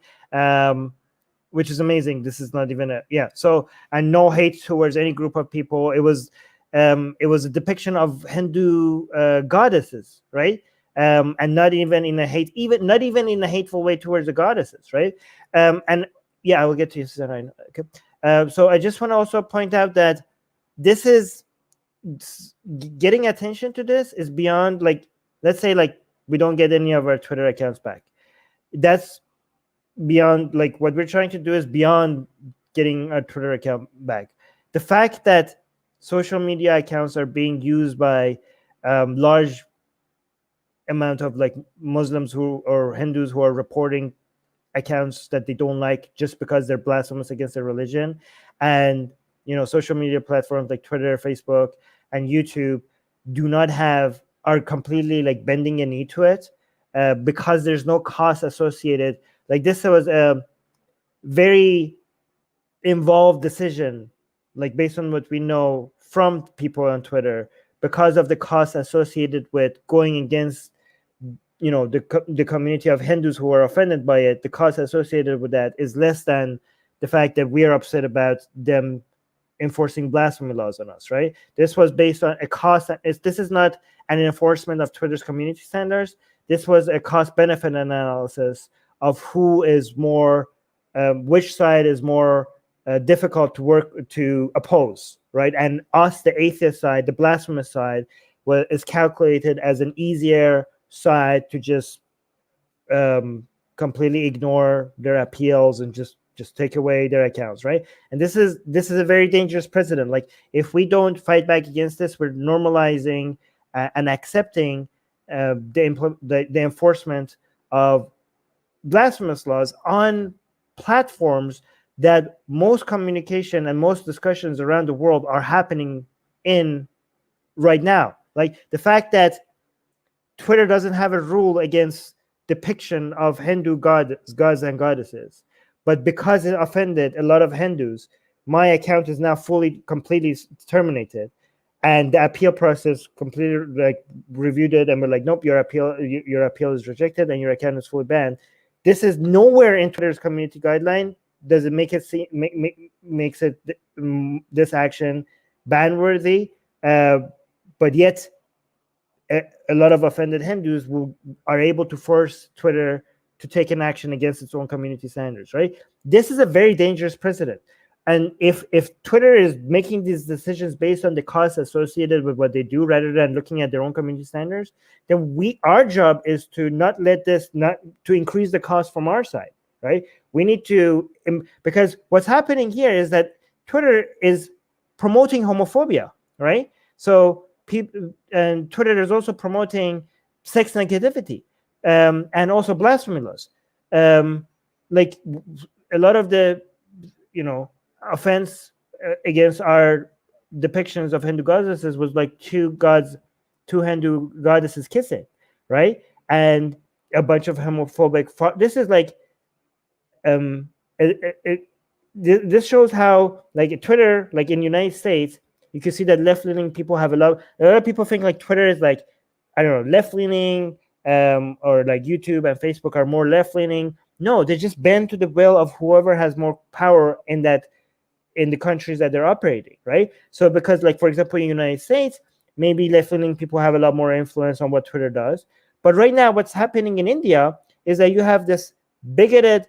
Which is amazing. This is not even So, and no hate towards any group of people. It was a depiction of Hindu goddesses, right? And not even in a hateful way towards the goddesses, right? And yeah, I will get to you, Susanna. Okay. So I just want to also point out that getting attention to this is beyond like, let's say like we don't get any of our Twitter accounts back. That's beyond, like, what we're trying to do is beyond getting our Twitter account back. The fact that social media accounts are being used by large amount of like Muslims or Hindus who are reporting accounts that they don't like just because they're blasphemous against their religion, and social media platforms like Twitter, Facebook, and YouTube are completely like bending a knee to it because there's no cost associated. Like, this was a very involved decision, like based on what we know from people on Twitter, because of the cost associated with going against the community of Hindus who are offended by it. The cost associated with that is less than the fact that we are upset about them enforcing blasphemy laws on us, right? This was based on a cost. This is not an enforcement of Twitter's community standards. This was a cost-benefit analysis of who is more, which side is more difficult to oppose, right? And us, the atheist side, the blasphemous side, is calculated as an easier side to just completely ignore their appeals and just take away their accounts, right? And this is a very dangerous precedent. Like, if we don't fight back against this, we're normalizing and accepting the enforcement of blasphemous laws on platforms that most communication and most discussions around the world are happening in right now. Like, the fact that Twitter doesn't have a rule against depiction of Hindu gods and goddesses, but because it offended a lot of Hindus, my account is now completely terminated, and the appeal process completely reviewed it, and we're like, nope, your appeal is rejected, and your account is fully banned. This is nowhere in Twitter's community guideline. Does it make it makes it this action ban-worthy? But yet, a lot of offended Hindus are able to force Twitter to take an action against its own community standards, right? This is a very dangerous precedent. And if Twitter is making these decisions based on the costs associated with what they do rather than looking at their own community standards, then our job is to not increase the cost from our side, right? We need to, because what's happening here is that Twitter is promoting homophobia, right? So and Twitter is also promoting sex negativity and also blasphemy laws. Like, a lot of the offense against our depictions of Hindu goddesses was like two Hindu goddesses kissing, right? And a bunch of homophobic. This is like this shows how, like, Twitter, like in the United States, you can see that left-leaning people have a lot of people think like Twitter is like, I don't know, left-leaning, or like YouTube and Facebook are more left-leaning. No, they just bend to the will of whoever has more power in the countries that they're operating, right? So because, like, for example, in the United States, maybe left-leaning people have a lot more influence on what Twitter does. But right now, what's happening in India is that you have this bigoted,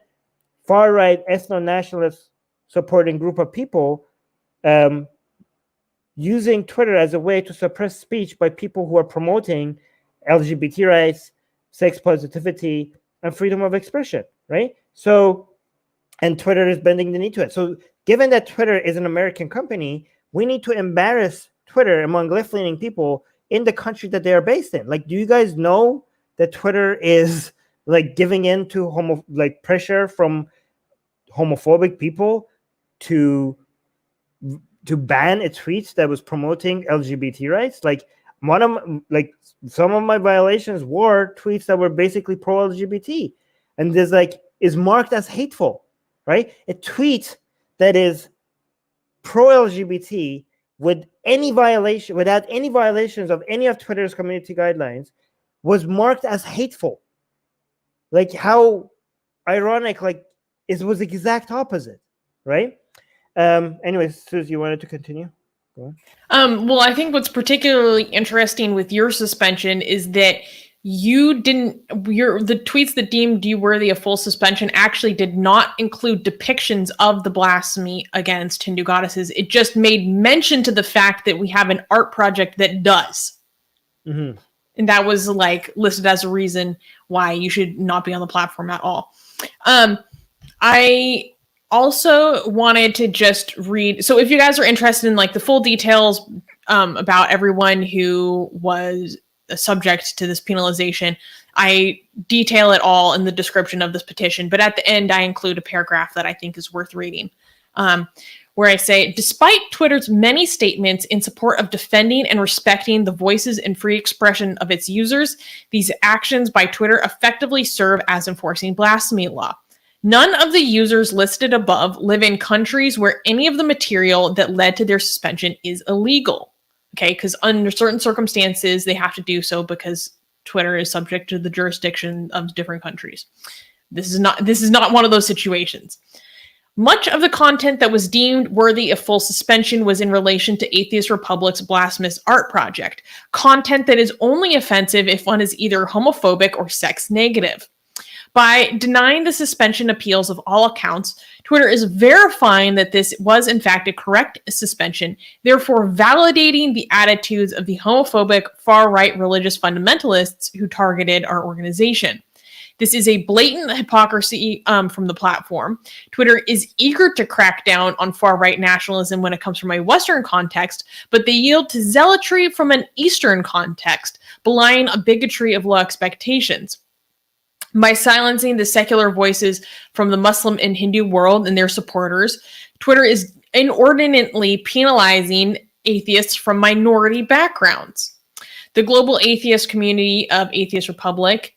far-right, ethno-nationalist supporting group of people using Twitter as a way to suppress speech by people who are promoting LGBT rights, sex positivity, and freedom of expression, right? So, and Twitter is bending the knee to it. So, given that Twitter is an American company, we need to embarrass Twitter among left-leaning people in the country that they are based in. Like, do you guys know that Twitter is like giving in to pressure from homophobic people to ban a tweet that was promoting LGBT rights? Like, some of my violations were tweets that were basically pro-LGBT, and is marked as hateful, right? A tweet that is pro-LGBT without any violations of any of Twitter's community guidelines was marked as hateful. Like, how ironic! Like, it was the exact opposite, right? Anyways, Suze, you wanted to continue? Go on. Well, I think what's particularly interesting with your suspension is that you didn't, the tweets that deemed you worthy of full suspension actually did not include depictions of the blasphemy against Hindu goddesses. It just made mention to the fact that we have an art project that does. Mm-hmm. And that was like listed as a reason why you should not be on the platform at all. I also wanted to just read. So if you guys are interested in like the full details about everyone who was subject to this penalization, I detail it all in the description of this petition. But at the end, I include a paragraph that I think is worth reading. Where I say, despite Twitter's many statements in support of defending and respecting the voices and free expression of its users, these actions by Twitter effectively serve as enforcing blasphemy law. None of the users listed above live in countries where any of the material that led to their suspension is illegal. Okay, because under certain circumstances, they have to do so because Twitter is subject to the jurisdiction of different countries. This is not one of those situations. Much of the content that was deemed worthy of full suspension was in relation to Atheist Republic's blasphemous art project, content that is only offensive if one is either homophobic or sex negative. By denying the suspension appeals of all accounts, Twitter is verifying that this was in fact a correct suspension, therefore validating the attitudes of the homophobic far-right religious fundamentalists who targeted our organization. This is a blatant hypocrisy from the platform. Twitter is eager to crack down on far-right nationalism when it comes from a Western context, but they yield to zealotry from an Eastern context, belying a bigotry of low expectations. By silencing the secular voices from the Muslim and Hindu world and their supporters, Twitter is inordinately penalizing atheists from minority backgrounds. The global atheist community of Atheist Republic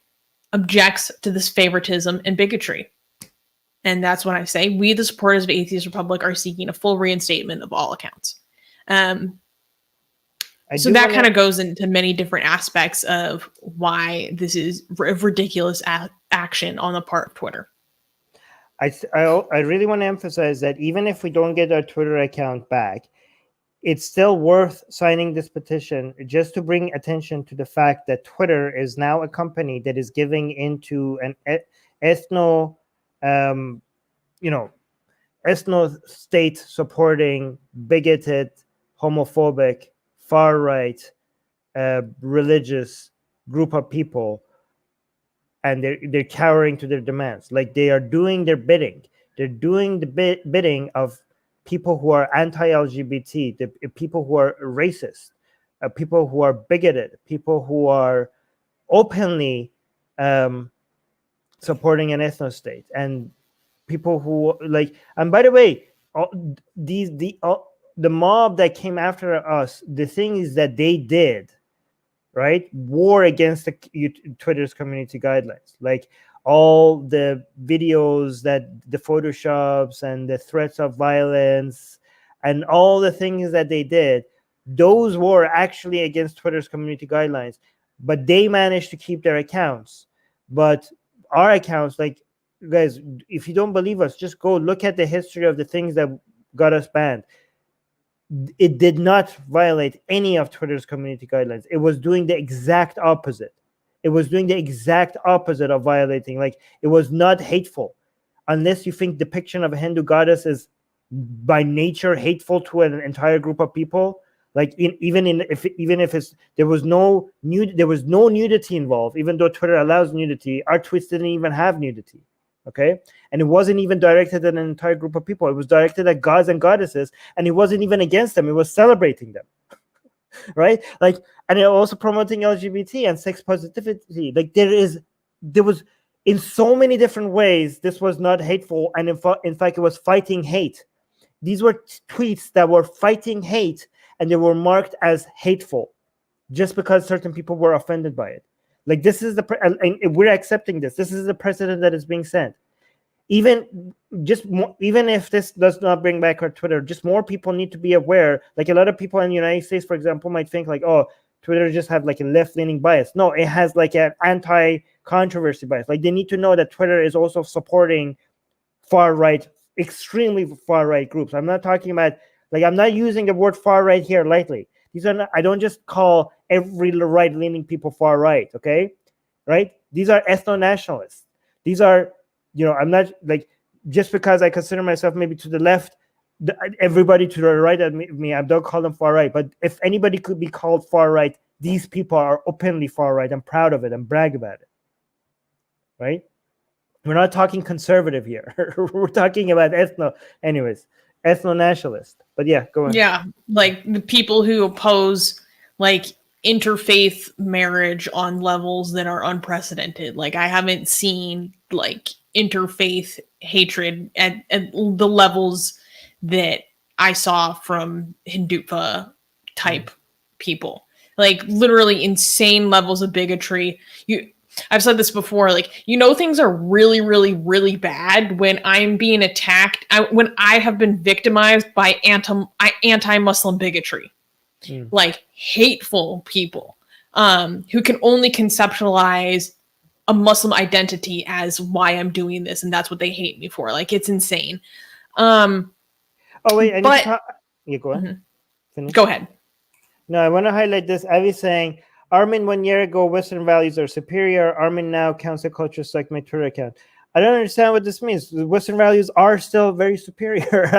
objects to this favoritism and bigotry. And that's when I say we, the supporters of Atheist Republic, are seeking a full reinstatement of all accounts. So that kind of goes into many different aspects of why this is a ridiculous action on the part of Twitter. I really want to emphasize that even if we don't get our Twitter account back, it's still worth signing this petition just to bring attention to the fact that Twitter is now a company that is giving into an ethno state supporting bigoted, homophobic, far right religious group of people, and they're cowering to their demands. Like, they are doing their bidding. They're doing the bidding of people who are anti-LGBT, the people who are racist, people who are bigoted, people who are openly supporting an ethno state, and people who like. And by the way, the mob that came after us, the thing is that they did, right, war against Twitter's community guidelines. Like, all the videos, that the photoshops and the threats of violence and all the things that they did, those were actually against Twitter's community guidelines, but they managed to keep their accounts. But our accounts, like, guys, if you don't believe us, just go look at the history of the things that got us banned. It did not violate any of Twitter's community guidelines. It was doing the exact opposite. It was doing the exact opposite of violating. Like, it was not hateful, unless you think depiction of a Hindu goddess is by nature hateful to an entire group of people. Like, even if it's there was no nudity involved, even though Twitter allows nudity, our tweets didn't even have nudity. Okay, and it wasn't even directed at an entire group of people. It was directed at gods and goddesses, and it wasn't even against them. It was celebrating them. Right? Like, and it also promoting LGBT and sex positivity. Like, there was in so many different ways, this was not hateful, and in fact it was fighting hate. These were tweets that were fighting hate, and they were marked as hateful just because certain people were offended by it. Like, this is and we're accepting this. This is the precedent that is being set. Even if this does not bring back our Twitter, just more people need to be aware. Like, a lot of people in the United States, for example, might think like, oh, Twitter just have like a left-leaning bias. No, it has like an anti-controversy bias. Like, they need to know that Twitter is also supporting far-right, extremely far-right groups. I'm not talking about, like, I'm not using the word far-right here lightly. These are not, I don't just call every right-leaning people far-right, okay? Right? These are ethno-nationalists. These are, I'm not, like, just because I consider myself maybe to the left, everybody to the right of me, I don't call them far right, but if anybody could be called far right, these people are openly far right. I'm proud of it and brag about it. Right? We're not talking conservative here. We're talking about ethno-nationalist. But yeah, go on. Yeah, like the people who oppose like interfaith marriage on levels that are unprecedented. Like I haven't seen like interfaith hatred at the levels that I saw from Hindufa type people. Like literally insane levels of bigotry. I've said this before, like, things are really, really, really bad when I'm being attacked, when I have been victimized by anti-Muslim bigotry, like hateful people who can only conceptualize a Muslim identity as why I'm doing this, and that's what they hate me for. Like, it's insane. Oh, wait, I need to yeah, go ahead. Go ahead. No, I want to highlight this. I was saying, Armin 1 year ago, Western values are superior. Armin now, cancel culture like my Twitter account. I don't understand what this means. Western values are still very superior.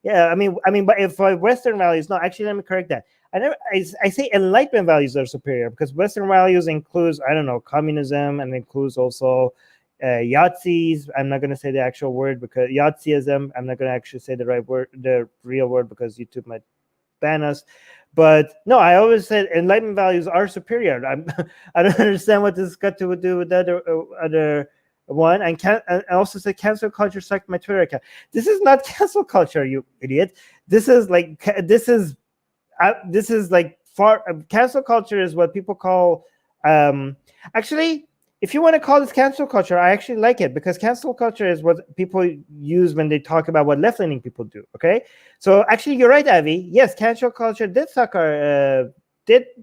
Yeah, I mean, but if Western values, no, actually, let me correct that. I say Enlightenment values are superior because Western values includes, I don't know, communism, and includes also Yahtzees. I'm not going to say the actual word because Yahtzeeism. I'm not going to actually say the right word, the real word, because YouTube might ban us. But no, I always said Enlightenment values are superior. I don't understand what this got to do with the other one. And I also said cancel culture sucked my Twitter account. This is not cancel culture, you idiot. This is like cancel culture is what people call. Actually, if you want to call this cancel culture, I actually like it, because cancel culture is what people use when they talk about what left-leaning people do. Okay, so actually, you're right, Avi. Yes, cancel culture did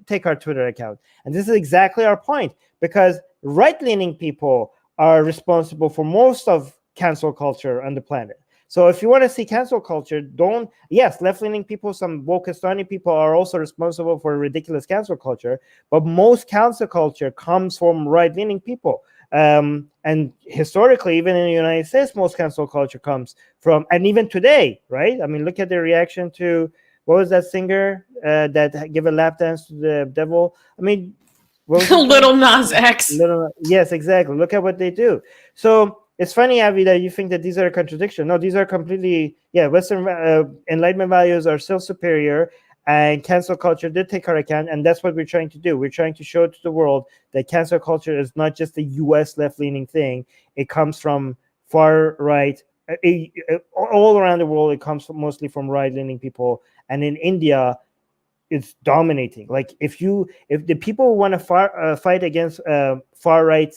take our Twitter account, and this is exactly our point, because right-leaning people are responsible for most of cancel culture on the planet. So if you want to see cancel culture, yes, left-leaning people, some Wokistani people are also responsible for ridiculous cancel culture, but most cancel culture comes from right-leaning people. And historically, even in the United States, most cancel culture comes from, and even today, right? I mean, look at the reaction to, what was that singer that gave a lap dance to the devil? I mean, Little Nas X. Yes, exactly. Look at what they do. So it's funny, Avi, that you think that these are a contradiction. No, these are completely, Western Enlightenment values are still superior, and cancel culture did take our account, and that's what we're trying to do. We're trying to show to the world that cancel culture is not just a U.S. left-leaning thing. It comes from far right, all around the world. It comes mostly from right-leaning people, and in India, it's dominating. Like if the people who want to fight against far right,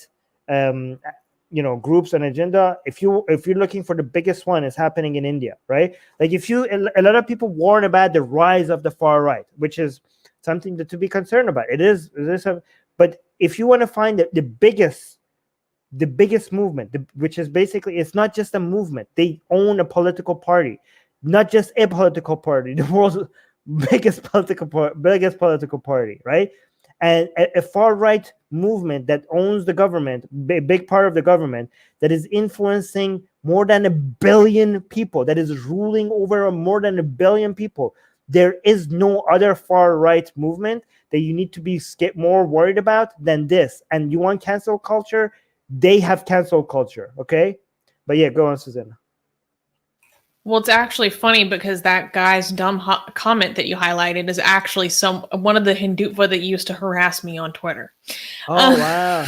groups and agenda, if you're looking for the biggest one, is happening in India, right? Like a lot of people warn about the rise of the far right, which is something to be concerned about. But if you want to find the biggest movement, which is basically, it's not just a movement. They own a political party, not just a political party, the world's biggest political party, right? And a far right movement that owns the government, big part of the government, that is influencing more than 1 billion people, that is ruling over more than 1 billion people. There is no other far right movement that you need to be more worried about than this. And you want cancel culture? They have cancel culture, okay? But yeah, go on, Susanna. Well, it's actually funny because that guy's dumb comment that you highlighted is actually one of the Hindufa that used to harass me on Twitter. Oh, wow.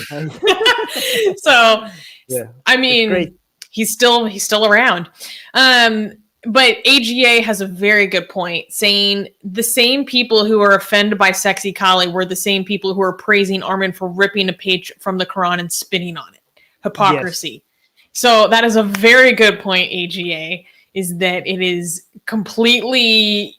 So, yeah, I mean, he's still around. But AGA has a very good point, saying the same people who are offended by Sexy Kali were the same people who are praising Armin for ripping a page from the Quran and spitting on it. Hypocrisy. Yes. So that is a very good point, AGA. Is that it is completely,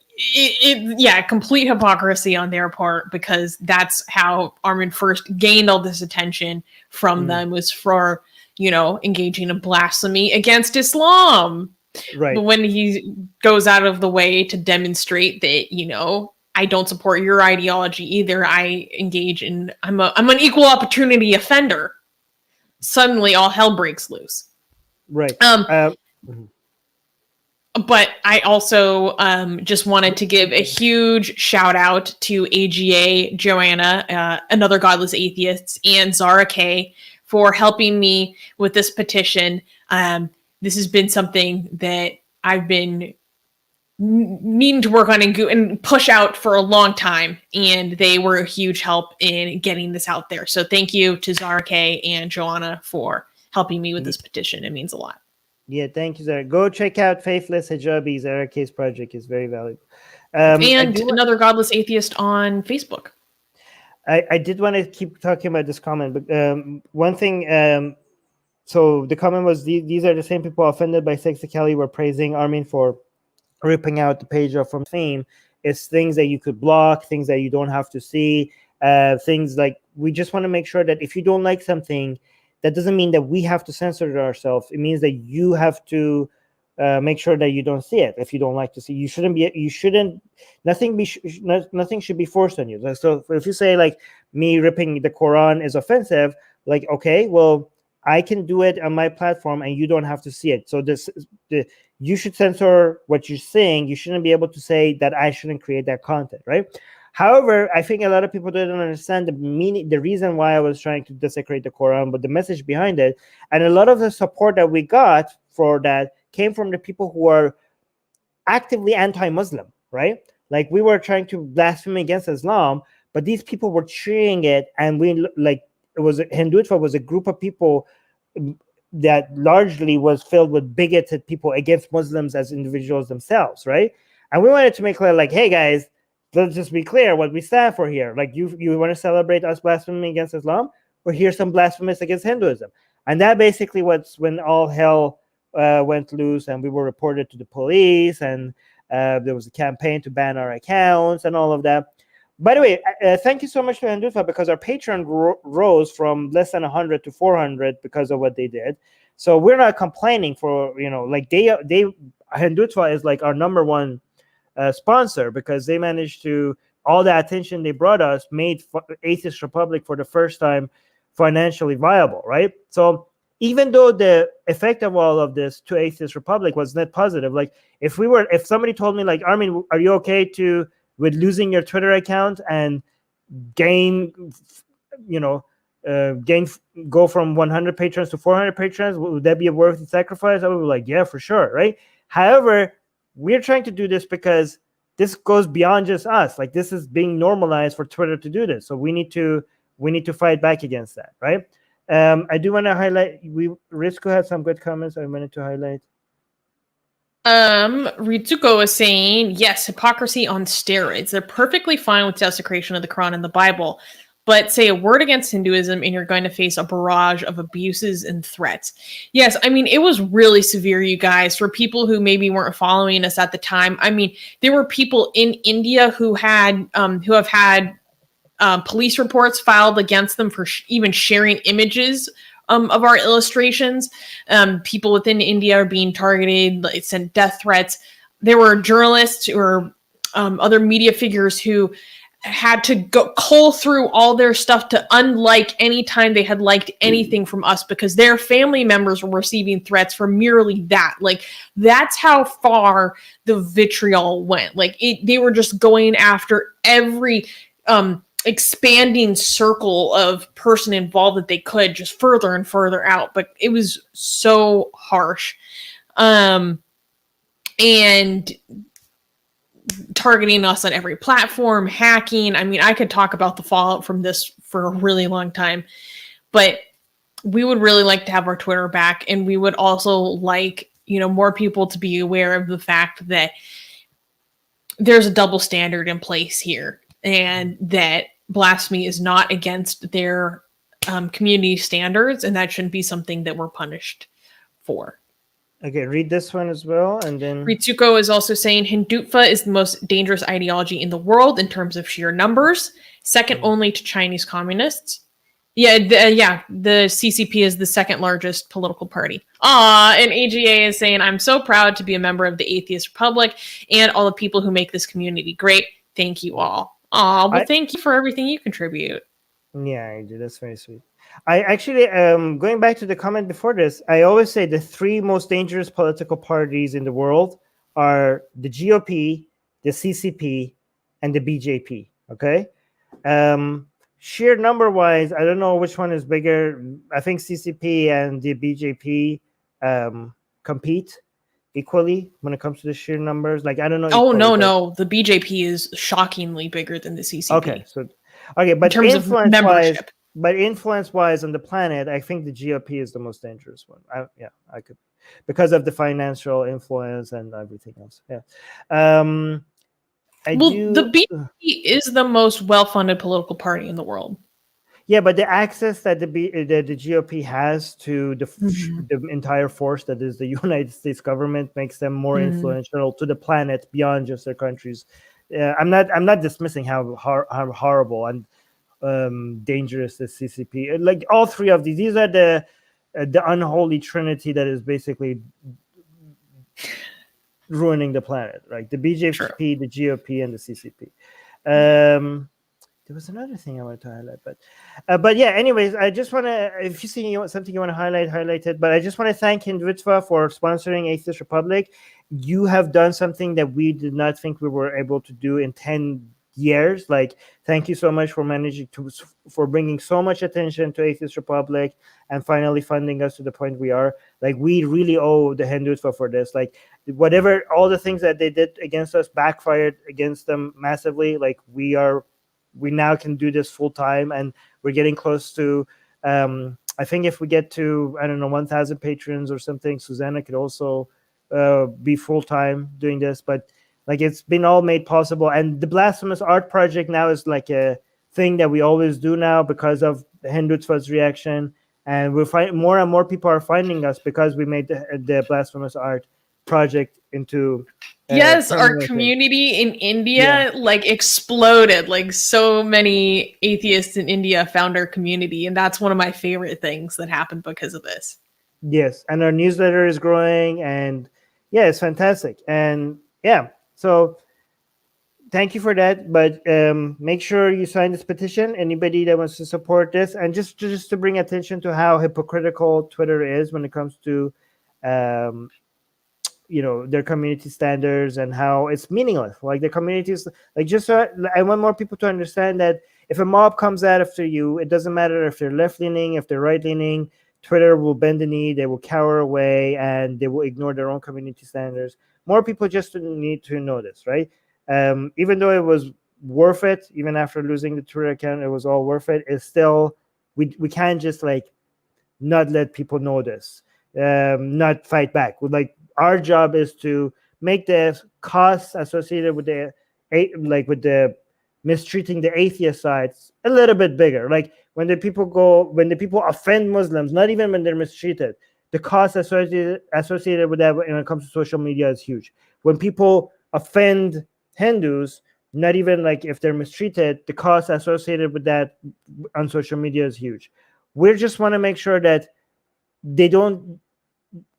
complete hypocrisy on their part, because that's how Armin first gained all this attention from them, was for, engaging in blasphemy against Islam. Right. But when he goes out of the way to demonstrate that, I don't support your ideology either, I engage in, I'm an equal opportunity offender, suddenly all hell breaks loose. Right. But I also just wanted to give a huge shout out to AGA, Joanna, Another Godless Atheists, and Zara K for helping me with this petition. This has been something that I've been needing to work on and push out for a long time, and they were a huge help in getting this out there. So thank you to Zara K and Joanna for helping me with this petition. It means a lot. Yeah, thank you, Zara. Go check out Faithless Hijabi. Zara K's project is very valuable. And Another Godless Atheist on Facebook. I did want to keep talking about this comment, but one thing, so the comment was, these are the same people offended by sexicality were praising Armin for ripping out the page off from theme. It's things that you could block, things that you don't have to see, things like, we just want to make sure that if you don't like something, that doesn't mean that we have to censor it ourselves. It means that you have to make sure that you don't see it. If you don't like to see, nothing should be forced on you. So if you say like me ripping the Quran is offensive, like, okay, well, I can do it on my platform and you don't have to see it. So you should censor what you're saying. You shouldn't be able to say that I shouldn't create that content, right? However, I think a lot of people didn't understand the meaning, the reason why I was trying to desecrate the Quran, but the message behind it. And a lot of the support that we got for that came from the people who are actively anti-Muslim, right? Like, we were trying to blaspheme against Islam, but these people were cheering it, and Hindutva was a group of people that largely was filled with bigoted people against Muslims as individuals themselves, right? And we wanted to make clear, like, hey guys, let's just be clear what we stand for here. Like, you want to celebrate us blaspheming against Islam? Well, here's some blasphemous against Hinduism. And that basically was when all hell went loose, and we were reported to the police, and there was a campaign to ban our accounts and all of that. By the way, thank you so much to Hindutva, because our Patreon rose from less than 100 to 400 because of what they did. So we're not complaining for, like Hindutva is like our number one sponsor, because they managed to, all the attention they brought us made Atheist Republic for the first time financially viable, right? So even though the effect of all of this to Atheist Republic was net positive, like if somebody told me like, Armin, are you okay with losing your Twitter account and go from 100 patrons to 400 patrons, would that be a worthy sacrifice? I would be like, yeah, for sure, right? However, we're trying to do this because this goes beyond just us. Like, this is being normalized for Twitter to do this. So we need to fight back against that, right? I do want to highlight, Rizko had some good comments I wanted to highlight. Ritsuko is saying, yes, hypocrisy on steroids. They're perfectly fine with desecration of the Quran and the Bible, but say a word against Hinduism and you're going to face a barrage of abuses and threats. Yes, I mean, it was really severe, you guys. For people who maybe weren't following us at the time, I mean, there were people in India who have had police reports filed against them for even sharing images of our illustrations. People within India are being targeted, like, sent death threats. There were journalists or other media figures who had to go cull through all their stuff to unlike any time they had liked anything from us, because their family members were receiving threats for merely that. Like, that's how far the vitriol went. Like, they were just going after every expanding circle of person involved that they could, just further and further out. But it was so harsh. And targeting us on every platform, hacking. I mean, I could talk about the fallout from this for a really long time, but we would really like to have our Twitter back. And we would also like, more people to be aware of the fact that there's a double standard in place here, and that blasphemy is not against their community standards, and that shouldn't be something that we're punished for. Okay, read this one as well, and then Ritsuko is also saying Hindutva is the most dangerous ideology in the world in terms of sheer numbers, second only to Chinese communists. The CCP is the second largest political party. And AGA is saying, I'm so proud to be a member of the Atheist Republic and all the people who make this community great. Thank you all. Thank you for everything you contribute. Yeah, I do. That's very sweet. I actually, going back to the comment before this, I always say the three most dangerous political parties in the world are the GOP, the CCP, and the BJP. Okay. Sheer number wise, I don't know which one is bigger. I think CCP and the BJP compete equally when it comes to the sheer numbers. Like, I don't know. Oh, equally, no. The BJP is shockingly bigger than the CCP. Okay. Okay. But in terms of membership. Influence wise on the planet, I think the GOP is the most dangerous one. I could, because of the financial influence and everything else. Yeah. The BJP is the most well-funded political party in the world. Yeah, but the access that the GOP has to the entire force that is the United States government makes them more influential to the planet beyond just their countries. I'm not dismissing how horrible and dangerous the CCP. Like all three of these are the unholy trinity that is basically ruining the planet, right? The BJP, sure. The GOP, and the CCP. There was another thing I wanted to highlight, but yeah. Anyways, I just want to, if you see something you want to highlight it. But I just want to thank Rivka for sponsoring Atheist Republic. You have done something that we did not think we were able to do in 10 years. Like, thank you so much for for bringing so much attention to Atheist Republic and finally funding us to the point we are. Like, we really owe the Hindutva for this. Like, whatever, all the things that they did against us backfired against them massively. Like, we now can do this full time, and we're getting close to, I think if we get to, I don't know, 1,000 patrons or something, Susanna could also be full time doing this. But like, it's been all made possible. And the Blasphemous Art Project now is like a thing that we always do now because of the Hindutva's reaction. And we're finding more and more people are finding us because we made the Blasphemous Art Project into yes, our community in India like exploded. Like, so many atheists in India found our community, and that's one of my favorite things that happened because of this. Yes, and our newsletter is growing, and yeah, it's fantastic. And yeah, so thank you for that. But make sure you sign this petition. Anybody that wants to support this, and just to bring attention to how hypocritical Twitter is when it comes to their community standards and how it's meaningless. Like, the communities, like, just so I want more people to understand that if a mob comes out after you, it doesn't matter if they're left-leaning, if they're right-leaning, Twitter will bend the knee, they will cower away, and they will ignore their own community standards. More people just need to know this, right? Even though it was worth it, even after losing the Twitter account, it was all worth it. It's still, we can't just like not let people know this, not fight back. Like, our job is to make the costs associated with the mistreating the atheist sides a little bit bigger. Like, when the people offend Muslims, not even when they're mistreated, the cost associated with that when it comes to social media is huge. When people offend Hindus, not even like if they're mistreated, the cost associated with that on social media is huge. We just want to make sure that they don't,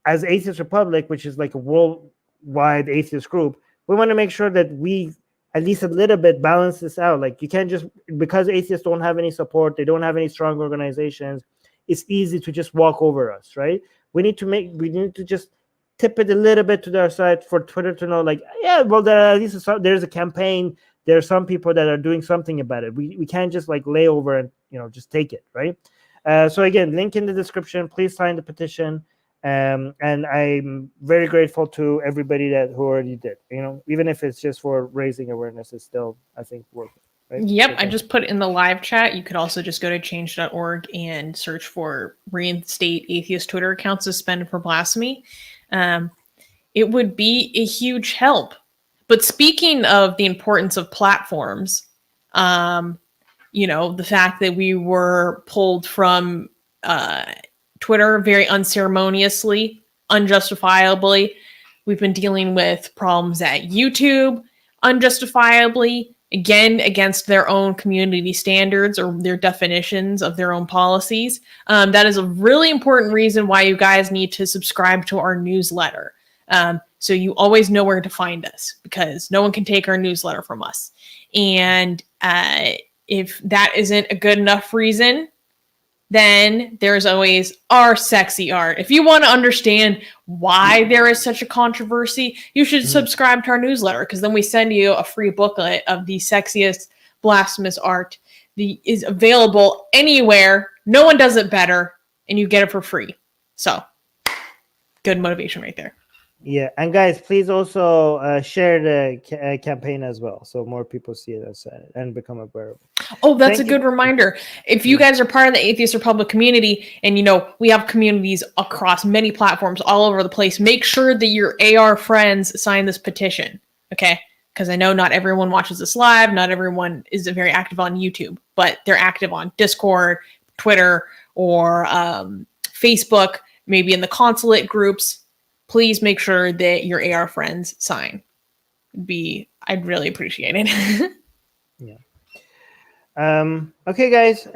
as Atheist Republic, which is like a worldwide atheist group, we want to make sure that we at least a little bit balance this out. Like, you can't just, because atheists don't have any support, they don't have any strong organizations, it's easy to just walk over us, right? We need to just tip it a little bit to their side for Twitter to know, like, yeah, well, there's a campaign. There are some people that are doing something about it. We can't just like lay over and just take it, right? So again, link in the description. Please sign the petition. And I'm very grateful to everybody who already did. Even if it's just for raising awareness, it's still, I think, worth it. Right? Yep, I just put it in the live chat. You could also just go to change.org and search for reinstate atheist Twitter account suspended for blasphemy. It would be a huge help. But speaking of the importance of platforms, the fact that we were pulled from Twitter very unceremoniously, unjustifiably. We've been dealing with problems at YouTube, unjustifiably, again, against their own community standards or their definitions of their own policies. That is a really important reason why you guys need to subscribe to our newsletter. So you always know where to find us, because no one can take our newsletter from us. And if that isn't a good enough reason, then there's always our sexy art. If you want to understand why there is such a controversy, you should subscribe to our newsletter, because then we send you a free booklet of the sexiest blasphemous art. The is available anywhere. No one does it better, and you get it for free. So, good motivation right there. Yeah, and guys, please also share the campaign as well, so more people see it and become aware of it. Oh, that's a good reminder. If you guys are part of the Atheist Republic community, and you know we have communities across many platforms all over the place, make sure that your AR friends sign this petition, okay? Because I know not everyone watches this live, not everyone is very active on YouTube, but they're active on Discord, Twitter, or Facebook, maybe in the consulate groups. Please make sure that your AR friends sign. I'd really appreciate it. Yeah. Okay, guys.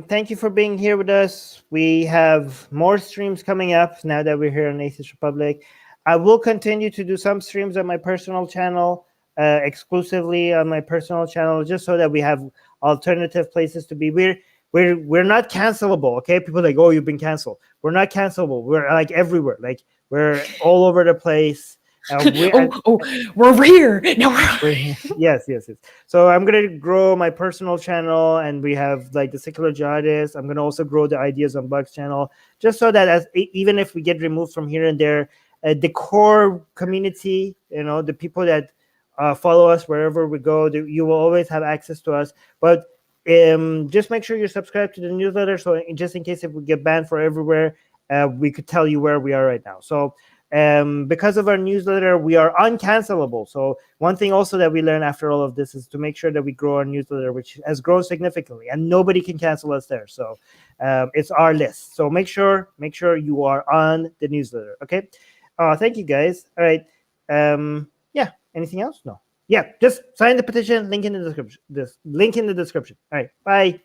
Thank you for being here with us. We have more streams coming up now that we're here on Atheist Republic. I will continue to do some streams on my personal channel, exclusively on my personal channel, just so that we have alternative places to be. We're not cancelable, okay? People are like, oh, you've been canceled. We're not cancelable. We're like everywhere. Like, we're all over the place. We're here. No, yes. So I'm gonna grow my personal channel, and we have like the Secular Jihadist. I'm gonna also grow the Ideas on Bugs channel, just so that even if we get removed from here and there, the core community, you know, the people that follow us wherever we go, you will always have access to us. But just make sure you're subscribed to the newsletter, so just in case if we get banned for everywhere, we could tell you where we are right now. So because of our newsletter, we are uncancelable. So one thing also that we learned after all of this is to make sure that we grow our newsletter, which has grown significantly, and nobody can cancel us there. So it's our list. So make sure you are on the newsletter. Okay. Thank you, guys. All right. Yeah. Anything else? No. Yeah. Just sign the petition. Link in the description. All right. Bye.